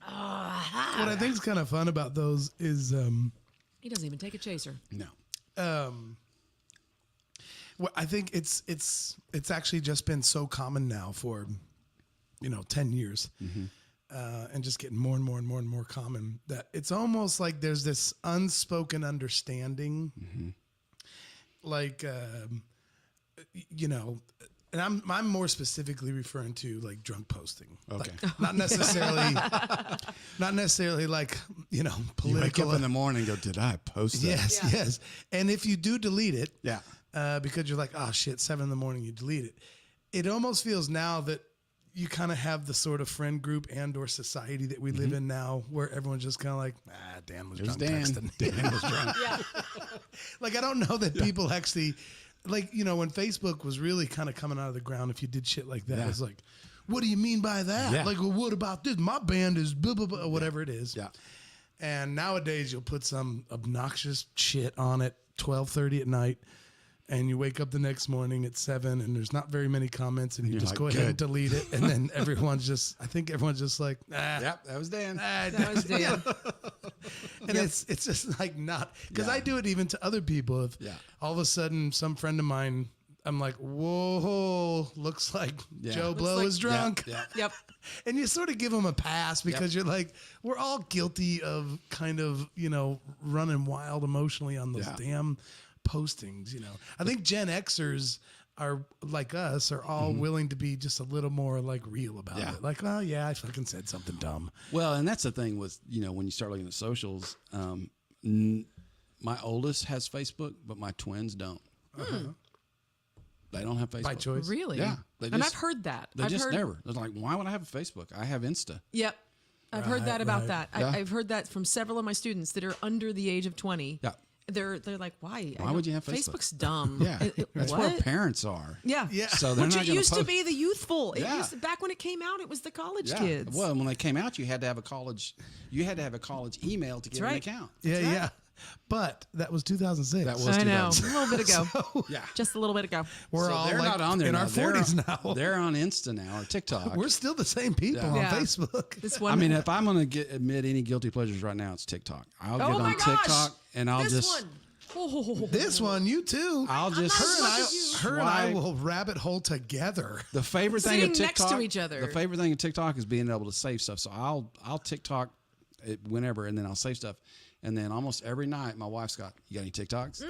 What I think is kind of fun about those is he doesn't even take a chaser. No. well, I think it's actually just been so common now for 10 years. And just getting more and more and more and more common, that it's almost like there's this unspoken understanding, like, and I'm more specifically referring to like drunk posting. Okay. Like, not necessarily like, political. You wake up in the morning and go, did I post that? Yes. And if you do delete it, Yeah. because you're like, oh shit, 7 a.m, you delete it. It almost feels now that you kind of have the sort of friend group and or society that we live in now, where everyone's just kind of like, Dan was drunk texting. Dan was drunk. Yeah. Like, I don't know that people actually, like, when Facebook was really kind of coming out of the ground, if you did shit like that, it's like, what do you mean by that? Yeah. Like, well, what about this? My band is blah, blah, blah, or whatever it is. Yeah. And nowadays you'll put some obnoxious shit on at 12:30 at night, and you wake up the next morning at 7 and there's not very many comments, and you You're just like, go ahead and good. delete it. And then I think everyone's just like, Yep. That was Dan. That was Dan. and it's just like not, because I do it even to other people. If all of a sudden some friend of mine, I'm like, whoa, looks like Joe Blow like- is drunk. Yeah. Yep. And you sort of give them a pass, because you're like, we're all guilty of kind of, running wild emotionally on those damn postings. I think Gen Xers are like us, are all willing to be just a little more like real about it. Like, oh yeah, I fucking said something dumb. Well, and that's the thing with, when you start looking at socials, my oldest has Facebook, but my twins don't. They don't have Facebook. By choice? Really? Yeah. And I've heard that. They just never. They're like, why would I have a Facebook? I have Insta. Yep. I've heard that about that. Yeah. I've heard that from several of my students that are under the age of 20. Yeah. They're like, why? Why would you have Facebook? Facebook's dumb. Yeah. That's what? where parents are. Yeah. Yeah. So they're Which not it gonna used to post- be the youthful. It Yeah. used to, back when it came out, it was the college Yeah. kids. Well, when they came out, you had to have a college. You had to have a college email to get right. an account. Yeah, yeah. But that was 2006. That was I know. 2000. A little bit ago. Yeah. Just a little bit ago. We're So all they're like not on there in now. our 40s now. They're on Insta now or TikTok. We're still the same people on Yeah. Facebook. This one. I mean, if I'm going to admit any guilty pleasures right now, it's TikTok. I'll oh get my on gosh. TikTok and I'll this just. one. Oh. This one, you too. I'll just. Her and I will rabbit hole together. The favorite thing Sitting of next TikTok. to each other. The favorite thing of TikTok is being able to save stuff. So I'll TikTok it whenever, and then I'll save stuff. And then almost every night, my wife's got, you got any TikToks?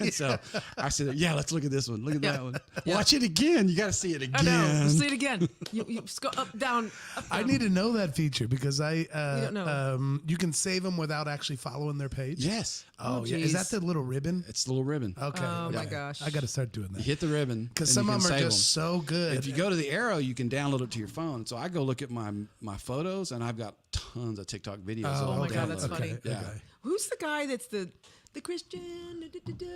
And so I said, yeah, let's look at this one. Look at that one. Watch it again. You got to see it I again. know. See it again. You go up, down, up, I down. need to know that feature because You don't know. you can save them without actually following their page. Yes. Oh, Oh, yeah. Is that geez. the little ribbon? It's the little ribbon. Okay. Oh, my okay. gosh. I got to start doing You that. hit the ribbon. Because and some you of can them are save just so good. If you go to the arrow, you can download it to your phone. So I go look at my photos, and I've got tons of TikTok videos. that Oh I'll my God, download. that's funny. Yeah. Who's the guy that's the Christian?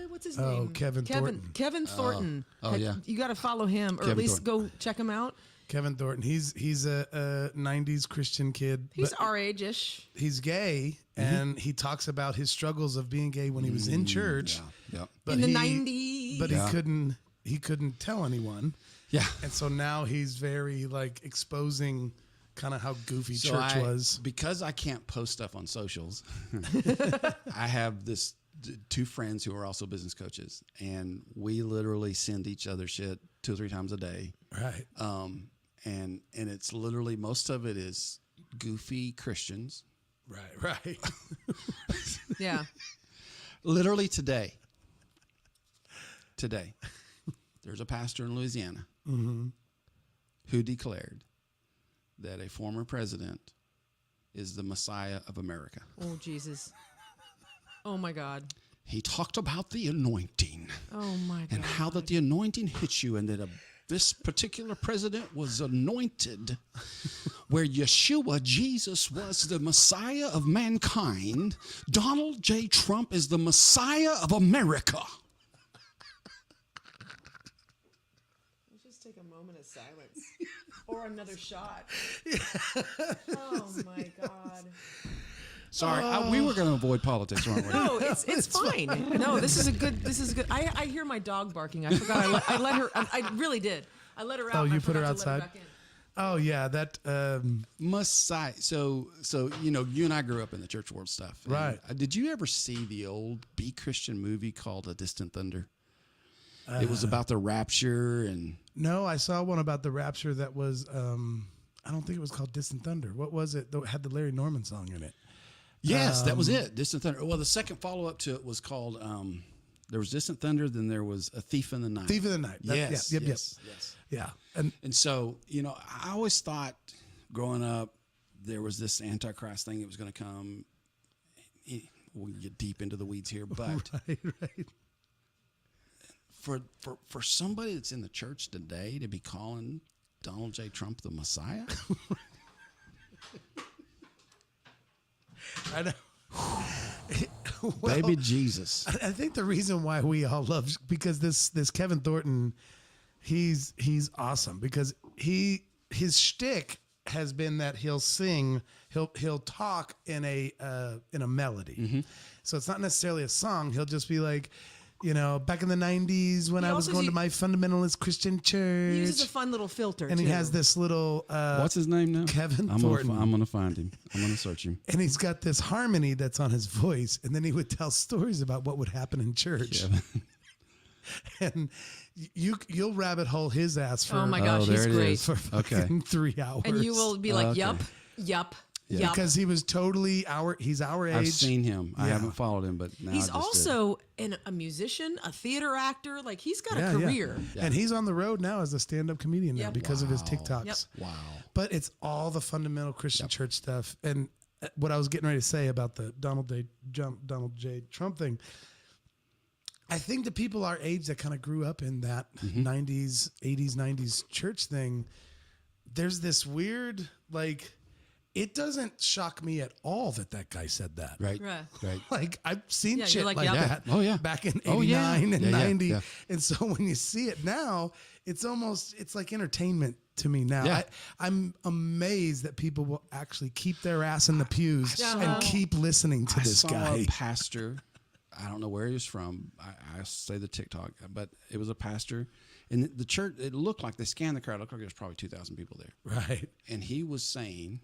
What's his Oh, name? Kevin Thornton. Kevin Thornton. Oh, yeah. You got to follow him, or Kevin at least Thornton. go check him out. Kevin Thornton. He's a 90s Christian kid. He's but our age-ish. he's gay, and he talks about his struggles of being gay when he was in church. Yeah. Yep. But In the he- 90s. But Yeah. he couldn't tell anyone. Yeah. And so now he's very like exposing kind of how goofy So church was. Because I can't post stuff on socials, I have two friends who are also business coaches, and we literally send each other shit 2 or 3 times a day. Right. And it's literally, most of it is goofy Christians. Right. Yeah. Literally today, there's a pastor in Louisiana who declared that a former president is the Messiah of America. Oh, Jesus. Oh, my God. He talked about the anointing Oh, my God. and how that the anointing hits you, and that this particular president was anointed where Yeshua, Jesus, was the Messiah of mankind. Donald J. Trump is the Messiah of America. Let's just take a moment of silence. Or another shot. Oh, my God. Sorry, we were going to avoid politics, weren't we? No, it's fine. No, this is good. I hear my dog barking. I forgot. I let her. I really did. I let her out. Oh, and I you put her forgot to let outside? back in. Oh yeah, that Messiah. So you and I grew up in the church world stuff. And, Right. Did you ever see the old Be Christian movie called A Distant Thunder? It was about the rapture and. no, I saw one about the rapture that was I don't think it was called Distant Thunder. What was it? That had the Larry Norman song in it. Yes, that was it. Distant Thunder. Well, the second follow-up to it was called, there was Distant Thunder, then there was A Thief in the Night. Thief of the Night. That- Yes, Yep. yes. Yeah. And so, I always thought growing up, there was this Antichrist thing that was going to come. We can get deep into the weeds here, but Right. for somebody that's in the church today to be calling Donald J. Trump the Messiah, I know. baby Jesus. I think the reason why we all love because this Kevin Thornton, he's awesome because his shtick has been that he'll sing, he'll talk in a melody. So it's not necessarily a song. He'll just be like, back in the 90s when He I was also going to my fundamentalist Christian church. He uses a fun little filter. and he has this little What's his name now? Kevin I'm Thornton. I'm gonna find him. I'm gonna search him. and he's got this harmony that's on his voice, and then he would tell stories about what would happen in church. And you'll rabbit hole his ass for Oh my gosh, there he's it great. is. for Okay. fucking 3 hours. And you will be like, Okay. yup. Yeah. because he was totally he's our age. I've seen him. I Yeah. haven't followed him, but now He's I just did. also a musician, a theater actor. Like he's got Yeah, a career. yeah. And he's on the road now as a stand-up comedian now Yep. because of his Wow. TikToks. Yep. Wow. But it's all the fundamental Christian church stuff. And what I was getting ready to say about the Donald J. Trump thing, I think the people our age that kind of grew up in that 90s, 80s, 90s church thing, there's this weird, like, it doesn't shock me at all that guy said that. Right. Like, I've seen shit like that. Oh, yeah. Back in 89 and 90. Yeah. And so when you see it now, it's like entertainment to me now. Yeah. I'm amazed that people will actually keep their ass in the pews and keep listening to this guy. I saw a pastor. I don't know where he was from. I say the TikTok, but it was a pastor. And the church, it looked like they scanned the crowd. It looked like there was probably 2,000 people there. Right. And he was saying...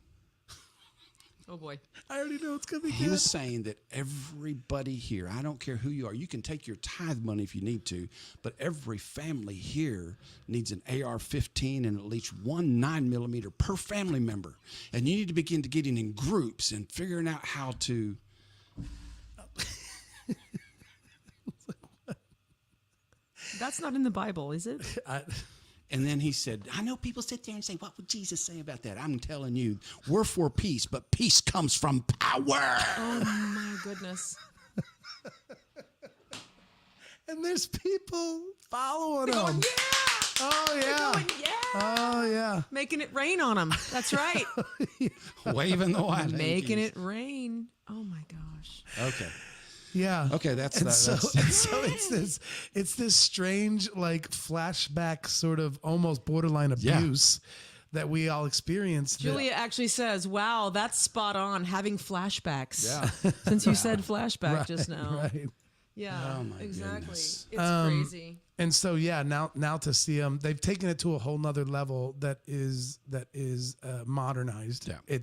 Oh, boy. I already know it's going to be He good. was saying that everybody here, I don't care who you are, you can take your tithe money if you need to, but every family here needs an AR-15 and at least one 9mm per family member. And you need to begin to getting in groups and figuring out how to... That's not in the Bible, is it? And then he said, I know people sit there and say, what would Jesus say about that? I'm telling you, we're for peace, but peace comes from power. Oh, my goodness. And there's people following They're him. going, yeah. Oh, yeah. They're going, yeah. Oh, yeah. Making it rain on them. That's right. Waving the white Making hankies. it rain. Oh, my gosh. Okay. Yeah. Okay, that's and that. So, that's, and so it's this strange like flashback sort of almost borderline abuse that we all experience. Julia actually says, wow, that's spot on, having flashbacks. Yeah. Since you said flashback just now. Right. Yeah, Oh, my exactly. goodness. It's crazy. And so now to see them, they've taken it to a whole nother level that is modernized. Yeah.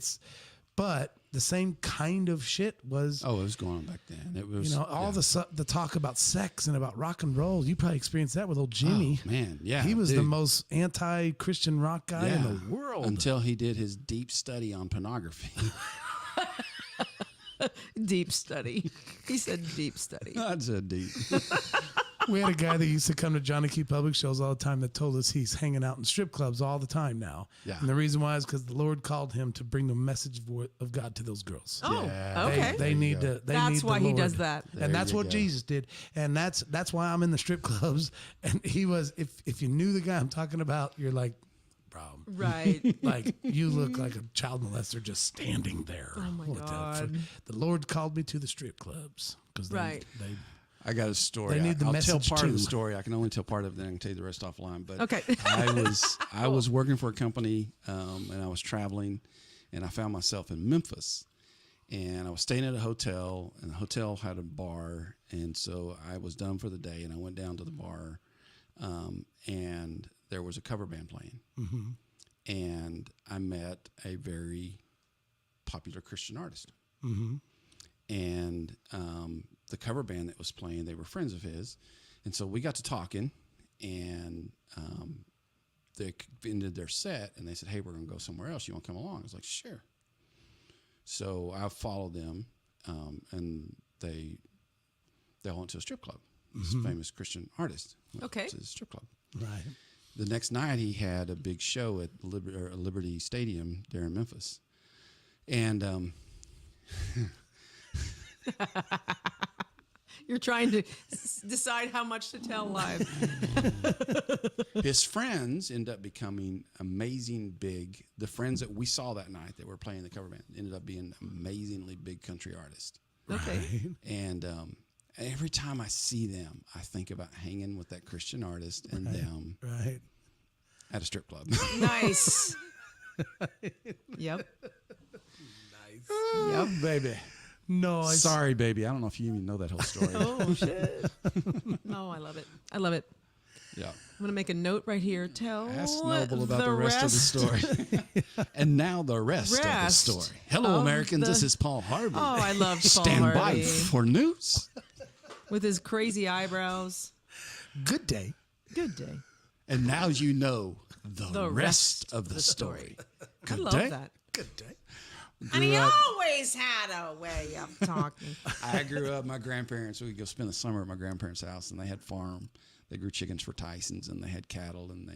But the same kind of shit was. Oh, it was going on back then. It was, all the talk about sex and about rock and roll. You probably experienced that with old Jimmy. Oh, man, yeah. He was the most anti-Christian rock guy in the world. Until he did his deep study on pornography. Deep study. He said deep study. That's a deep. We had a guy that used to come to Johnny Q public shows all the time that told us he's hanging out in strip clubs all the time now. Yeah. And the reason why is because the Lord called him to bring the message of God to those girls. Oh, Yeah. okay. They need to. That's why he does that. And that's what Jesus did. And that's why I'm in the strip clubs. And he was, if you knew the guy I'm talking about, you're like, bro. Right. Like you look like a child molester just standing there. Oh my God. The Lord called me to the strip clubs because Right. I got a story. They need the I'll tell message part of the too. story. I can only tell part of it, then I can tell you the rest offline. But Okay. I was working for a company, and I was traveling, and I found myself in Memphis, and I was staying at a hotel, and the hotel had a bar, and so I was done for the day, and I went down to the bar, and there was a cover band playing, and I met a very popular Christian artist, and the cover band that was playing, they were friends of his. And so we got to talking, and they ended their set, and they said, hey, we're going to go somewhere else. You want to come along? I was like, sure. So I followed them, and they all went to a strip club. This famous Christian artist went to the strip club. Right. The next night, he had a big show at Liberty Stadium there in Memphis. And You're trying to decide how much to tell live. his friends end up becoming amazing big. The friends that we saw that night that were playing the cover band ended up being amazingly big country artists. Okay. Right. And every time I see them, I think about hanging with that Christian artist and them at a strip club. Nice. Yep. Yep, baby. No, Sorry, baby. I don't know if you even know that whole story. Oh, shit. No, I love it. I love it. Yeah. I'm going to make a note right here. Tell Ask Noble about the rest of the story. And now the rest of the story. Hello, Americans. This is Paul Harvey. Oh, I love Paul Stand by Harvey. for news. With his crazy eyebrows. Good day. Good day. And now you know the rest of the story. I Good love day. that. Good day. And he always had a way of talking. I grew up, my grandparents, we'd go spend the summer at my grandparents' house, and they had farm. They grew chickens for Tyson's, and they had cattle, and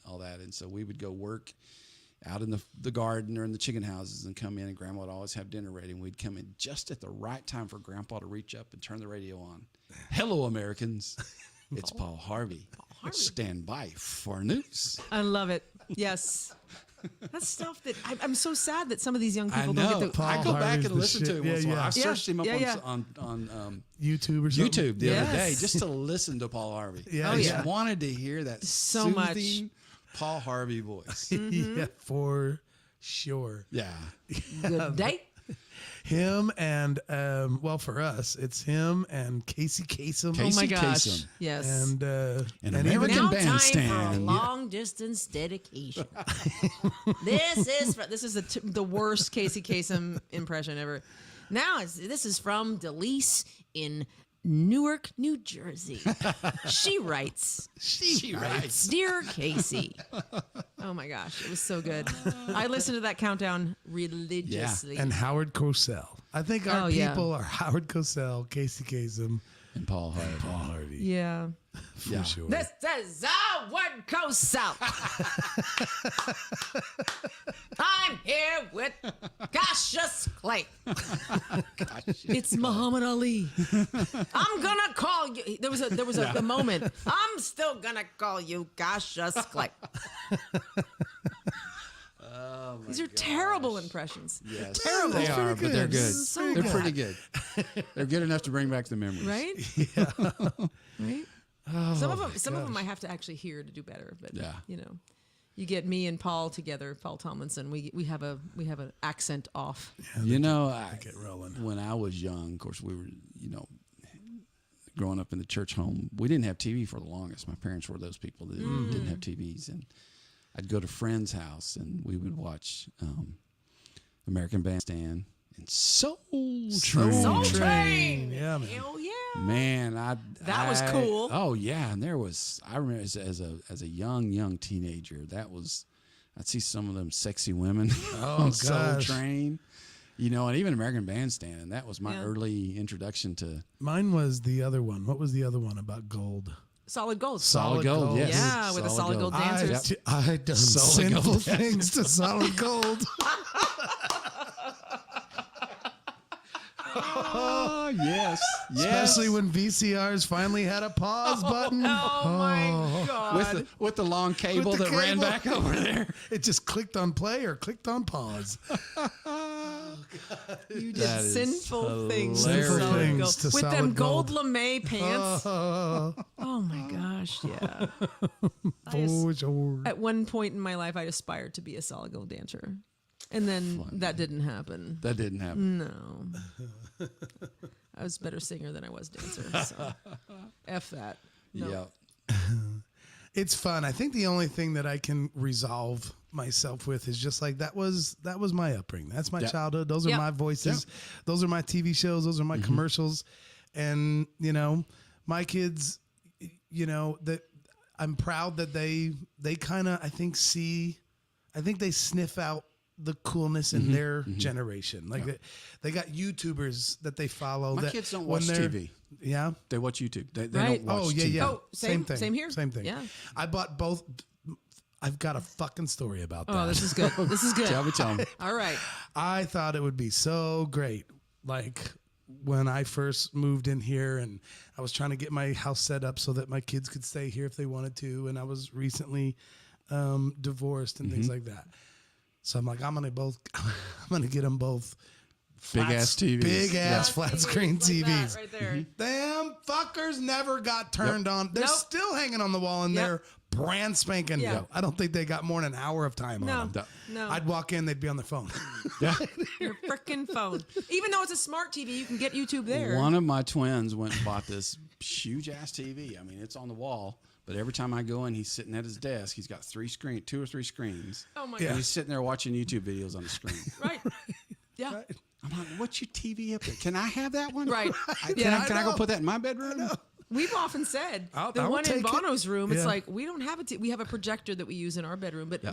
all that. And so we would go work out in the garden or in the chicken houses and come in, and Grandma would always have dinner ready, and we'd come in just at the right time for Grandpa to reach up and turn the radio on. Hello, Americans. It's Paul Harvey. Stand by for news. I love it. Yes. That's stuff that I'm so sad that some of these young people don't get to. I go back and listen to him once in a while. I Yeah. searched him up on YouTube or something. YouTube the other day just to listen to Paul Harvey. Yeah. I just wanted to hear that So soothing Paul Harvey voice. Yeah, for sure. Yeah. Good day. Him and well, for us, it's him and Casey Kasem. Oh my Casey gosh. Kasem. Yes. And American Now Bandstand. time for a long distance dedication. This is the worst Casey Kasem impression ever. Now this is from Delise in Newark, New Jersey. She writes. She writes. Dear Casey. Oh my gosh, it was so good. I listened to that countdown religiously. and Howard Cosell. I think our people are Howard Cosell, Casey Kasem, And Paul Harvey. Yeah. for sure. This is Howard Cosell. I'm here with Cassius Clay. It's Muhammad Ali. I'm gonna call you. There was a moment. I'm still gonna call you Cassius Clay. These are terrible impressions. Yes. Terrible. They are, but they're good. So They're good. pretty good. They're good enough to bring back the memories. Right? Right? Some of them I have to actually hear to do better. But you know, you get me and Paul together, Paul Tomlinson. We have an accent off. Yeah, You know, get rolling. when I was young, of course, we were, growing up in the church home, we didn't have TV for the longest. My parents were those people that didn't have TVs. And I'd go to friends' house and we would watch American Bandstand and Soul Train. Soul Train. Yeah, man. Hell yeah. Man, That was cool. Oh yeah, and I remember as a young teenager, I'd see some of them sexy women on Soul gosh. Train, and even American Bandstand, and that was my Yeah. early introduction to Mine was the other one. What was the other one about gold? Solid gold. Solid Gold. Yes. Yeah, with the Solid Gold dancers. I had done Solid sinful gold things to solid gold. Oh yes, Especially when VCRs finally had a pause button. Oh my God. with the long cable With the that ran cable. back over there. It just clicked on play or clicked on pause. You did That is sinful things. to hilarious. Solid Things Gold. to With Solid them gold Gold. lame pants. Oh, Oh my gosh, yeah. for sure. At one point in my life, I aspired to be a solid gold dancer. And then that didn't happen. That didn't happen. No. I was a better singer than I was dancer. So. F that. No. Yeah. It's fun. I think the only thing that I can resolve myself with is just like that was my upbringing. That's my Yep. childhood. Those are Yep. my voices. Those are my TV shows. Those are my commercials. And my kids, that I'm proud that they kind of I think they sniff out the coolness in their generation. Like they got YouTubers that they follow. My that kids don't when watch they're- TV. Yeah. They watch YouTube. They Right. don't watch Oh yeah, TV. yeah. Oh, same thing. here. Same thing. Yeah. I bought both. I've got a fucking story about that. Oh, this is good. This is good. Tell me. All right. I thought it would be so great. Like when I first moved in here and I was trying to get my house set up so that my kids could stay here if they wanted to. And I was recently divorced and things like that. So I'm like, I'm going to get them both Big ass TVs. Big ass Yeah. flat screen Like TVs. that right there. Them fuckers never got turned on. They're Nope. still hanging on the wall and Yep. they're brand spanking Yeah. new. I don't think they got more than an hour of time No. on them. No. I'd walk in, they'd be on their phone. Yeah. Your freaking phone. Even though it's a smart TV, you can get YouTube there. One of my twins went and bought this huge ass TV. I mean, it's on the wall, but every time I go in, he's sitting at his desk. He's got 2 or 3 screens. Oh my Yeah. And God. he's sitting there watching YouTube videos on the screen. Right. Yeah. Right. I'm like, what's your TV up there? Can I have that one? Right. Can Yeah. I go know. put that in my bedroom? We've often said I the will one in take it. Bono's room. It's Yeah. like we don't have we have a projector that we use in our bedroom, but Yeah.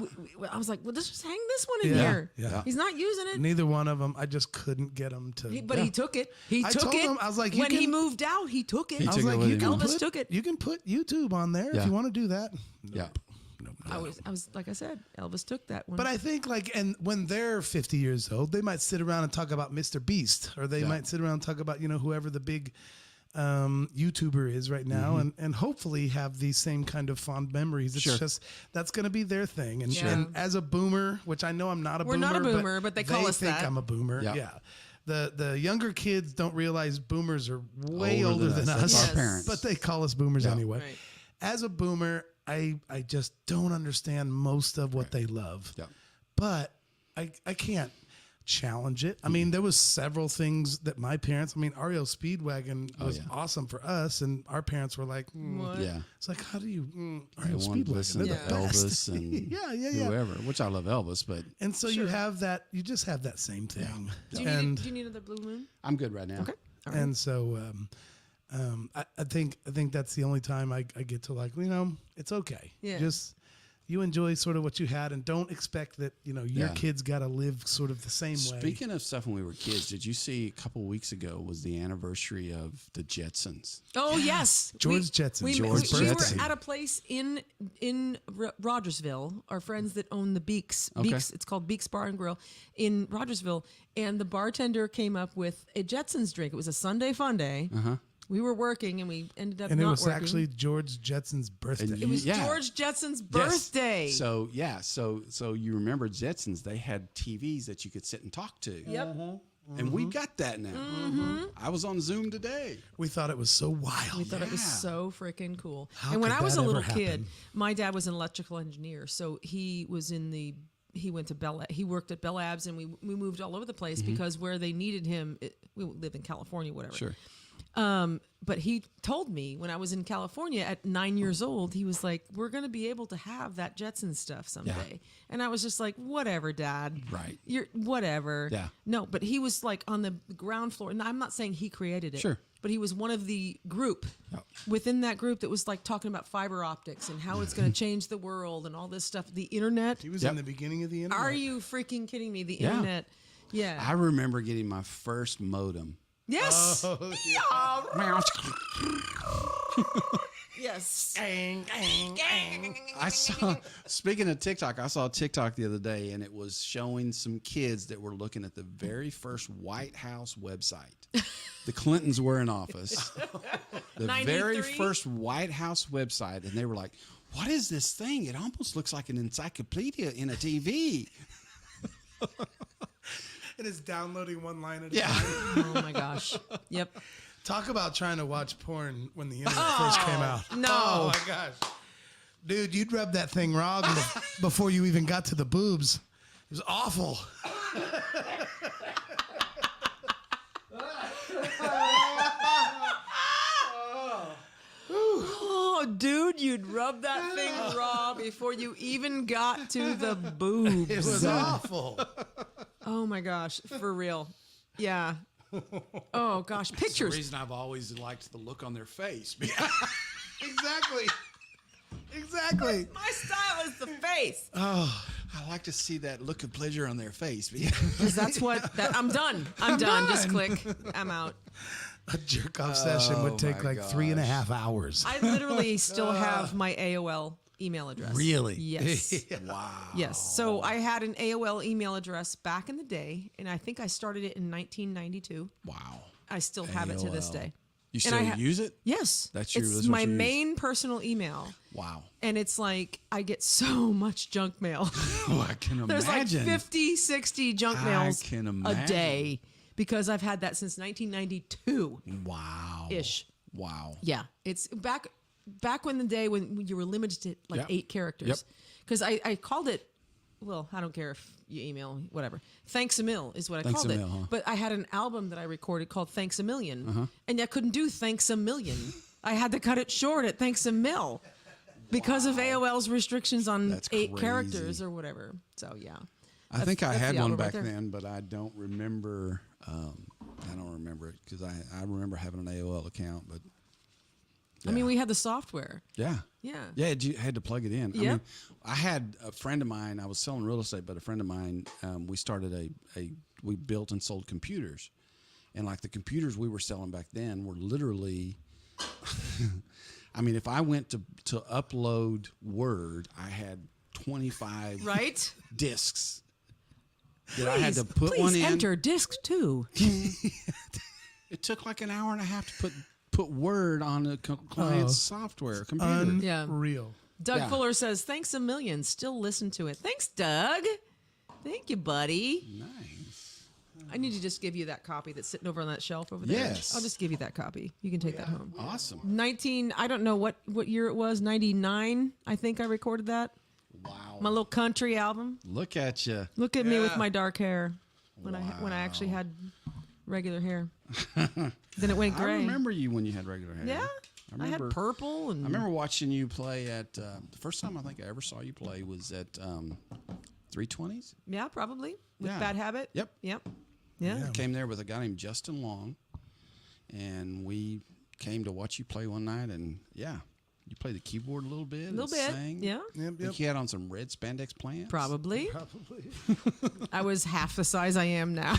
I was like, well, let's just hang this one in Yeah. here. Yeah. He's not using it. Neither one of them. I just couldn't get them to. He took it. He I took told it. him, I was like, you when he can- moved out, he took it. He I was took it like, with you him. can Elvis put, took it. You can put YouTube on there Yeah. if you want to do that. Yeah. I was like I said, Elvis took that one. But I think and when they're 50 years old, they might sit around and talk about Mr. Beast, or they Yeah. might sit around and talk about whoever the big YouTuber is right now, and hopefully have these same kind of fond memories. It's just that's going to be their thing. And as a boomer, which I know I'm not a boomer. We're not a boomer, but they call us think that. I'm a boomer. Yep. Yeah. The younger kids don't realize boomers are way older than us. That's our parents. But they call us boomers anyway. Right. As a boomer, I just don't understand most of what they love. Yep. But I can't challenge it. I mean, there was several things that my parents, REO Speedwagon was awesome for us, and our parents were like, What? Yeah. it's like, how do you They REO wanted to Speedwagon? listen to They're the best. Elvis and yeah. whoever, which I love Elvis, but And so you have that, you just have that same thing. Do you need another blue moon? I'm good right now. Okay. All right. And so I think that's the only time I get to it's okay. Yeah. Just you enjoy sort of what you had, and don't expect that your kids got to live sort of the same way. Speaking of stuff when we were kids, did you see a couple of weeks ago was the anniversary of the Jetsons? Oh yes, George Jetson. We George were Jetson. at a place in Rogersville. Our friends that own the Beaks. Okay. Beaks. It's called Beaks Bar and Grill in Rogersville, and the bartender came up with a Jetsons drink. It was a Sunday fun day. We were working, and we ended up And not it was working. actually George Jetson's birthday. And It was Yeah. George Jetson's birthday. So so you remember Jetsons? They had TVs that you could sit and talk to. Yep. And we've got that now. I was on Zoom today. We thought it was so wild. We thought it was Yeah. so freaking cool. How and when could I was that a little ever kid, happen? my dad was an electrical engineer, so he went to Bell. He worked at Bell Labs, and we moved all over the place because where they needed him, we live in California, whatever. Sure. But he told me when I was in California at 9 years old, he was like, "We're going to be able to have that Jetson stuff someday." And I was just like, "Whatever, Dad. Right. You're whatever." Yeah. No, but he was like on the ground floor, and I'm not saying he created it. Sure. But he was one of the group Yep. within that group that was like talking about fiber optics and how it's going to change the world and all this stuff. The internet. He was Yep. in the beginning of the internet. Are you freaking kidding me? The Yeah. internet. Yeah. I remember getting my first modem. Yes. Oh, yeah. Yes. I saw, speaking of TikTok, I saw TikTok the other day, and it was showing some kids that were looking at the very first White House website. The Clintons were in office. The 93? very first White House website, and they were like, "What is this thing? It almost looks like an encyclopedia in a TV." It is downloading one line at a Yeah. time. Oh my gosh. Yep. Talk about trying to watch porn when the internet first came out. no. Oh my gosh. Dude, you'd rub that thing raw before you even got to the boobs. It was awful. Oh, dude, you'd rub that thing raw before you even got to the boobs. It was awful. Oh my gosh, for real. Yeah. Oh gosh, That's the pictures. reason I've always liked the look on their face. Exactly. Exactly. My style is the face. Oh, I like to see that look of pleasure on their face. Because that's what. I'm done. I'm done. Just click. I'm out. A jerk off session would take my like 3.5 hours. I literally still have my AOL email address. Really? Yes. Wow. Yes. So I had an AOL email address back in the day, and I think I started it in 1992. Wow. I still have it to this AOL. day. You And still I use it? Yes. That's it's what my you use. main personal email. Wow. And it's like, I get so much junk mail. Oh, I can imagine. There's like 50, 60 junk mails can a imagine. day because I've had that since 1992 Wow. ish. Wow. Yeah. It's back when the day when you were limited to like Yep. 8 characters. Yep. Because I called it, well, I don't care if you email, whatever. Thanks a Mil is what I Thanks called a it. Mil, huh? But I had an album that I recorded called Thanks a Million. And I couldn't do Thanks a Million. I had to cut it short at Thanks a Mil because of AOL's restrictions on That's 8 crazy. characters or whatever. So, yeah. I think I that's had the one album back right there. then, but I don't remember. I don't remember it because I remember having an AOL account, but I mean, we had the software. yeah. Yeah. Yeah, you had to plug it in. I Yep. mean, I had a friend of mine. I was selling real estate, but a friend of mine, we started we built and sold computers, and like the computers we were selling back then were literally. I mean, if I went to upload Word, I had 25 Right? discs that I had to put please one in. enter disc 2. It took like an hour and a half to put Word on a client software computer. Unreal. Doug Fuller says, thanks a million. Still listen to it. Thanks, Doug. Thank you, buddy. Nice. I need to just give you that copy that's sitting over on that shelf over there. Yes. I'll just give you that copy. You can take that home. Awesome. I don't know what year it was, 99, I think I recorded that. Wow. My little country album. Look at you. Look at me with my dark hair when I actually had regular hair. Then it went gray. I remember you when you had regular hair. Yeah. I had purple. And I remember watching you play at, the first time I think I ever saw you play was at 320s. Yeah, probably. With Bad Habit. Yep. Yeah. I came there with a guy named Justin Long, and we came to watch you play one night, and you played the keyboard a little bit. Sang. Yeah. I think you had on some red spandex pants. Probably. I was half the size I am now.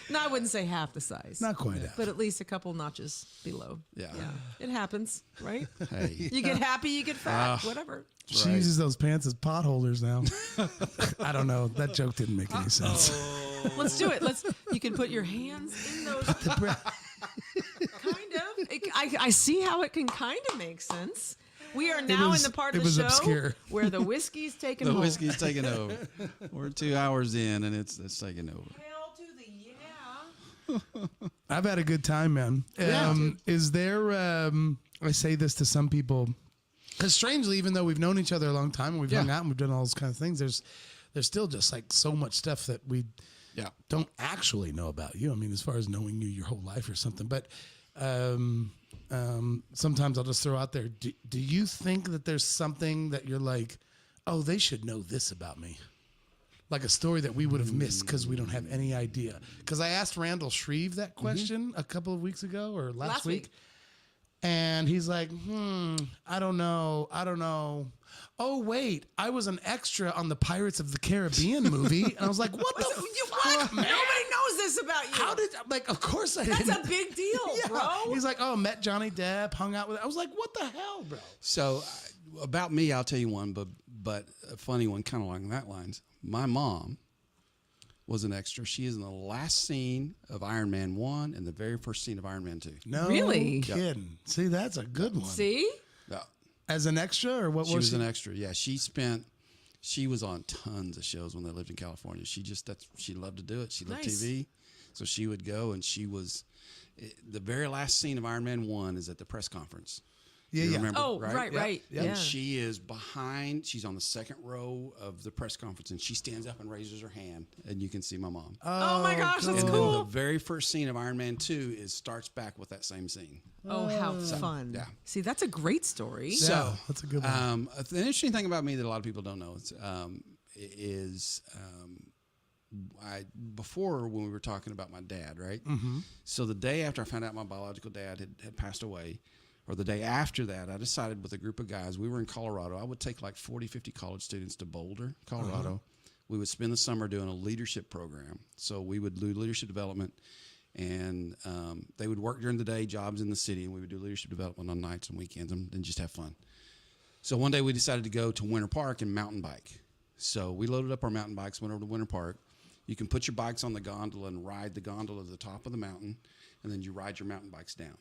No, I wouldn't say half the size. Not quite half. But at least a couple notches below. Yeah. It happens, right? Hey. You get happy, you get fat, whatever. She uses those pants as potholders now. I don't know. That joke didn't make any sense. Let's do it. You can put your hands in those. Kind of. I see how it can kind of make sense. We are now in the part of the show obscure. where the whiskey's taken The home. whiskey's taking over. We're 2 hours in, and it's taking over. Hell to the I've had a good time, man. Is there, I say this to some people, because strangely, even though we've known each other a long time and we've hung out and we've done all those kind of things, there's still just like so much stuff that we don't actually know about you. I mean, as far as knowing you your whole life or something. But sometimes I'll just throw out there, do you think that there's something that you're like, oh, they should know this about me? Like a story that we would have missed because we don't have any idea. Because I asked Randall Shreve that question a couple of weeks ago or last week. And he's like, I don't know. Oh, wait, I was an extra on the Pirates of the Caribbean movie. And I was like, what the fuck, man? Nobody knows this about you. How did, of course I didn't. That's a big deal, bro. He's like, oh, met Johnny Depp, hung out with, I was like, what the hell, bro? So about me, I'll tell you one, but a funny one kind of along that lines. My mom was an extra. She is in the last scene of Iron Man 1 and the very first scene of Iron Man 2. No really? Kidding. See, that's a good one. See? Yeah. As an extra or what was she? She was an extra. Yeah, she was on tons of shows when they lived in California. She loved to do it. She loved TV. So she would go, and the very last scene of Iron Man 1 is at the press conference. Yeah, remember, oh, right. Yeah. And she is behind. She's on the second row of the press conference, and she stands up and raises her hand, and you can see my mom. Oh my gosh, that's and cool. Then the very first scene of Iron Man 2 starts back with that same scene. Oh, how fun! Yeah. See, that's a great story. So that's a good one. The interesting thing about me that a lot of people don't know before when we were talking about my dad, right? Mm-hmm. So the day after I found out my biological dad had passed away, or the day after that, I decided with a group of guys, we were in Colorado. I would take like 40, 50 college students to Boulder, Colorado. Uh-huh. We would spend the summer doing a leadership program. So we would do leadership development, and they would work during the day, jobs in the city, and we would do leadership development on nights and weekends and just have fun. So one day we decided to go to Winter Park and mountain bike. So we loaded up our mountain bikes, went over to Winter Park. You can put your bikes on the gondola and ride the gondola to the top of the mountain, and then you ride your mountain bikes down,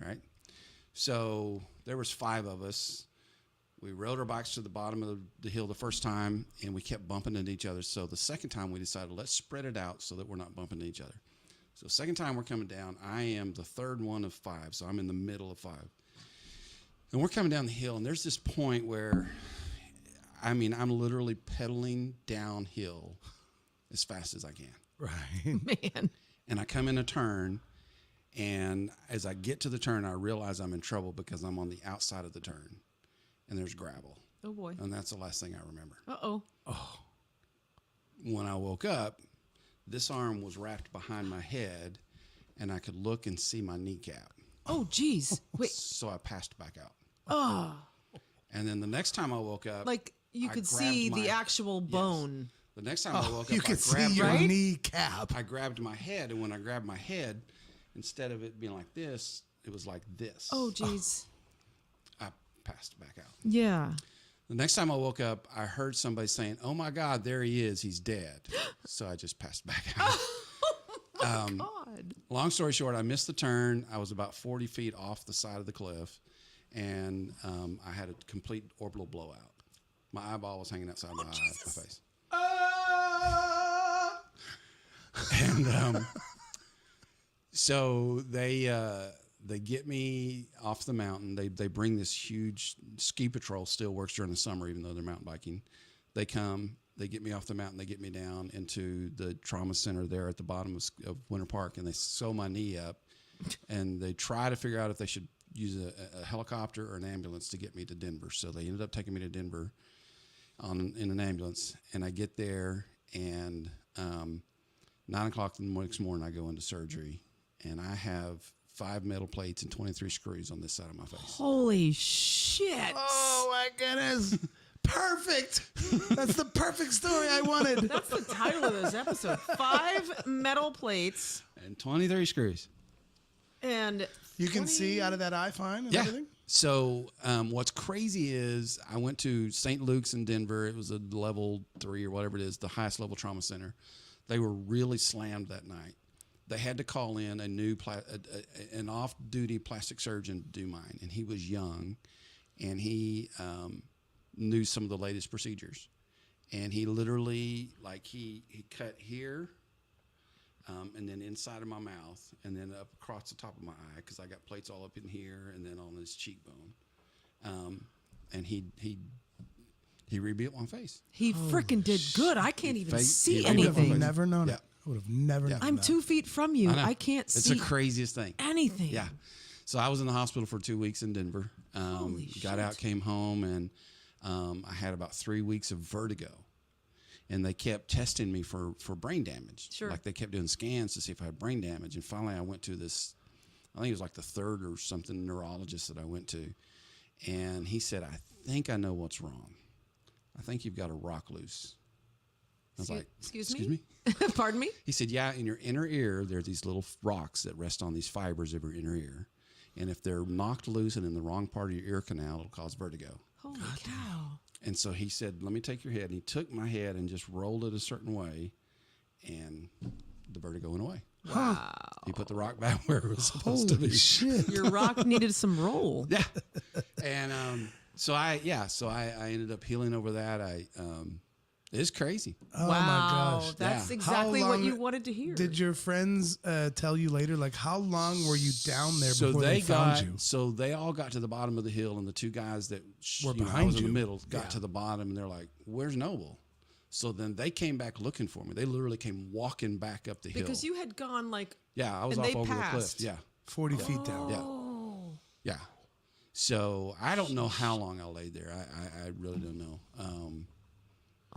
right? So there was 5 of us. We rode our bikes to the bottom of the hill the first time, and we kept bumping into each other. So the second time we decided, let's spread it out so that we're not bumping into each other. So second time we're coming down, I am the third one of 5, so I'm in the middle of 5. And we're coming down the hill, and there's this point where, I'm literally pedaling downhill as fast as I can. Right. Man. And I come in a turn, and as I get to the turn, I realize I'm in trouble because I'm on the outside of the turn, and there's gravel. Oh, boy. And that's the last thing I remember. Uh-oh. Oh. When I woke up, this arm was wrapped behind my head, and I could look and see my kneecap. Oh, geez. Wait. So I passed back out. Oh. And then the next time I woke up, like you could see the actual bone. Yes. The next time I woke up, you could see your kneecap. I grabbed my head, and when I grabbed my head, instead of it being like this, it was like this. Oh, geez. I passed back out. Yeah. The next time I woke up, I heard somebody saying, "Oh my God, there he is. He's dead." So I just passed back out. Oh my God. Long story short, I missed the turn. I was about 40 feet off the side of the cliff, and I had a complete orbital blowout. My eyeball was hanging outside my face. And so they get me off the mountain. They bring this huge ski patrol. Still works during the summer, even though they're mountain biking. They come. They get me off the mountain. They get me down into the trauma center there at the bottom of Winter Park, and they sew my knee up. And they try to figure out if they should use a helicopter or an ambulance to get me to Denver. So they ended up taking me to Denver in an ambulance. And I get there, and 9 o'clock the next morning, I go into surgery, and I have 5 metal plates and 23 screws on this side of my face. Holy shit! Oh my goodness! Perfect. That's the perfect story I wanted. That's the title of this episode. 5 metal plates and 23 screws. And you can see out of that eye fine and everything? So what's crazy is I went to St. Luke's in Denver. It was a level 3 or whatever it is, the highest level trauma center. They were really slammed that night. They had to call in a new an off-duty plastic surgeon to do mine, and he was young, and he knew some of the latest procedures. And he literally, like, he cut here, and then inside of my mouth, and then up across the top of my eye, because I got plates all up in here, and then on his cheekbone. And he rebuilt my face. He freaking did good. I can't even see anything. I would anything. have never known it. I would have never known I'm that. 2 feet from you. I can't see. It's the craziest thing. Anything. Yeah. So I was in the hospital for 2 weeks in Denver. Got out, came home, and I had about 3 weeks of vertigo. And they kept testing me for brain damage. Sure. Like they kept doing scans to see if I had brain damage. And finally I went to this, I think it was like the 3rd or something neurologist that I went to. And he said, I think I know what's wrong. I think you've got a rock loose. I was like, excuse me? Pardon me? He said, yeah, in your inner ear, there are these little rocks that rest on these fibers of your inner ear. And if they're knocked loose and in the wrong part of your ear canal, it'll cause vertigo. Holy cow. And so he said, let me take your head. And he took my head and just rolled it a certain way, and the vertigo went away. Wow. He put the rock back where it was supposed to be. Shit. Your rock needed some roll. Yeah. And so I ended up healing over that. It's crazy. Oh wow, my gosh. That's Yeah. exactly what you wanted to hear. Did your friends tell you later, like, how long were you down there So before they found you? So they all got to the bottom of the hill, and the 2 guys that Were I behind was in you. the middle got to the bottom, and they're like, "Where's Noble?" So then they came back looking for me. They literally came walking back up the hill. Because you had gone like I was and off they over passed. the cliff. Yeah, 40 feet down. Oh. yeah. So I don't know how long I laid there. I really don't know. Oh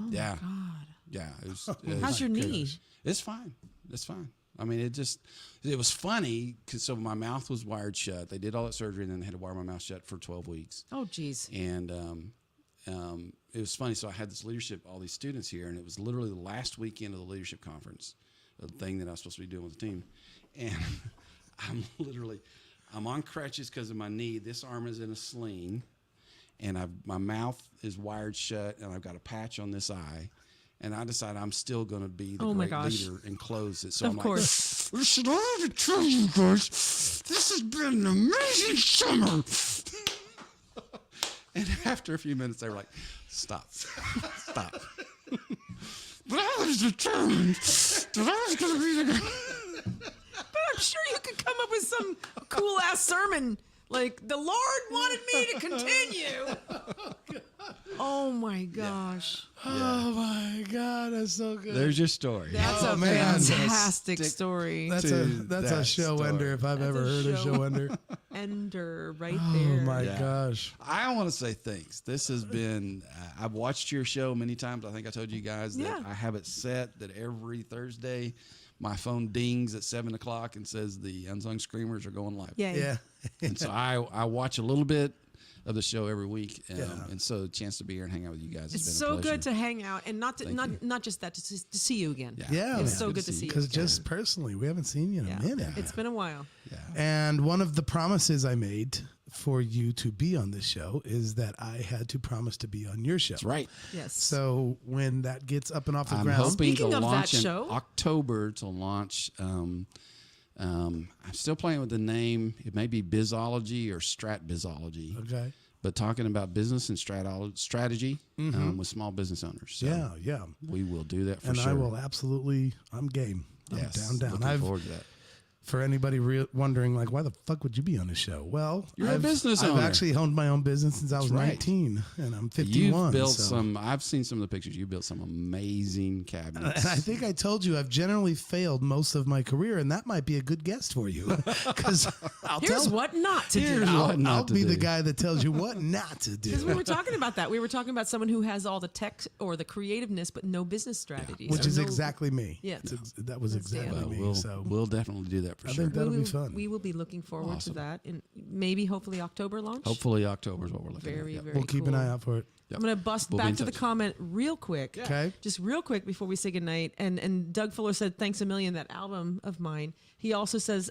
my Yeah. God. Yeah. It was How's your knee? It's fine. It's fine. I mean, it was funny because so my mouth was wired shut. They did all that surgery, and then they had to wire my mouth shut for 12 weeks. Oh, geez. And it was funny. So I had this leadership, all these students here, and it was literally the last weekend of the leadership conference, the thing that I was supposed to be doing with the team. And I'm on crutches because of my knee. This arm is in a sling, and my mouth is wired shut, and I've got a patch on this eye. And I decided I'm still going to be the great leader and close it. So of I'm course. like, listen, I have to tell you guys, this has been an amazing summer. And after a few minutes, they were like, stop. But I was determined that I was going to be the guy. But I'm sure you could come up with some cool ass sermon. Like, the Lord wanted me to continue. Oh my gosh. Oh my God, that's so good. There's your story. That's a fantastic story. That's a show ender if I've ever heard a show ender. Ender right Oh there. my gosh. I want to say thanks. This has been, I've watched your show many times. I think I told you guys that I have it set that every Thursday my phone dings at 7 o'clock and says the Unsung Screamers are going live. Yeah. And so I watch a little bit of the show every week, and so the chance to be here and hang out with you guys. It's has been so a pleasure. good to hang out and not just that, to see you again. Yeah. It's so good to see you. Because just personally, we haven't seen you in a minute. It's been a while. Yeah. And one of the promises I made for you to be on this show is that I had to promise to be on your show. That's right. Yes. So when that gets up and off the I'm ground, hoping Speaking to of launch that in show- October to launch I'm still playing with the name. It may be Bizology or Strat Bizology. Okay. But talking about business and strategy with small business owners. So yeah. We will do that for sure. And I will absolutely, I'm game. Yes, I'm down. Looking forward to that. For anybody wondering, like, why the fuck would you be on the show? Well, you're a business owner. I've actually owned my own business since I was 19, and I'm 51. You've built some. I've seen some of the pictures. You built some amazing cabinets. And I think I told you I've generally failed most of my career, and that might be a good guest for you. Because here's what not to do. I'll be the guy that tells you what not to do. Because we were talking about that. We were talking about someone who has all the tech or the creativeness, but no business strategies. Which is exactly me. Yeah, that was exactly me. We'll definitely do that for sure. I think that'll be fun. We will be looking forward to that, and maybe hopefully October launch. Hopefully October is what we're looking at. Very we'll keep an eye out for it. Yep. I'm going to bust back to the comment real quick. Yeah. Okay. Just real quick before we say goodnight. And Doug Fuller said, thanks a million, that album of mine. He also says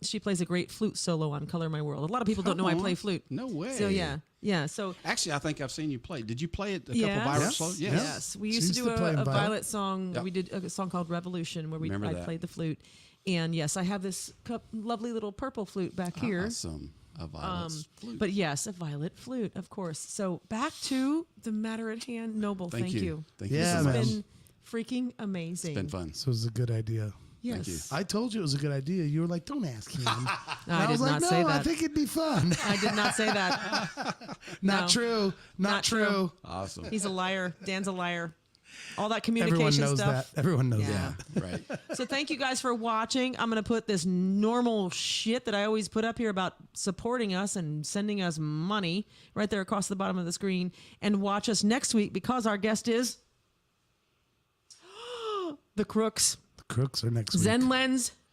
she plays a great flute solo on Color My World. A lot of people don't know I play flute. No way. So, yeah. So actually, I think I've seen you play. Did you play it a couple Violet songs? Yes. We used to do a Violet song. Yep. We did a song called Revolution where I played the flute. And yes, I have this lovely little purple flute back here. Awesome. A violet flute. But yes, a violet flute, of course. So back to the matter at hand. Noble, thank you. Thank you. Yeah, this has been freaking amazing. It's been fun. So it was a good idea. Yes. Thank you. I told you it was a good idea. You were like, don't ask him. No, I did not say that. I think it'd be fun. I did not say that. Not true. Not true. Awesome. He's a liar. Dan's a liar. All that communication stuff. Everyone knows that. Right. So thank you guys for watching. I'm going to put this normal shit that I always put up here about supporting us and sending us money right there across the bottom of the screen, and watch us next week because our guest is the Crooks. The Crooks are next week.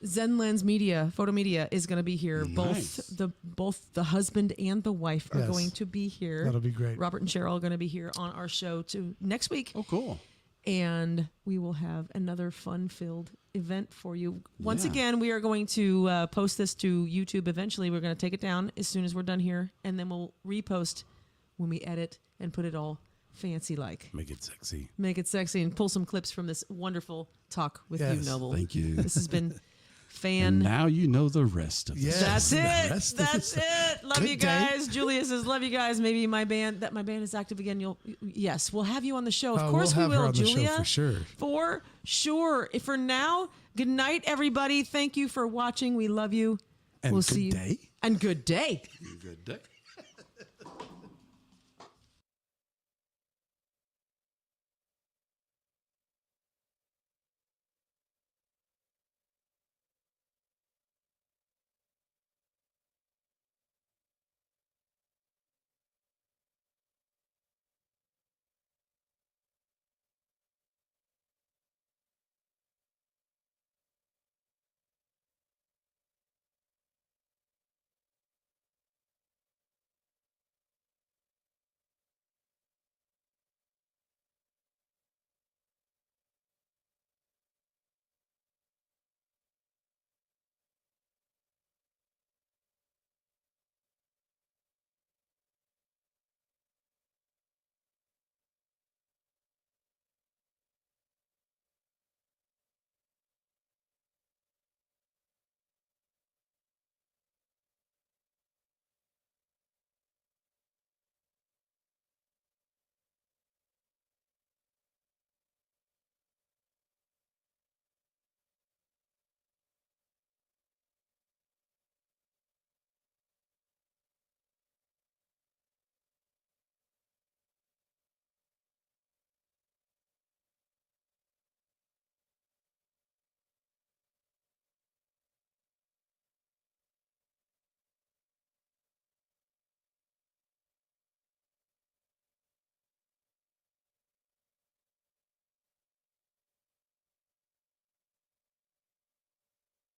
Zen Lens Media, Photo Media is going to be here. Nice. Both the husband and the wife are going to be here. That'll be great. Robert and Cheryl are going to be here on our show next week. Oh, cool. And we will have another fun-filled event for you. Once again, we are going to post this to YouTube eventually. We're going to take it down as soon as we're done here, and then we'll repost when we edit and put it all fancy-like. Make it sexy. Make it sexy and pull some clips from this wonderful talk with you, Noble. Thank you. This has been and now you know the rest of it. Yes, That's it. Love you guys. Julia says, love you guys. Maybe my band is active again. We'll have you on the show. Of course we will, Julia. For sure. For sure. For now, good night, everybody. Thank you for watching. We love you. And we'll good see you. Day. And good day. Good day.